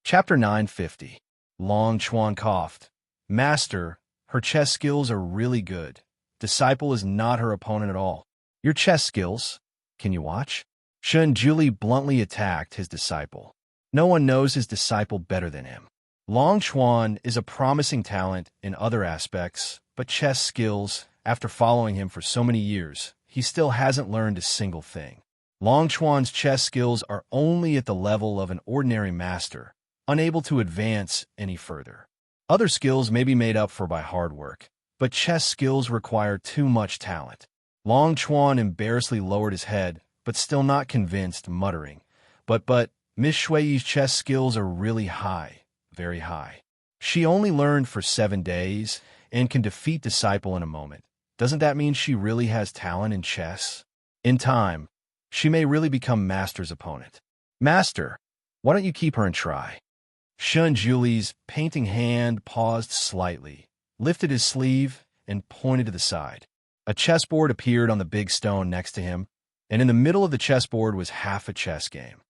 Chapter 950. Long Chuan coughed. Master, her chess skills are really good. Disciple is not her opponent at all. Your chess skills? Can you watch? Shun Juli bluntly attacked his disciple. No one knows his disciple better than him. Long Chuan is a promising talent in other aspects, but chess skills, after following him for so many years, he still hasn't learned a single thing. Long Chuan's chess skills are only at the level of an ordinary master, unable to advance any further. Other skills may be made up for by hard work, but chess skills require too much talent. Long Chuan embarrassedly lowered his head, but still not convinced, muttering, But, Miss Shui's chess skills are really high, very high. She only learned for 7 days and can defeat Disciple in a moment. Doesn't that mean she really has talent in chess? In time, she may really become Master's opponent. Master, why don't you keep her and try? Shun Juli's painting hand paused slightly, lifted his sleeve, and pointed to the side. A chessboard appeared on the big stone next to him, and in the middle of the chessboard was half a chess game.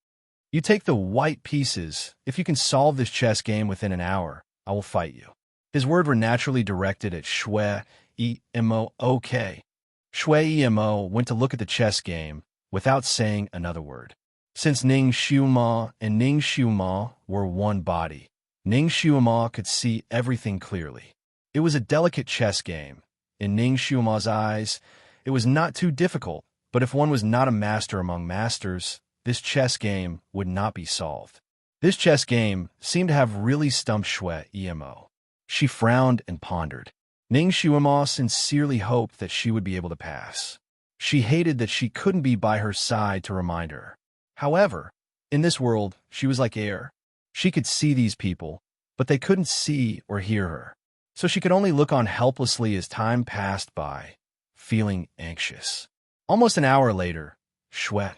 You take the white pieces. If you can solve this chess game within an hour, I will fight you. His words were naturally directed at Shui Imo. Okay. Shui Imo went to look at the chess game without saying another word. Since Ning Xiuma and Ning Xiuma were one body, Ning Xiuma could see everything clearly. It was a delicate chess game. In Ning Xiuma's eyes, it was not too difficult, but if one was not a master among masters, this chess game would not be solved. This chess game seemed to have really stumped Shui Imo. She frowned and pondered. Ning Xiuma sincerely hoped that she would be able to pass. She hated that she couldn't be by her side to remind her. However, in this world, she was like air. She could see these people, but they couldn't see or hear her. So she could only look on helplessly as time passed by, feeling anxious. Almost an hour later, Shui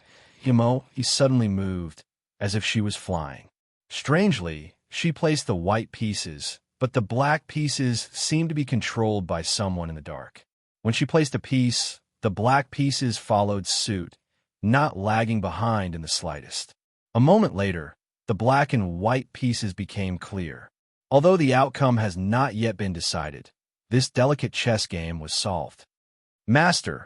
Imo, he suddenly moved, as if she was flying. Strangely, she placed the white pieces, but the black pieces seemed to be controlled by someone in the dark. When she placed a piece, the black pieces followed suit, not lagging behind in the slightest. A moment later, the black and white pieces became clear. Although the outcome has not yet been decided, this delicate chess game was solved. Master,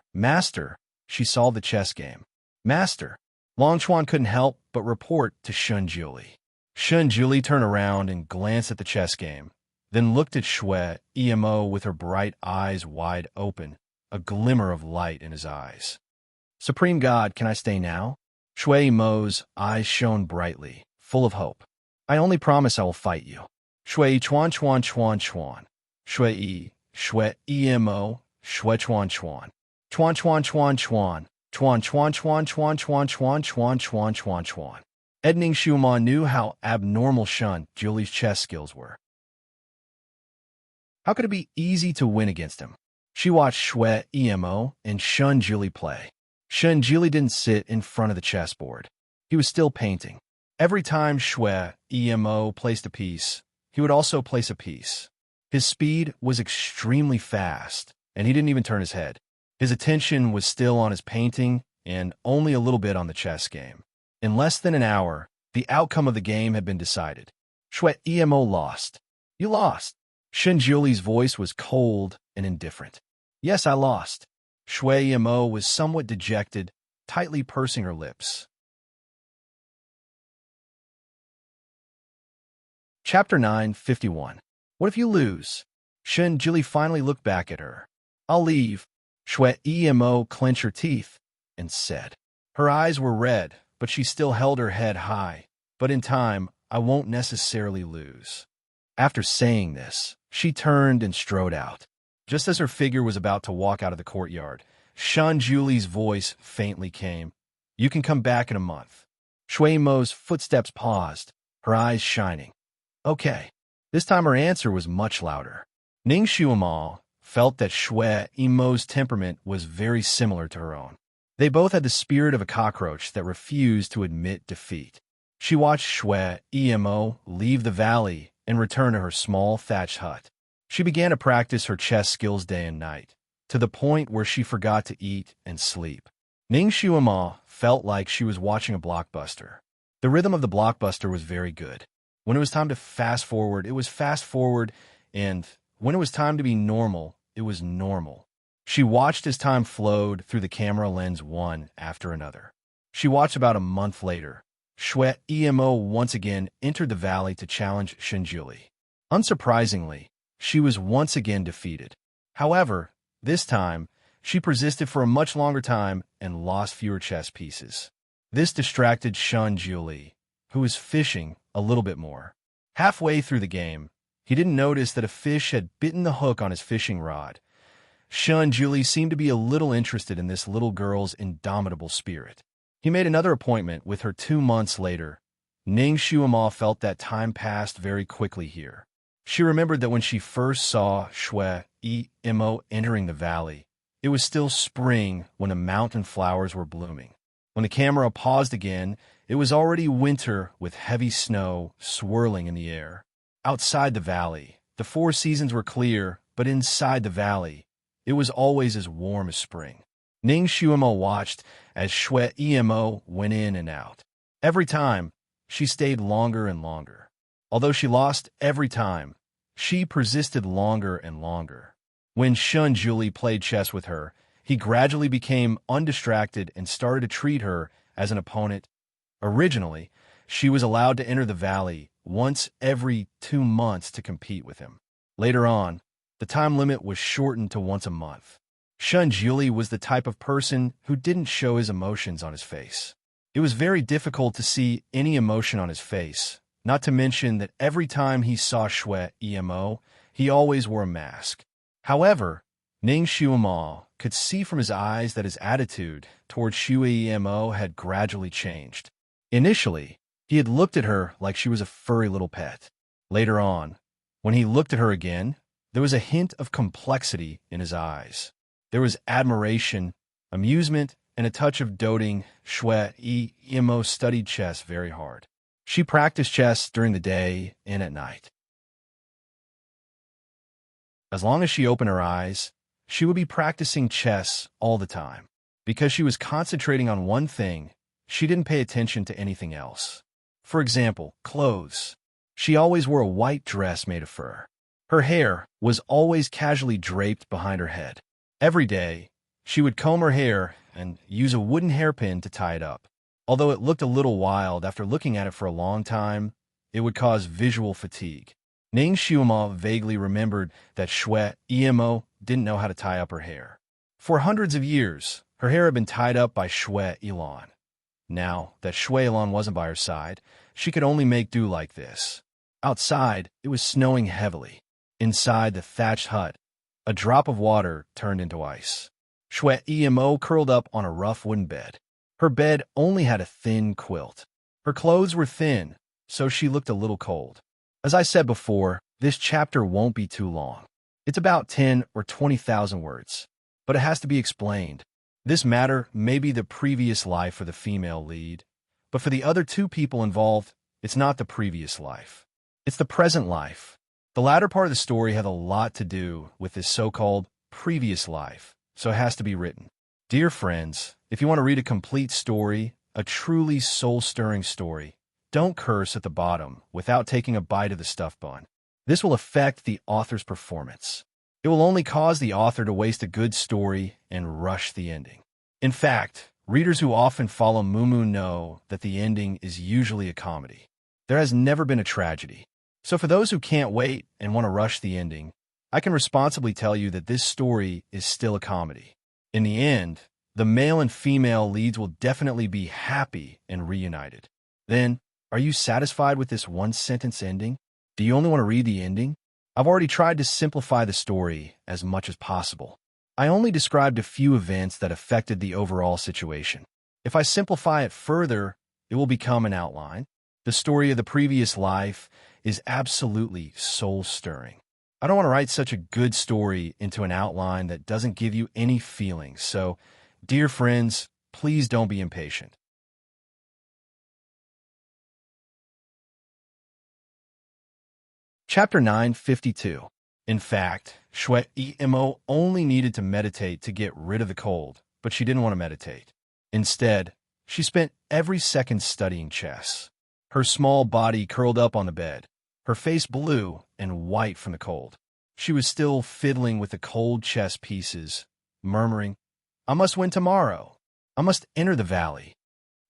she solved the chess game. Master. Long Chuan couldn't help but report to Shun Juli. Shun Juli turned around and glanced at the chess game, then looked at Shui Imo with her bright eyes wide open, a glimmer of light in his eyes. Supreme God, can I stay now? Shui Imo's eyes shone brightly, full of hope. I only promise I will fight you. Shui Chuan. Shui Imo, Shui Chuan. Chuan. Ed Ning Xiuma knew how abnormal Shun Juli's chess skills were. How could it be easy to win against him? She watched Shui Imo and Shun Juli play. Shun Juli didn't sit in front of the chessboard. He was still painting. Every time Shui Imo placed a piece, he would also place a piece. His speed was extremely fast, and he didn't even turn his head. His attention was still on his painting and only a little bit on the chess game. In less than an hour, the outcome of the game had been decided. Shui Imo lost. You lost. Shun Juli's voice was cold and indifferent. Yes, I lost. Shui Emo was somewhat dejected, tightly pursing her lips. Chapter 9:51. What if you lose? Shen Jili finally looked back at her. I'll leave. Shui Emo clenched her teeth and said. Her eyes were red, but she still held her head high. But in time, I won't necessarily lose. After saying this, she turned and strode out. Just as her figure was about to walk out of the courtyard, Shen Juli's voice faintly came. You can come back in a month. Shui Mo's footsteps paused, her eyes shining. Okay. This time her answer was much louder. Ning Xuemo felt that Shui Mo's temperament was very similar to her own. They both had the spirit of a cockroach that refused to admit defeat. She watched Shui Mo leave the valley and return to her small thatched hut. She began to practice her chess skills day and night, to the point where she forgot to eat and sleep. Ning Xuemo felt like she was watching a blockbuster. The rhythm of the blockbuster was very good. When it was time to fast forward, it was fast forward, and when it was time to be normal, it was normal. She watched as time flowed through the camera lens one after another. She watched about a month later. Shui Mo once again entered the valley to challenge Shenjuli. Unsurprisingly, she was once again defeated. However, this time, she persisted for a much longer time and lost fewer chess pieces. This distracted Shenjuli, who was fishing a little bit more. Halfway through the game, he didn't notice that a fish had bitten the hook on his fishing rod. Shenjuli seemed to be a little interested in this little girl's indomitable spirit. He made another appointment with her 2 months later. Ning Xuemo felt that time passed very quickly here. She remembered that when she first saw Shui Mo entering the valley, it was still spring when the mountain flowers were blooming. When the camera paused again, it was already winter with heavy snow swirling in the air. Outside the valley, the 4 seasons were clear, but inside the valley, it was always as warm as spring. Ning Xuemo watched as Shui Mo went in and out. Every time, she stayed longer and longer. Although she lost every time, she persisted longer and longer. When Shenjuli played chess with her, he gradually became undistracted and started to treat her as an opponent. Originally, she was allowed to enter the valley once every 2 months to compete with him. Later on, the time limit was shortened to once a month. Shenjuli was the type of person who didn't show his emotions on his face. It was very difficult to see any emotion on his face, not to mention that every time he saw Shui Mo, he always wore a mask. However, Ning Xuemo could see from his eyes that his attitude toward Shui Mo had gradually changed. Initially, he had looked at her like she was a furry little pet. Later on, when he looked at her again, there was a hint of complexity in his eyes. There was admiration, amusement, and a touch of doting. Shui Mo studied chess very hard. She practiced chess during the day and at night. As long as she opened her eyes, she would be practicing chess all the time. Because she was concentrating on one thing, she didn't pay attention to anything else. For example, clothes. She always wore a white dress made of fur. Her hair was always casually draped behind her head. Every day, she would comb her hair and use a wooden hairpin to tie it up. Although it looked a little wild after looking at it for a long time, it would cause visual fatigue. Ning Xuemo vaguely remembered that Shui Mo didn't know how to tie up her hair. For hundreds of years, her hair had been tied up by Shui Ilan. Now that Shui Ilan wasn't by her side, she could only make do like this. Outside, it was snowing heavily. Inside the thatched hut, a drop of water turned into ice. Shui Mo curled up on a rough wooden bed. Her bed only had a thin quilt. Her clothes were thin, so she looked a little cold. As I said before, this chapter won't be too long. It's about 10 or 20,000 words, but it has to be explained. This matter may be the previous life for the female lead, but for the other 2 people involved, it's not the previous life. It's the present life. The latter part of the story had a lot to do with this so-called previous life, so it has to be written. Dear friends, if you want to read a complete story, a truly soul-stirring story, don't curse at the bottom without taking a bite of the stuffed bun. This will affect the author's performance. It will only cause the author to waste a good story and rush the ending. In fact, readers who often follow Mumu know that the ending is usually a comedy. There has never been a tragedy. So for those who can't wait and want to rush the ending, I can responsibly tell you that this story is still a comedy. In the end, the male and female leads will definitely be happy and reunited. Then, are you satisfied with this one-sentence ending? Do you only want to read the ending? I've already tried to simplify the story as much as possible. I only described a few events that affected the overall situation. If I simplify it further, it will become an outline. The story of the previous life is absolutely soul-stirring. I don't want to write such a good story into an outline that doesn't give you any feelings, so, dear friends, please don't be impatient. Chapter 952. In fact, Shui Emo only needed to meditate to get rid of the cold, but she didn't want to meditate. Instead, she spent every second studying chess. Her small body curled up on the bed, her face blue and white from the cold. She was still fiddling with the cold chess pieces, murmuring, "I must win tomorrow. I must enter the valley."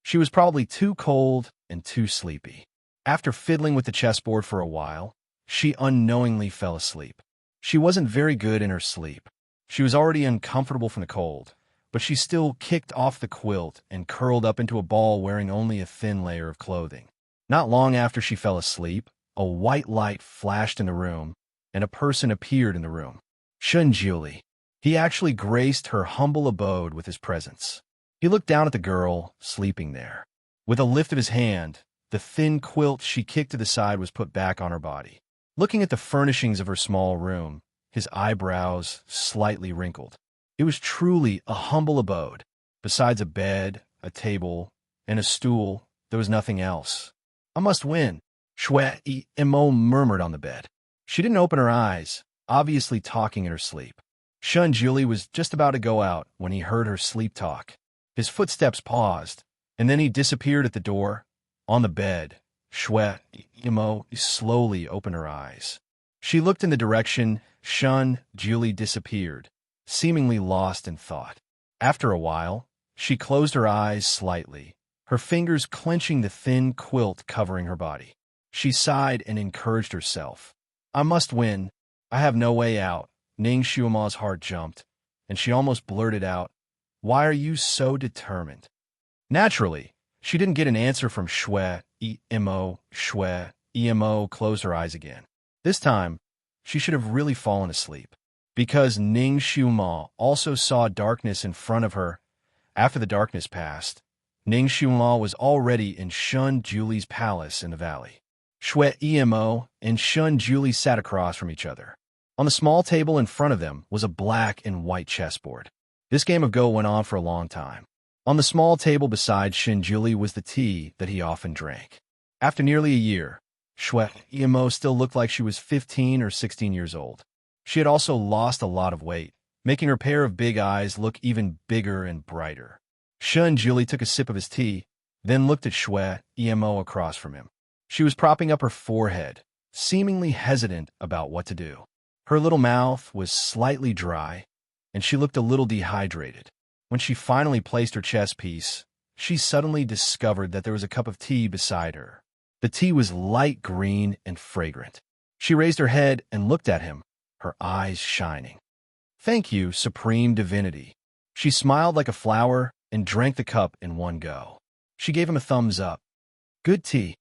She was probably too cold and too sleepy. After fiddling with the chessboard for a while, she unknowingly fell asleep. She wasn't very good in her sleep. She was already uncomfortable from the cold, but she still kicked off the quilt and curled up into a ball wearing only a thin layer of clothing. Not long after she fell asleep, a white light flashed in the room, and a person appeared in the room. Shunjuli. He actually graced her humble abode with his presence. He looked down at the girl, sleeping there. With a lift of his hand, the thin quilt she kicked to the side was put back on her body. Looking at the furnishings of her small room, his eyebrows slightly wrinkled. It was truly a humble abode. Besides a bed, a table, and a stool, there was nothing else. "I must win," Shui Emo murmured on the bed. She didn't open her eyes, obviously talking in her sleep. Shun Julie was just about to go out when he heard her sleep talk. His footsteps paused, and then he disappeared at the door. On the bed, Shui Emo slowly opened her eyes. She looked in the direction Shun Julie disappeared, seemingly lost in thought. After a while, she closed her eyes slightly, her fingers clenching the thin quilt covering her body. She sighed and encouraged herself. "I must win. I have no way out." Ning Shuma's heart jumped, and she almost blurted out, "Why are you so determined?" Naturally, she didn't get an answer from Shui Emo. Shui Emo closed her eyes again. This time, she should have really fallen asleep, because Ning Shuma also saw darkness in front of her. After the darkness passed, Ning Shuma was already in Shun Julie's palace in the valley. Shui Emo and Shun Julie sat across from each other. On the small table in front of them was a black and white chessboard. This game of Go went on for a long time. On the small table beside Shin Julie was the tea that he often drank. After nearly a year, Shui Emo still looked like she was 15 or 16 years old. She had also lost a lot of weight, making her pair of big eyes look even bigger and brighter. Shun Julie took a sip of his tea, then looked at Shui Emo across from him. She was propping up her forehead, seemingly hesitant about what to do. Her little mouth was slightly dry, and she looked a little dehydrated. When she finally placed her chess piece, she suddenly discovered that there was a cup of tea beside her. The tea was light green and fragrant. She raised her head and looked at him, her eyes shining. "Thank you, Supreme Divinity." She smiled like a flower and drank the cup in one go. She gave him a thumbs up. "Good tea."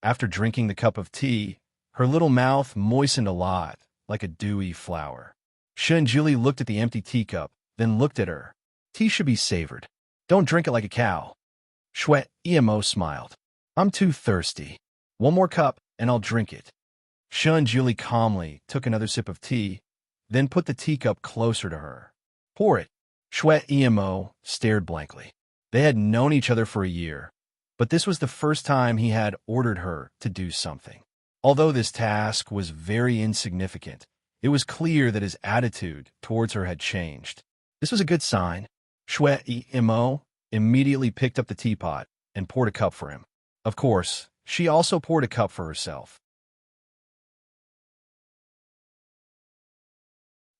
After drinking the cup of tea, her little mouth moistened a lot, like a dewy flower. Shun Julie looked at the empty teacup, then looked at her. "Tea should be savored. Don't drink it like a cow." Shui Emo smiled. "I'm too thirsty. One more cup, and I'll drink it." Shun Julie calmly took another sip of tea, then put the teacup closer to her. "Pour it." Shui Emo stared blankly. They had known each other for a year, but this was the first time he had ordered her to do something. Although this task was very insignificant, it was clear that his attitude towards her had changed. This was a good sign. Shui Emo immediately picked up the teapot and poured a cup for him. Of course, she also poured a cup for herself.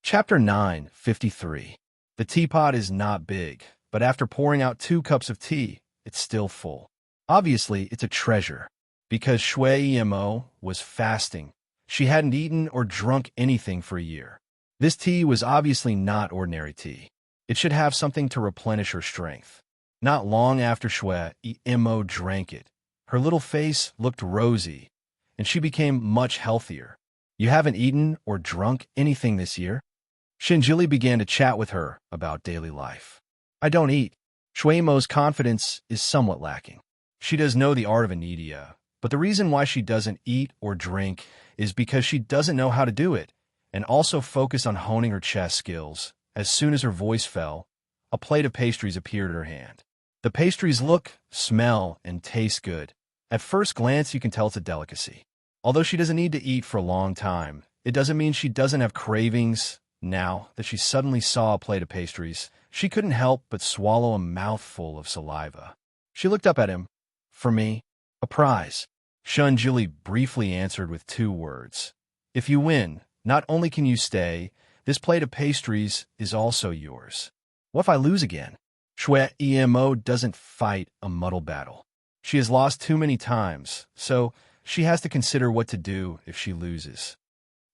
Chapter 9:53. The teapot is not big, but after pouring out 2 cups of tea, it's still full. Obviously, it's a treasure. Because Shui Emo was fasting, she hadn't eaten or drunk anything for a year. This tea was obviously not ordinary tea. It should have something to replenish her strength. Not long after Shui Emo drank it, her little face looked rosy, and she became much healthier. You haven't eaten or drunk anything this year? Shinjili began to chat with her about daily life. I don't eat. Shueimo's confidence is somewhat lacking. She does know the art of Anidia, but the reason why she doesn't eat or drink is because she doesn't know how to do it, and also focus on honing her chess skills. As soon as her voice fell, a plate of pastries appeared in her hand. The pastries look, smell, and taste good. At first glance, you can tell it's a delicacy. Although she doesn't need to eat for a long time, it doesn't mean she doesn't have cravings. Now that she suddenly saw a plate of pastries, she couldn't help but swallow a mouthful of saliva. She looked up at him. For me, a prize. Shunjili briefly answered with 2 words. If you win, not only can you stay, this plate of pastries is also yours. What if I lose again? Shui Emo doesn't fight a muddle battle. She has lost too many times, so she has to consider what to do if she loses.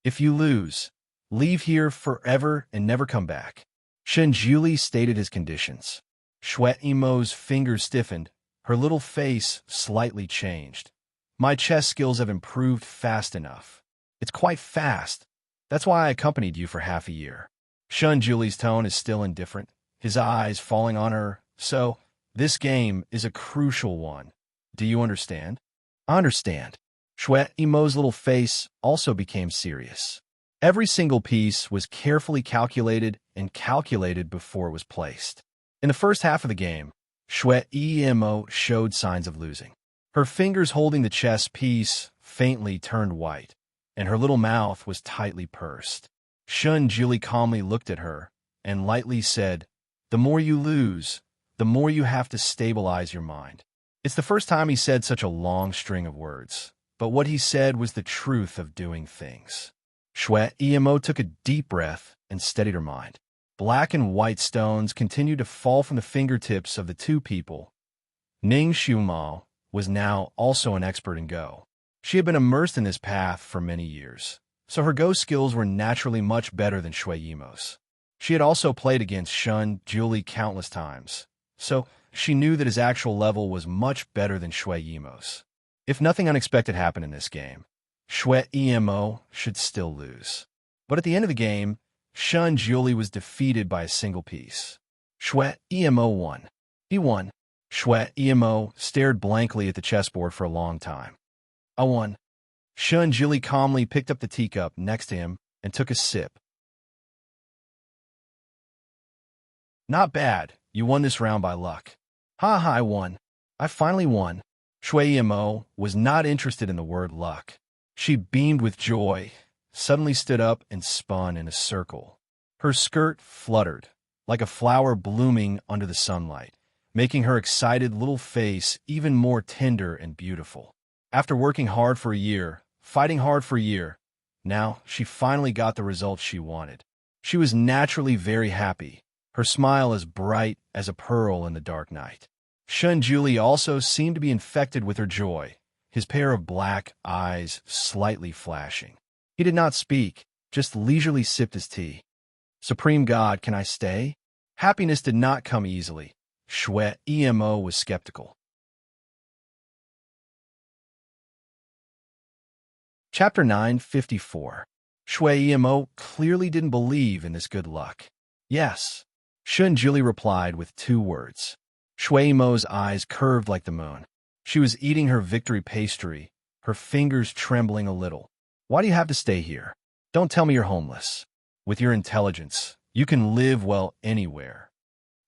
If you lose, leave here forever and never come back. Shinjili stated his conditions. Shui Emo's fingers stiffened. Her little face slightly changed. My chess skills have improved fast enough. It's quite fast. That's why I accompanied you for half a year. Shunjuli's tone is still indifferent, his eyes falling on her. So, this game is a crucial one. Do you understand? I understand. Shui Emo's little face also became serious. Every single piece was carefully calculated before it was placed. In the first half of the game, Shui Emo showed signs of losing. Her fingers holding the chess piece faintly turned white, and her little mouth was tightly pursed. Shunjili calmly looked at her and lightly said, the more you lose, the more you have to stabilize your mind. It's the first time he said such a long string of words, but what he said was the truth of doing things. Shui Emo took a deep breath and steadied her mind. Black and white stones continued to fall from the fingertips of the 2 people. Ning Xiumao was now also an expert in Go. She had been immersed in this path for many years, so her Go skills were naturally much better than Shui Emo's. She had also played against Shunjili countless times, so she knew that his actual level was much better than Shui Emo's. If nothing unexpected happened in this game, Shui Emo should still lose. But at the end of the game, Shunjili was defeated by a single piece. Shui Emo won. He won. Shui Emo stared blankly at the chessboard for a long time. I won. Shunjili calmly picked up the teacup next to him and took a sip. Not bad. You won this round by luck. Ha ha, I won. I finally won. Shui Emo was not interested in the word luck. She beamed with joy, suddenly stood up and spun in a circle. Her skirt fluttered, like a flower blooming under the sunlight, making her excited little face even more tender and beautiful. After working hard for a year, fighting hard for a year, now she finally got the results she wanted. She was naturally very happy, her smile as bright as a pearl in the dark night. Shunjili also seemed to be infected with her joy, his pair of black eyes slightly flashing. He did not speak, just leisurely sipped his tea. Supreme God, can I stay? Happiness did not come easily. Shui Emo was skeptical. Chapter 9:54. Shui Emo clearly didn't believe in this good luck. Yes. Shunjili replied with 2 words. Shui Emo's eyes curved like the moon. She was eating her victory pastry, her fingers trembling a little. Why do you have to stay here? Don't tell me you're homeless. With your intelligence, you can live well anywhere.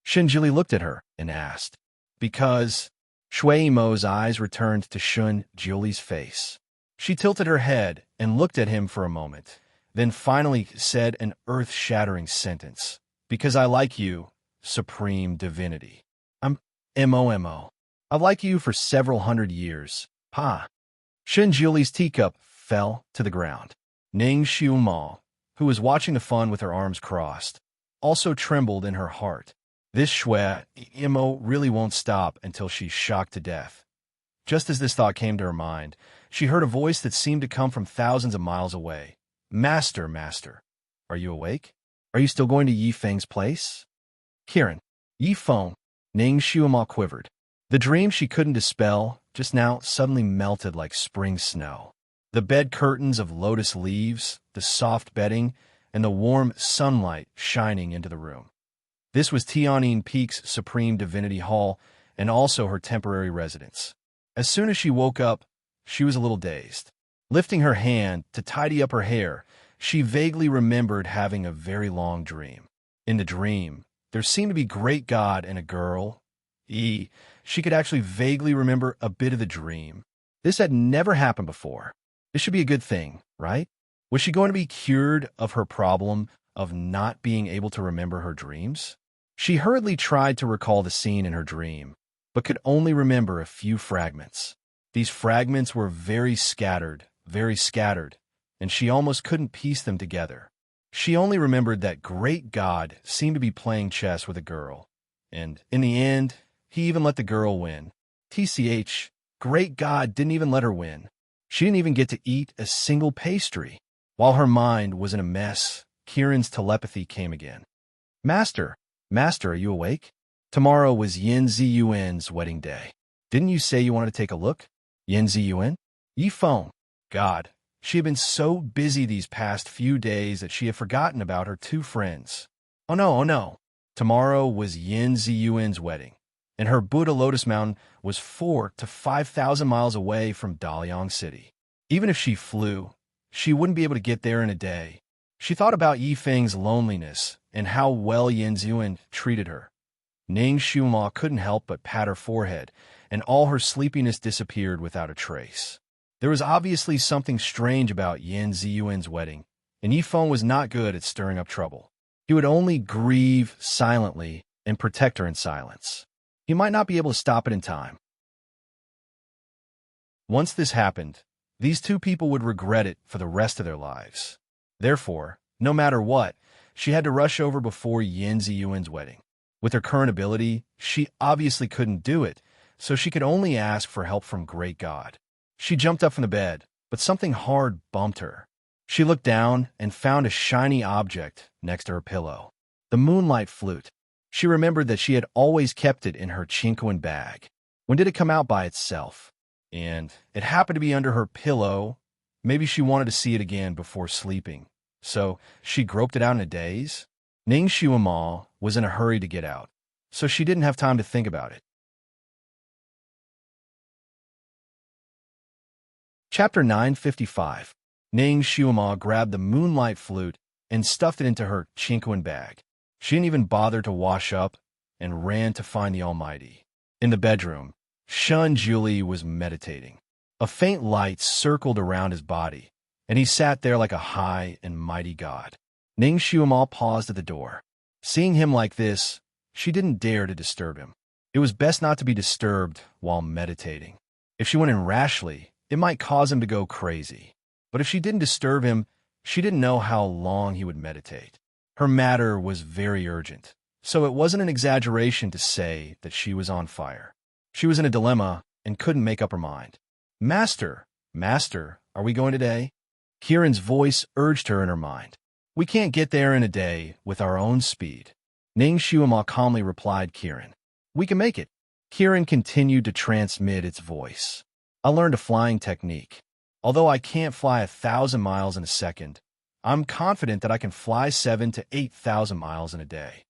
Shunjili looked at her and asked. Because Shui Emo's eyes returned to Shunjili's face. She tilted her head and looked at him for a moment, then finally said an earth-shattering sentence. Because I like you, Supreme Divinity. I'm MOMO. I've liked you for several hundred years. Ha! Shunjili's teacup fell to the ground. Ning Xiumao who was watching the fun with her arms crossed, also trembled in her heart. This Shue Imo really won't stop until she's shocked to death. Just as this thought came to her mind, she heard a voice that seemed to come from thousands of miles away. Master, master, are you awake? Are you still going to Yi Feng's place? Kiran. Yi Feng. Ning Xiuma quivered. The dream she couldn't dispel just now suddenly melted like spring snow. The bed curtains of lotus leaves, the soft bedding, and the warm sunlight shining into the room. This was Tianyin Peak's Supreme Divinity Hall and also her temporary residence. As soon as she woke up, she was a little dazed. Lifting her hand to tidy up her hair, she vaguely remembered having a very long dream. In the dream, there seemed to be great God and a girl. She could actually vaguely remember a bit of the dream. This had never happened before. This should be a good thing, right? Was she going to be cured of her problem of not being able to remember her dreams? She hurriedly tried to recall the scene in her dream, but could only remember a few fragments. These fragments were very scattered, and she almost couldn't piece them together. She only remembered that great God seemed to be playing chess with a girl, and in the end, he even let the girl win. TCH, great God didn't even let her win. She didn't even get to eat a single pastry. While her mind was in a mess, Kiran's telepathy came again. Master, are you awake? Tomorrow was Yin Ziyuan's wedding day. Didn't you say you wanted to take a look? Yin Ziyuan? Yi Feng. God, she had been so busy these past few days that she had forgotten about her two friends. Oh no. Tomorrow was Yin Ziyuan's wedding, and her Buddha Lotus Mountain was 4,000 to 5,000 miles away from Daliang City. Even if she flew, she wouldn't be able to get there in a day. She thought about Yi Feng's loneliness and how well Yin Ziyuan treated her. Ning Xiuma couldn't help but pat her forehead, and all her sleepiness disappeared without a trace. There was obviously something strange about Yin Ziyuan's wedding, and Yi Feng was not good at stirring up trouble. He would only grieve silently and protect her in silence. He might not be able to stop it in time. Once this happened, these two people would regret it for the rest of their lives. Therefore, no matter what, she had to rush over before Yin Ziyuan's wedding. With her current ability, she obviously couldn't do it, so she could only ask for help from Great God. She jumped up from the bed, but something hard bumped her. She looked down and found a shiny object next to her pillow. The moonlight flute. She remembered that she had always kept it in her Chinquan bag. When did it come out by itself? And it happened to be under her pillow. Maybe she wanted to see it again before sleeping. So she groped it out in a daze. Ning Xiuma was in a hurry to get out, so she didn't have time to think about it. Chapter 955. Ning Xiuma grabbed the moonlight flute and stuffed it into her Chinquan bag. She didn't even bother to wash up and ran to find the Almighty. In the bedroom, Shun Juli was meditating. A faint light circled around his body, and he sat there like a high and mighty god. Ning Xiuma paused at the door. Seeing him like this, she didn't dare to disturb him. It was best not to be disturbed while meditating. If she went in rashly, it might cause him to go crazy. But if she didn't disturb him, she didn't know how long he would meditate. Her matter was very urgent, so it wasn't an exaggeration to say that she was on fire. She was in a dilemma and couldn't make up her mind. Master, are we going today? Kiran's voice urged her in her mind. We can't get there in a day with our own speed. Ning Xiuma calmly replied Kiran. We can make it. Kiran continued to transmit its voice. I learned a flying technique. Although I can't fly 1,000 miles in a second, I'm confident that I can fly 7,000 to 8,000 miles in a day.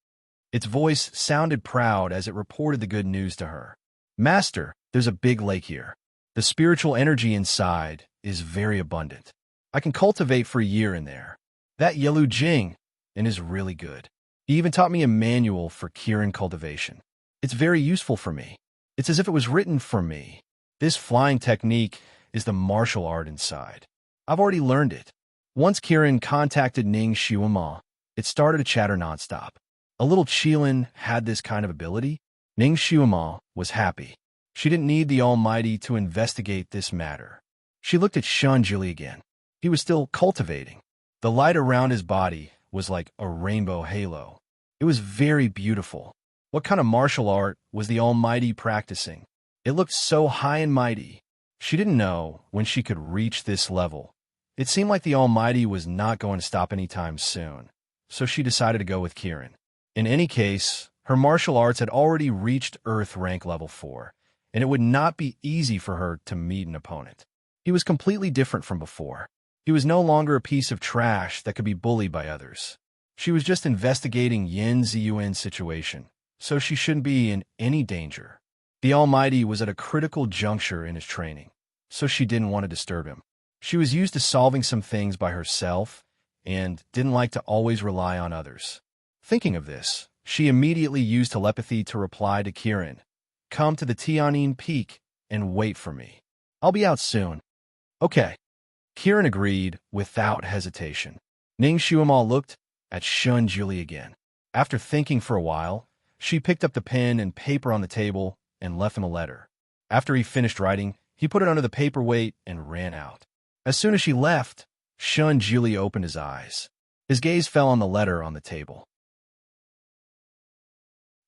Its voice sounded proud as it reported the good news to her. Master, there's a big lake here. The spiritual energy inside is very abundant. I can cultivate for a year in there. That Yelu Jing is really good. He even taught me a manual for Kiran cultivation. It's very useful for me. It's as if it was written for me. This flying technique is the martial art inside. I've already learned it. Once Kiran contacted Ning Xiuma, it started to chatter nonstop. A little Qilin had this kind of ability. Ning Xiuma was happy. She didn't need the Almighty to investigate this matter. She looked at Shun Jili again. He was still cultivating. The light around his body was like a rainbow halo. It was very beautiful. What kind of martial art was the Almighty practicing? It looked so high and mighty. She didn't know when she could reach this level. It seemed like the Almighty was not going to stop anytime soon, so she decided to go with Kieran. In any case, her martial arts had already reached Earth rank level 4, and it would not be easy for her to meet an opponent. He was completely different from before. He was no longer a piece of trash that could be bullied by others. She was just investigating Yin Ziyuan's situation, so she shouldn't be in any danger. The Almighty was at a critical juncture in his training, so she didn't want to disturb him. She was used to solving some things by herself and didn't like to always rely on others. Thinking of this, she immediately used telepathy to reply to Kieran, "Come to the Tianyin Peak and wait for me. I'll be out soon." Okay. Kieran agreed without hesitation. Ning Xuema looked at Shun Julie again. After thinking for a while, she picked up the pen and paper on the table and left him a letter. After he finished writing, he put it under the paperweight and ran out. As soon as she left, Shun Julie opened his eyes. His gaze fell on the letter on the table.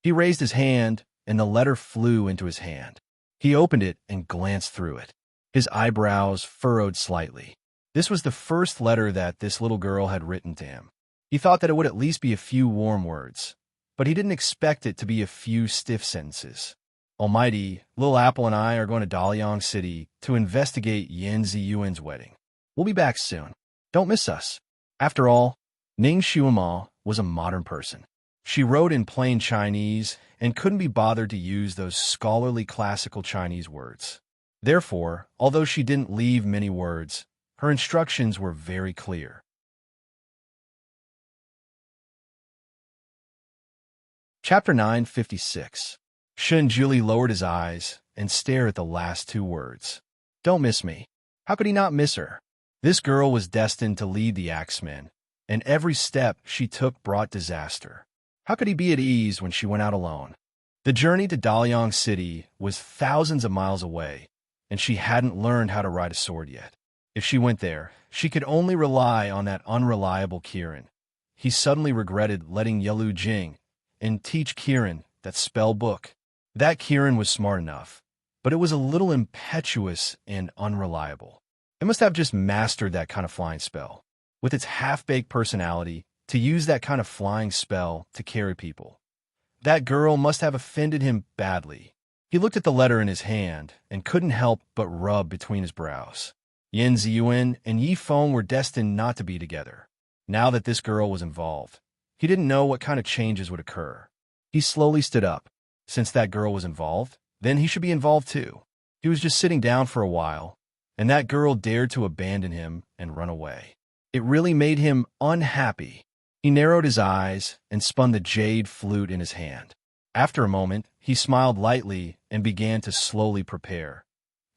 He raised his hand, and the letter flew into his hand. He opened it and glanced through it. His eyebrows furrowed slightly. This was the first letter that this little girl had written to him. He thought that it would at least be a few warm words, but he didn't expect it to be a few stiff sentences. "Almighty, Little Apple and I are going to Daliang City to investigate Yin Ziyuan's wedding. We'll be back soon. Don't miss us." After all, Ning Xuema was a modern person. She wrote in plain Chinese and couldn't be bothered to use those scholarly classical Chinese words. Therefore, although she didn't leave many words, her instructions were very clear. Chapter 956. Shun Julie lowered his eyes and stared at the last two words. Don't miss me. How could he not miss her? This girl was destined to lead the Axemen, and every step she took brought disaster. How could he be at ease when she went out alone? The journey to Daliang City was thousands of miles away, and she hadn't learned how to ride a sword yet. If she went there, she could only rely on that unreliable Kieran. He suddenly regretted letting Yelu Jing and teach Kieran that spell book. That Kieran was smart enough, but it was a little impetuous and unreliable. It must have just mastered that kind of flying spell. With its half-baked personality, to use that kind of flying spell to carry people. That girl must have offended him badly. He looked at the letter in his hand and couldn't help but rub between his brows. Yin Ziyuan and Yi Feng were destined not to be together. Now that this girl was involved, he didn't know what kind of changes would occur. He slowly stood up. Since that girl was involved, then he should be involved too. He was just sitting down for a while, and that girl dared to abandon him and run away. It really made him unhappy. He narrowed his eyes and spun the jade flute in his hand. After a moment, he smiled lightly and began to slowly prepare.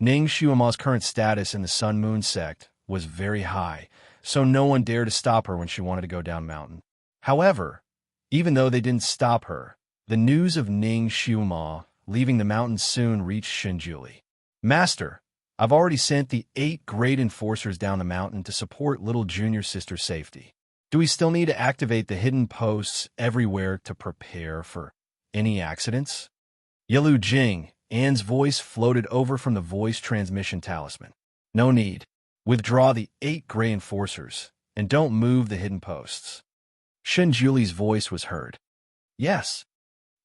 Ning Xuema's current status in the Sun Moon sect was very high, so no one dared to stop her when she wanted to go down mountain. However, even though they didn't stop her, the news of Ning Xuema leaving the mountain soon reached Shinjuli. Master, I've already sent the 8 great enforcers down the mountain to support little junior sister's safety. Do we still need to activate the hidden posts everywhere to prepare for any accidents? Yelu Jing, Anne's voice floated over from the voice transmission talisman. No need. Withdraw the 8 gray enforcers, and don't move the hidden posts. Shinjuli's voice was heard. Yes.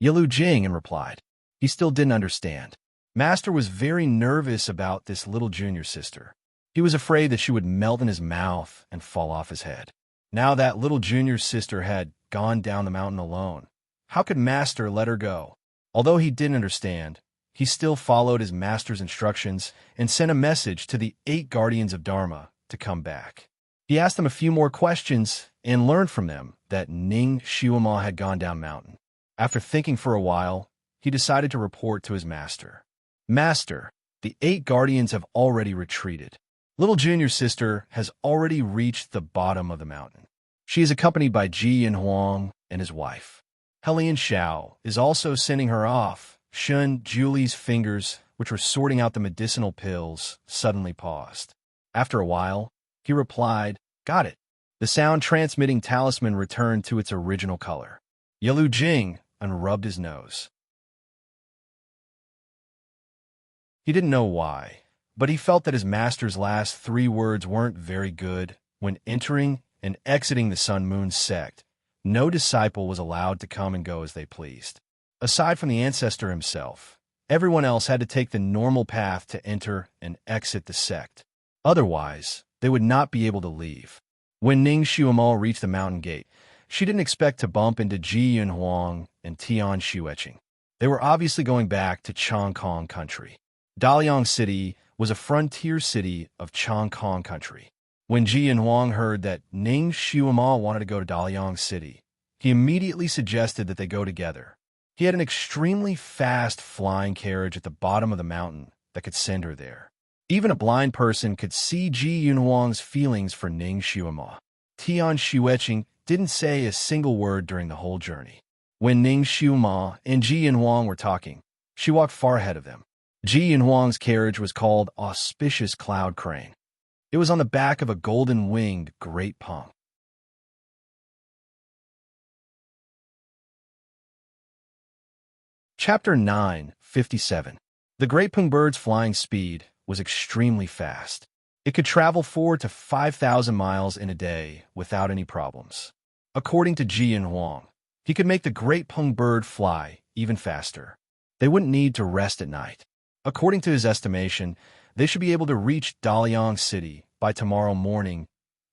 Yelu Jing replied. He still didn't understand. Master was very nervous about this little junior sister. He was afraid that she would melt in his mouth and fall off his head. Now that little junior sister had gone down the mountain alone, how could Master let her go? Although he didn't understand, he still followed his master's instructions and sent a message to the 8 guardians of Dharma to come back. He asked them a few more questions and learned from them that Ning Xuema had gone down mountain. After thinking for a while, he decided to report to his master. Master, the 8 guardians have already retreated. Little junior sister has already reached the bottom of the mountain. She is accompanied by Ji and Huang and his wife. Helian Xiao is also sending her off. Shun Julie's fingers, which were sorting out the medicinal pills, suddenly paused. After a while, he replied, Got it. The sound-transmitting talisman returned to its original color. Yalu Jing unrubbed his nose. He didn't know why, but he felt that his master's last 3 words weren't very good. When entering and exiting the Sun-Moon sect, no disciple was allowed to come and go as they pleased. Aside from the ancestor himself, everyone else had to take the normal path to enter and exit the sect. Otherwise, they would not be able to leave. When Ning Xuemal reached the mountain gate, she didn't expect to bump into Ji Yunhuang and Tian Xueqing. They were obviously going back to Chongkong country. Daliang City was a frontier city of Chongkong country. When Ji Yunhuang heard that Ning Xuemal wanted to go to Daliang City, he immediately suggested that they go together. He had an extremely fast flying carriage at the bottom of the mountain that could send her there. Even a blind person could see Ji Yunhuang's feelings for Ning Xuemal. Tian Xueqing didn't say a single word during the whole journey. When Ning Xuemal and Ji Yunhuang were talking, she walked far ahead of them. Ji Yunhuang's carriage was called Auspicious Cloud Crane. It was on the back of a golden-winged great pung. Chapter 9:57. The great pung bird's flying speed was extremely fast. It could travel 4,000 to 5,000 miles in a day without any problems. According to Ji Yunhuang, he could make the great pung bird fly even faster. They wouldn't need to rest at night. According to his estimation, they should be able to reach Daliang City by tomorrow morning.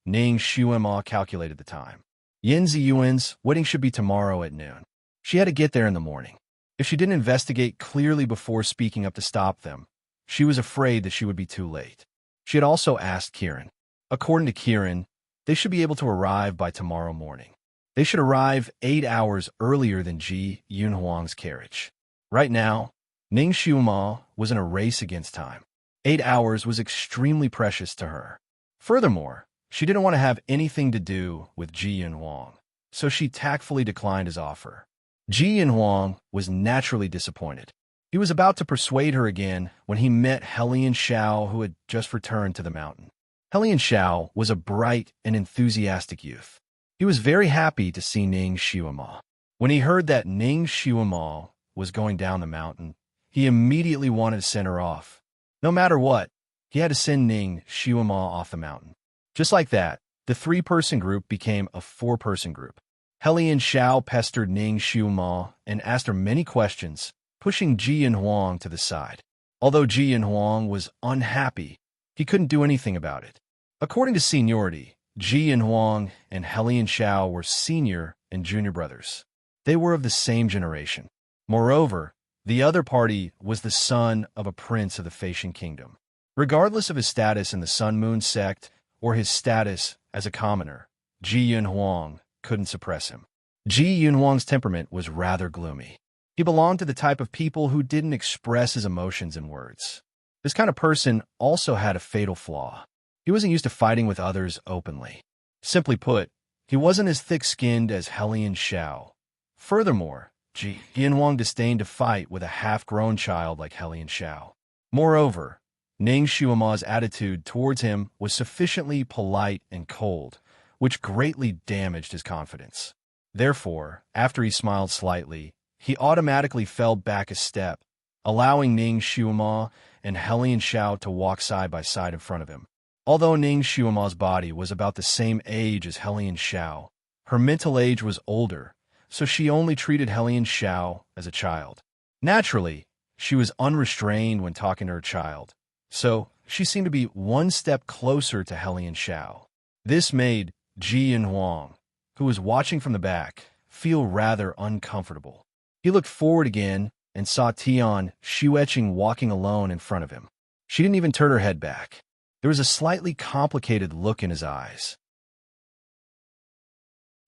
Ning Xuemal calculated the time. Yin Ziyuan's wedding should be tomorrow at noon. She had to get there in the morning. If she didn't investigate clearly before speaking up to stop them, she was afraid that she would be too late. She had also asked Kiran. According to Kiran, they should be able to arrive by tomorrow morning. They should arrive 8 hours earlier than Ji Yunhuang's carriage. Right now, Ning Xuemal was in a race against time. 8 hours was extremely precious to her. Furthermore, she didn't want to have anything to do with Ji Yunhuang, so she tactfully declined his offer. Ji Yunhuang was naturally disappointed. He was about to persuade her again when he met Helian Xiao, who had just returned to the mountain. Helian Xiao was a bright and enthusiastic youth. He was very happy to see Ning Xuemal. When he heard that Ning Xuemal was going down the mountain, he immediately wanted to send her off. No matter what, he had to send Ning Xuemal off the mountain. Just like that, the 3-person group became a 4-person group. Helian Xiao pestered Ning Xuemal and asked her many questions, pushing Ji Yunhuang to the side. Although Ji Yunhuang was unhappy, he couldn't do anything about it. According to seniority, Ji Yunhuang and Helian Xiao were senior and junior brothers. They were of the same generation. Moreover, the other party was the son of a prince of the Facian Kingdom. Regardless of his status in the Sun-Moon sect or his status as a commoner, Ji Yunhuang couldn't suppress him. Ji Yunhuang's temperament was rather gloomy. He belonged to the type of people who didn't express his emotions in words. This kind of person also had a fatal flaw. He wasn't used to fighting with others openly. Simply put, he wasn't as thick-skinned as Helian Xiao. Furthermore, Ji Yunhuang disdained to fight with a half-grown child like Helian Xiao. Moreover, Ning Xuemal's attitude towards him was sufficiently polite and cold, which greatly damaged his confidence. Therefore, after he smiled slightly, he automatically fell back a step, allowing Ning Xuemal and Helian Xiao to walk side by side in front of him. Although Ning Xuemal's body was about the same age as Helian Xiao, her mental age was older, so she only treated Helian Xiao as a child. Naturally, she was unrestrained when talking to her child, so she seemed to be one step closer to Helian Xiao. This made Ji Yunhuang, who was watching from the back, feel rather uncomfortable. He looked forward again and saw Tian Xueqing walking alone in front of him. She didn't even turn her head back. There was a slightly complicated look in his eyes.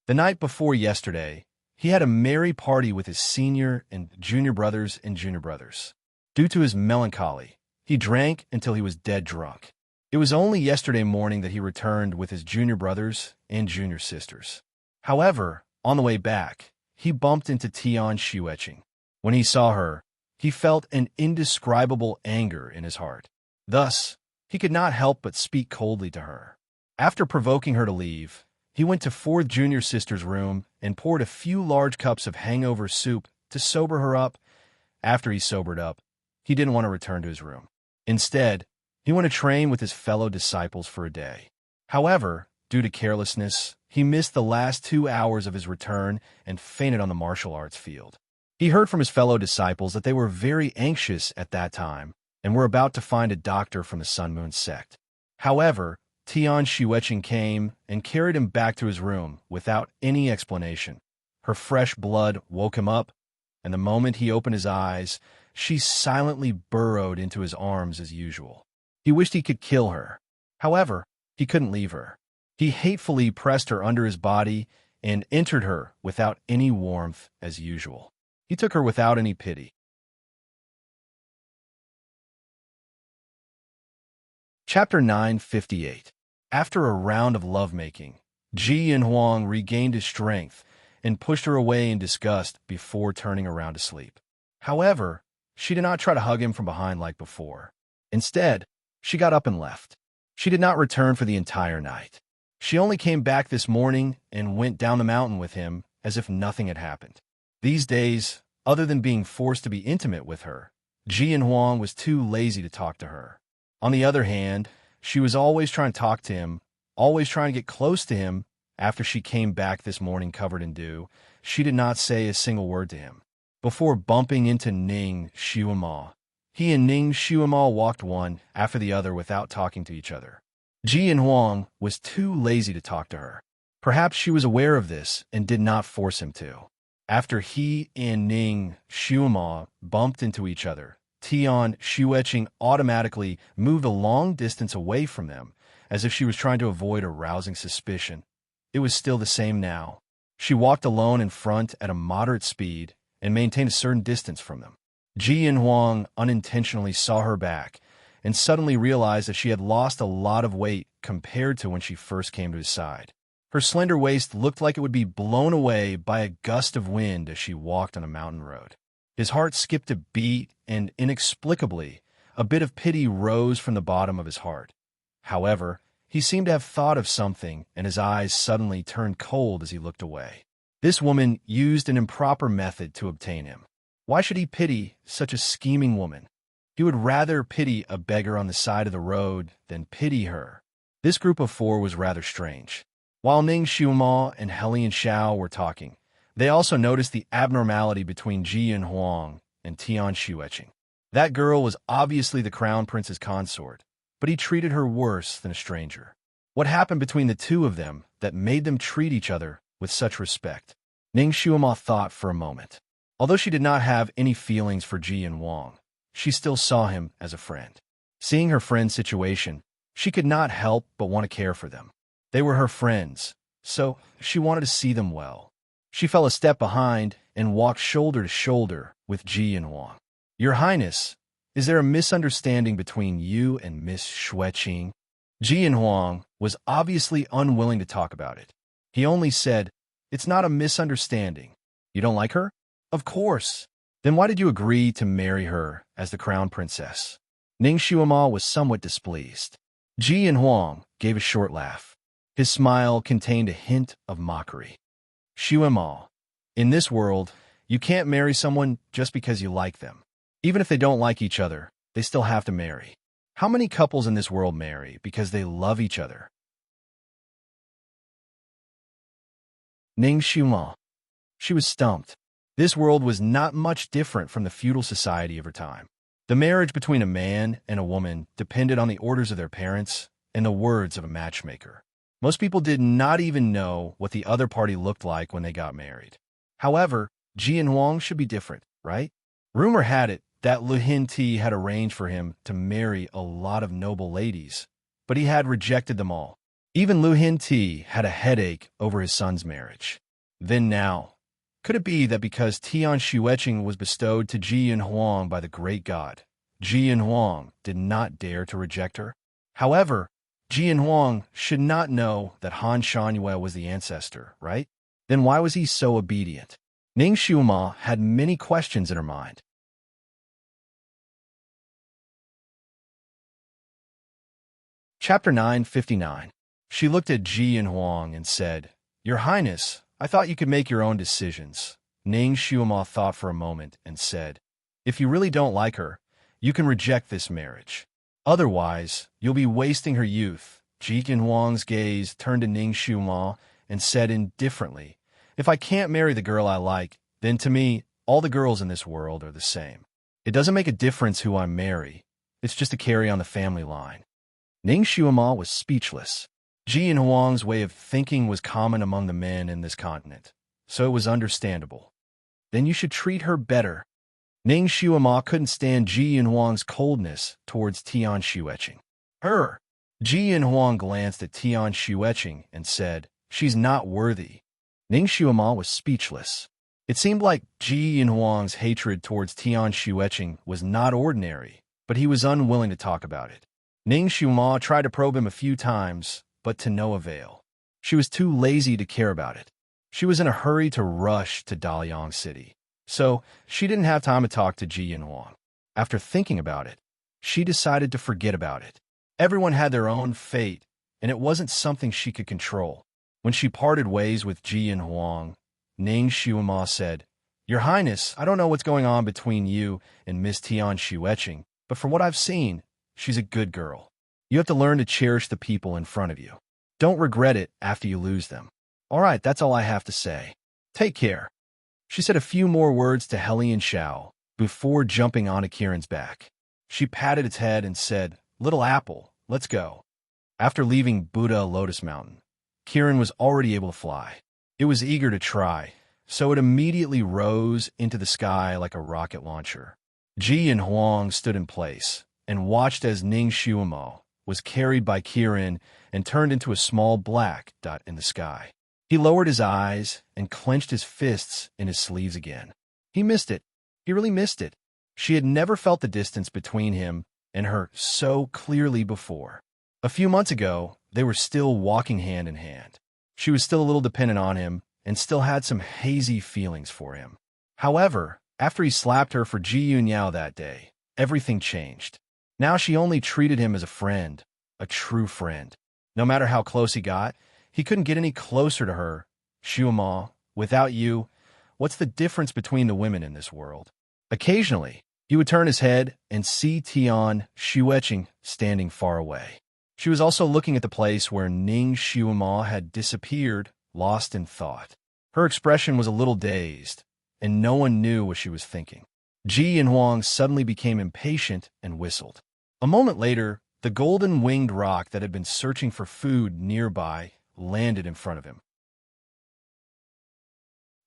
The night before yesterday, he had a merry party with his senior and junior brothers. Due to his melancholy, he drank until he was dead drunk. It was only yesterday morning that he returned with his junior brothers and junior sisters. However, on the way back, he bumped into Tian Xueqing. When he saw her, he felt an indescribable anger in his heart. Thus, he could not help but speak coldly to her. After provoking her to leave, He went to fourth junior sister's room and poured a few large cups of hangover soup to sober her up. After he sobered up, he didn't want to return to his room. Instead, he went to train with his fellow disciples for a day. However, due to carelessness, he missed the last 2 hours of his return and fainted on the martial arts field. He heard from his fellow disciples that they were very anxious at that time and were about to find a doctor from the Sun Moon sect. However, Tian Xueqing came and carried him back to his room without any explanation. Her fresh blood woke him up, and the moment he opened his eyes, she silently burrowed into his arms as usual. He wished he could kill her. However, he couldn't leave her. He hatefully pressed her under his body and entered her without any warmth as usual. He took her without any pity. Chapter 958. After a round of lovemaking, Ji Yanhuang regained his strength and pushed her away in disgust before turning around to sleep. However, she did not try to hug him from behind like before. Instead, she got up and left. She did not return for the entire night. She only came back this morning and went down the mountain with him as if nothing had happened. These days, other than being forced to be intimate with her, Ji Yanhuang was too lazy to talk to her. On the other hand, she was always trying to talk to him, always trying to get close to him. After she came back this morning covered in dew, she did not say a single word to him. Before bumping into Ning Xuema, he and Ning Xuema walked one after the other without talking to each other. Ji Yanhuang was too lazy to talk to her. Perhaps she was aware of this and did not force him to. After he and Ning Xuema bumped into each other, Tian Xueqing automatically moved a long distance away from them, as if she was trying to avoid arousing suspicion. It was still the same now. She walked alone in front at a moderate speed and maintained a certain distance from them. Ji Yanhuang unintentionally saw her back and suddenly realized that she had lost a lot of weight compared to when she first came to his side. Her slender waist looked like it would be blown away by a gust of wind as she walked on a mountain road. His heart skipped a beat, and inexplicably, a bit of pity rose from the bottom of his heart. However, he seemed to have thought of something, and his eyes suddenly turned cold as he looked away. This woman used an improper method to obtain him. Why should he pity such a scheming woman? He would rather pity a beggar on the side of the road than pity her. This group of four was rather strange. While Ning Xuema and Helian Xiao were talking, they also noticed the abnormality between Ji Yanhuang and Tian Xueqing. That girl was obviously the crown prince's consort, but he treated her worse than a stranger. What happened between the two of them that made them treat each other with such respect? Ning Xuema thought for a moment. Although she did not have any feelings for Ji Yanhuang, she still saw him as a friend. Seeing her friend's situation, she could not help but want to care for them. They were her friends, so she wanted to see them well. She fell a step behind and walked shoulder to shoulder with Ji Yanhuang. Your Highness, is there a misunderstanding between you and Miss Xueqing? Ji Yanhuang was obviously unwilling to talk about it. He only said, "It's not a misunderstanding. You don't like her? Of course. Then why did you agree to marry her as the crown princess?" Ning Xuema was somewhat displeased. Ji Yanhuang gave a short laugh. His smile contained a hint of mockery. Xuema, in this world, you can't marry someone just because you like them. Even if they don't like each other, they still have to marry. How many couples in this world marry because they love each other? Ning Xuema. She was stumped. This world was not much different from the feudal society of her time. The marriage between a man and a woman depended on the orders of their parents and the words of a matchmaker. Most people did not even know what the other party looked like when they got married. However, Ji Yanhuang should be different, right? Rumor had it that Lu Hinti had arranged for him to marry a lot of noble ladies, but he had rejected them all. Even Lu Hinti had a headache over his son's marriage. Then now, could it be that because Tian Xueqing was bestowed to Ji Yanhuang by the great god, Ji Yanhuang did not dare to reject her? However, Ji Yanhuang should not know that Han Shanyue was the ancestor, right? Then why was he so obedient? Ning Xuema had many questions in her mind. Chapter 959. She looked at Ji and Huang and said, "Your Highness, I thought you could make your own decisions." Ning Xuema thought for a moment and said, "If you really don't like her, you can reject this marriage. Otherwise, you'll be wasting her youth." Ji and Huang's gaze turned to Ning Xuema and said indifferently, "If I can't marry the girl I like, then to me, all the girls in this world are the same. It doesn't make a difference who I marry. It's just to carry on the family line." Ning Xuema was speechless. Ji and Huang's way of thinking was common among the men in this continent, so it was understandable. "Then you should treat her better." Ning Xuema couldn't stand Ji and Huang's coldness towards Tian Xueqing. Her. Ji and Huang glanced at Tian Xueqing and said, "She's not worthy." Ning Xuema was speechless. It seemed like Ji and Huang's hatred towards Tian Xueqing was not ordinary, but he was unwilling to talk about it. Ning Xuema tried to probe him a few times, but to no avail. She was too lazy to care about it. She was in a hurry to rush to Daliang City, so she didn't have time to talk to Ji and Huang. After thinking about it, she decided to forget about it. Everyone had their own fate, and it wasn't something she could control. When she parted ways with Ji and Huang, Ning Xuema said, "Your Highness, I don't know what's going on between you and Miss Tian Xueqing, but from what I've seen, she's a good girl. You have to learn to cherish the people in front of you. Don't regret it after you lose them. All right, that's all I have to say. Take care." She said a few more words to Helian Xiao before jumping onto Kieran's back. She patted its head and said, "Little apple, let's go." After leaving Buddha Lotus Mountain, Kieran was already able to fly. It was eager to try, so it immediately rose into the sky like a rocket launcher. Ji and Huang stood in place and watched as Ning Xuemo was carried by Kieran and turned into a small black dot in the sky. He lowered his eyes and clenched his fists in his sleeves again. He missed it. He really missed it. She had never felt the distance between him and her so clearly before. A few months ago, they were still walking hand in hand. She was still a little dependent on him and still had some hazy feelings for him. However, after he slapped her for Ji Yunyao that day, everything changed. Now she only treated him as a friend, a true friend. No matter how close he got, he couldn't get any closer to her. "Xuema, without you, what's the difference between the women in this world?" Occasionally, he would turn his head and see Tian Xueqing standing far away. She was also looking at the place where Ning Xuema had disappeared, lost in thought. Her expression was a little dazed, and no one knew what she was thinking. Ji and Huang suddenly became impatient and whistled. A moment later, the golden-winged roc that had been searching for food nearby landed in front of him.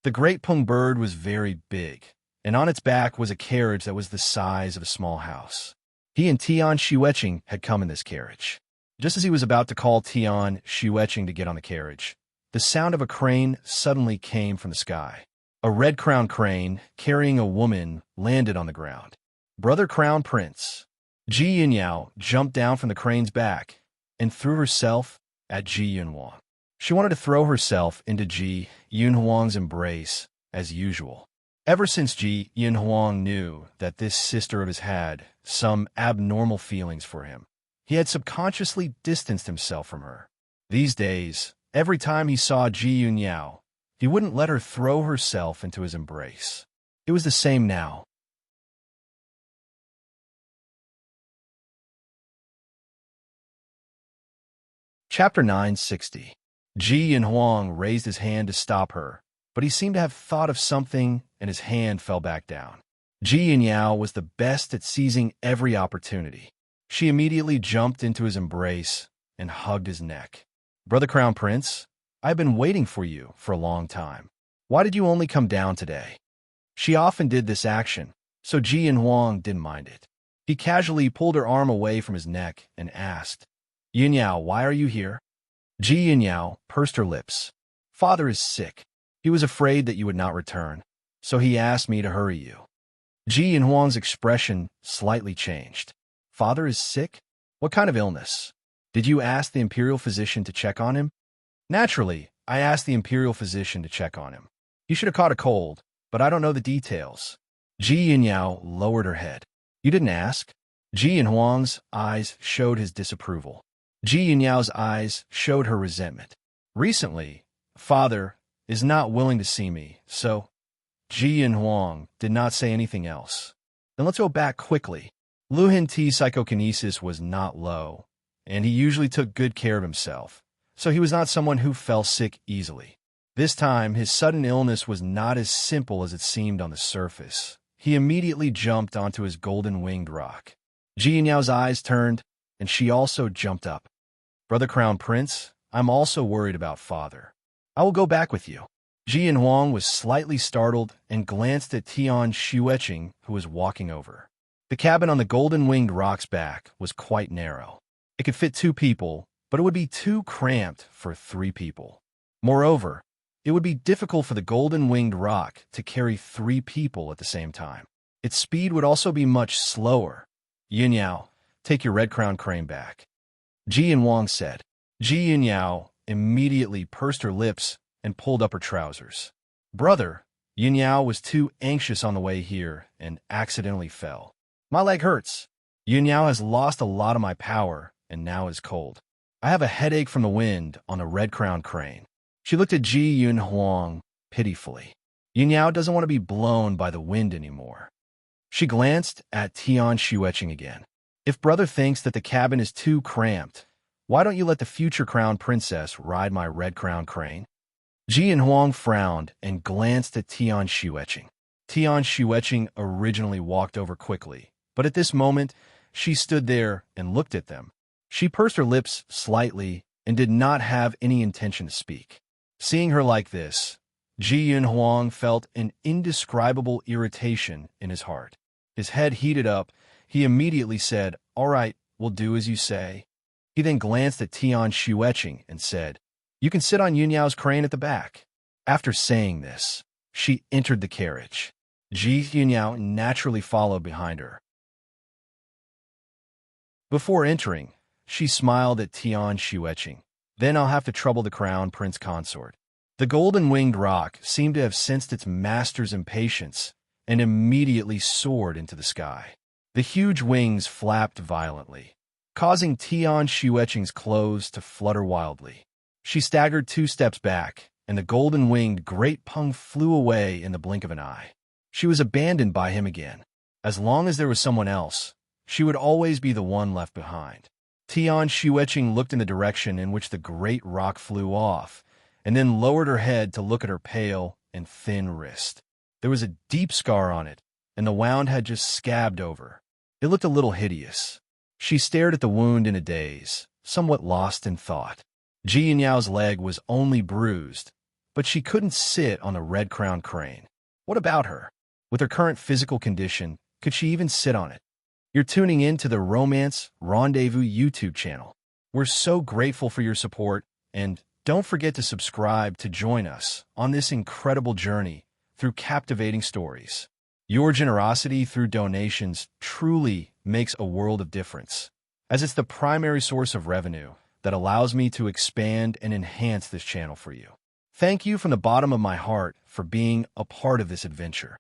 The great Peng bird was very big, and on its back was a carriage that was the size of a small house. He and Tian Xueqing had come in this carriage. Just as he was about to call Tian Xueqing to get on the carriage, the sound of a crane suddenly came from the sky. A red-crowned crane, carrying a woman, landed on the ground. "Brother Crown Prince." Ji Yunyao jumped down from the crane's back and threw herself at Ji Yunhuang. She wanted to throw herself into Ji Yunhuang's embrace, as usual. Ever since Ji Yunhuang knew that this sister of his had some abnormal feelings for him, he had subconsciously distanced himself from her. These days, every time he saw Ji Yunyao, he wouldn't let her throw herself into his embrace. It was the same now. Chapter 960. Ji Yunhuang raised his hand to stop her, but he seemed to have thought of something and his hand fell back down. Ji Yunyao was the best at seizing every opportunity. She immediately jumped into his embrace and hugged his neck. "Brother Crown Prince, I've been waiting for you for a long time. Why did you only come down today?" She often did this action, so Ji Yunhuang didn't mind it. He casually pulled her arm away from his neck and asked, "Yunyao, why are you here?" Ji Yunyao pursed her lips. "Father is sick. He was afraid that you would not return, so he asked me to hurry you." Ji Yunhuang's expression slightly changed. "Father is sick? What kind of illness? Did you ask the imperial physician to check on him?" "Naturally, I asked the imperial physician to check on him. He should have caught a cold, but I don't know the details." Ji Yunyao lowered her head. "You didn't ask?" Ji Yunhuang's eyes showed his disapproval. Ji Yunyao's eyes showed her resentment. Recently, father is not willing to see me, so Ji Yunhuang did not say anything else. Then let's go back quickly. Lu Hinti's psychokinesis was not low, and he usually took good care of himself, so he was not someone who fell sick easily. This time, his sudden illness was not as simple as it seemed on the surface. He immediately jumped onto his golden-winged rock. Ji Yunyao's eyes turned, and she also jumped up. Brother Crown Prince, I'm also worried about father. I will go back with you. Ji Yunhuang was slightly startled and glanced at Tian Xueqing, who was walking over. The cabin on the golden-winged rock's back was quite narrow. It could fit 2 people, but it would be too cramped for 3 people. Moreover, it would be difficult for the golden-winged rock to carry 3 people at the same time. Its speed would also be much slower. Yunyao, take your red crown crane back. Ji Yunhuang said. Ji Yunyao immediately pursed her lips and pulled up her trousers. Brother, Yunyao was too anxious on the way here and accidentally fell. My leg hurts. Yunyao has lost a lot of my power and now is cold. I have a headache from the wind on the red crown crane. She looked at Ji Yunhuang pitifully. Yunyao doesn't want to be blown by the wind anymore. She glanced at Tian Xueqing again. If brother thinks that the cabin is too cramped, why don't you let the future crown princess ride my red crown crane? Ji Yunhuang frowned and glanced at Tian Xueqing. Tian Xueqing originally walked over quickly, but at this moment, she stood there and looked at them. She pursed her lips slightly and did not have any intention to speak. Seeing her like this, Ji Yunhuang felt an indescribable irritation in his heart. His head heated up. He immediately said, "All right, we'll do as you say." He then glanced at Tian Xueqing and said, "You can sit on Yunyao's crane at the back." After saying this, she entered the carriage. Ji Yunyao naturally followed behind her. Before entering, she smiled at Tian Xueqing. Then I'll have to trouble the crown prince consort. The golden-winged rock seemed to have sensed its master's impatience and immediately soared into the sky. The huge wings flapped violently, causing Tian Xueqing's clothes to flutter wildly. She staggered 2 steps back, and the golden-winged great pung flew away in the blink of an eye. She was abandoned by him again. As long as there was someone else, she would always be the one left behind. Tian Xueqing looked in the direction in which the great rock flew off, and then lowered her head to look at her pale and thin wrist. There was a deep scar on it, and the wound had just scabbed over. It looked a little hideous. She stared at the wound in a daze, somewhat lost in thought. Ji Yunyao's leg was only bruised, but she couldn't sit on the red crown crane. What about her? With her current physical condition, could she even sit on it? You're tuning in to the Romance Rendezvous YouTube channel. We're so grateful for your support, and don't forget to subscribe to join us on this incredible journey through captivating stories. Your generosity through donations truly makes a world of difference, as it's the primary source of revenue that allows me to expand and enhance this channel for you. Thank you from the bottom of my heart for being a part of this adventure.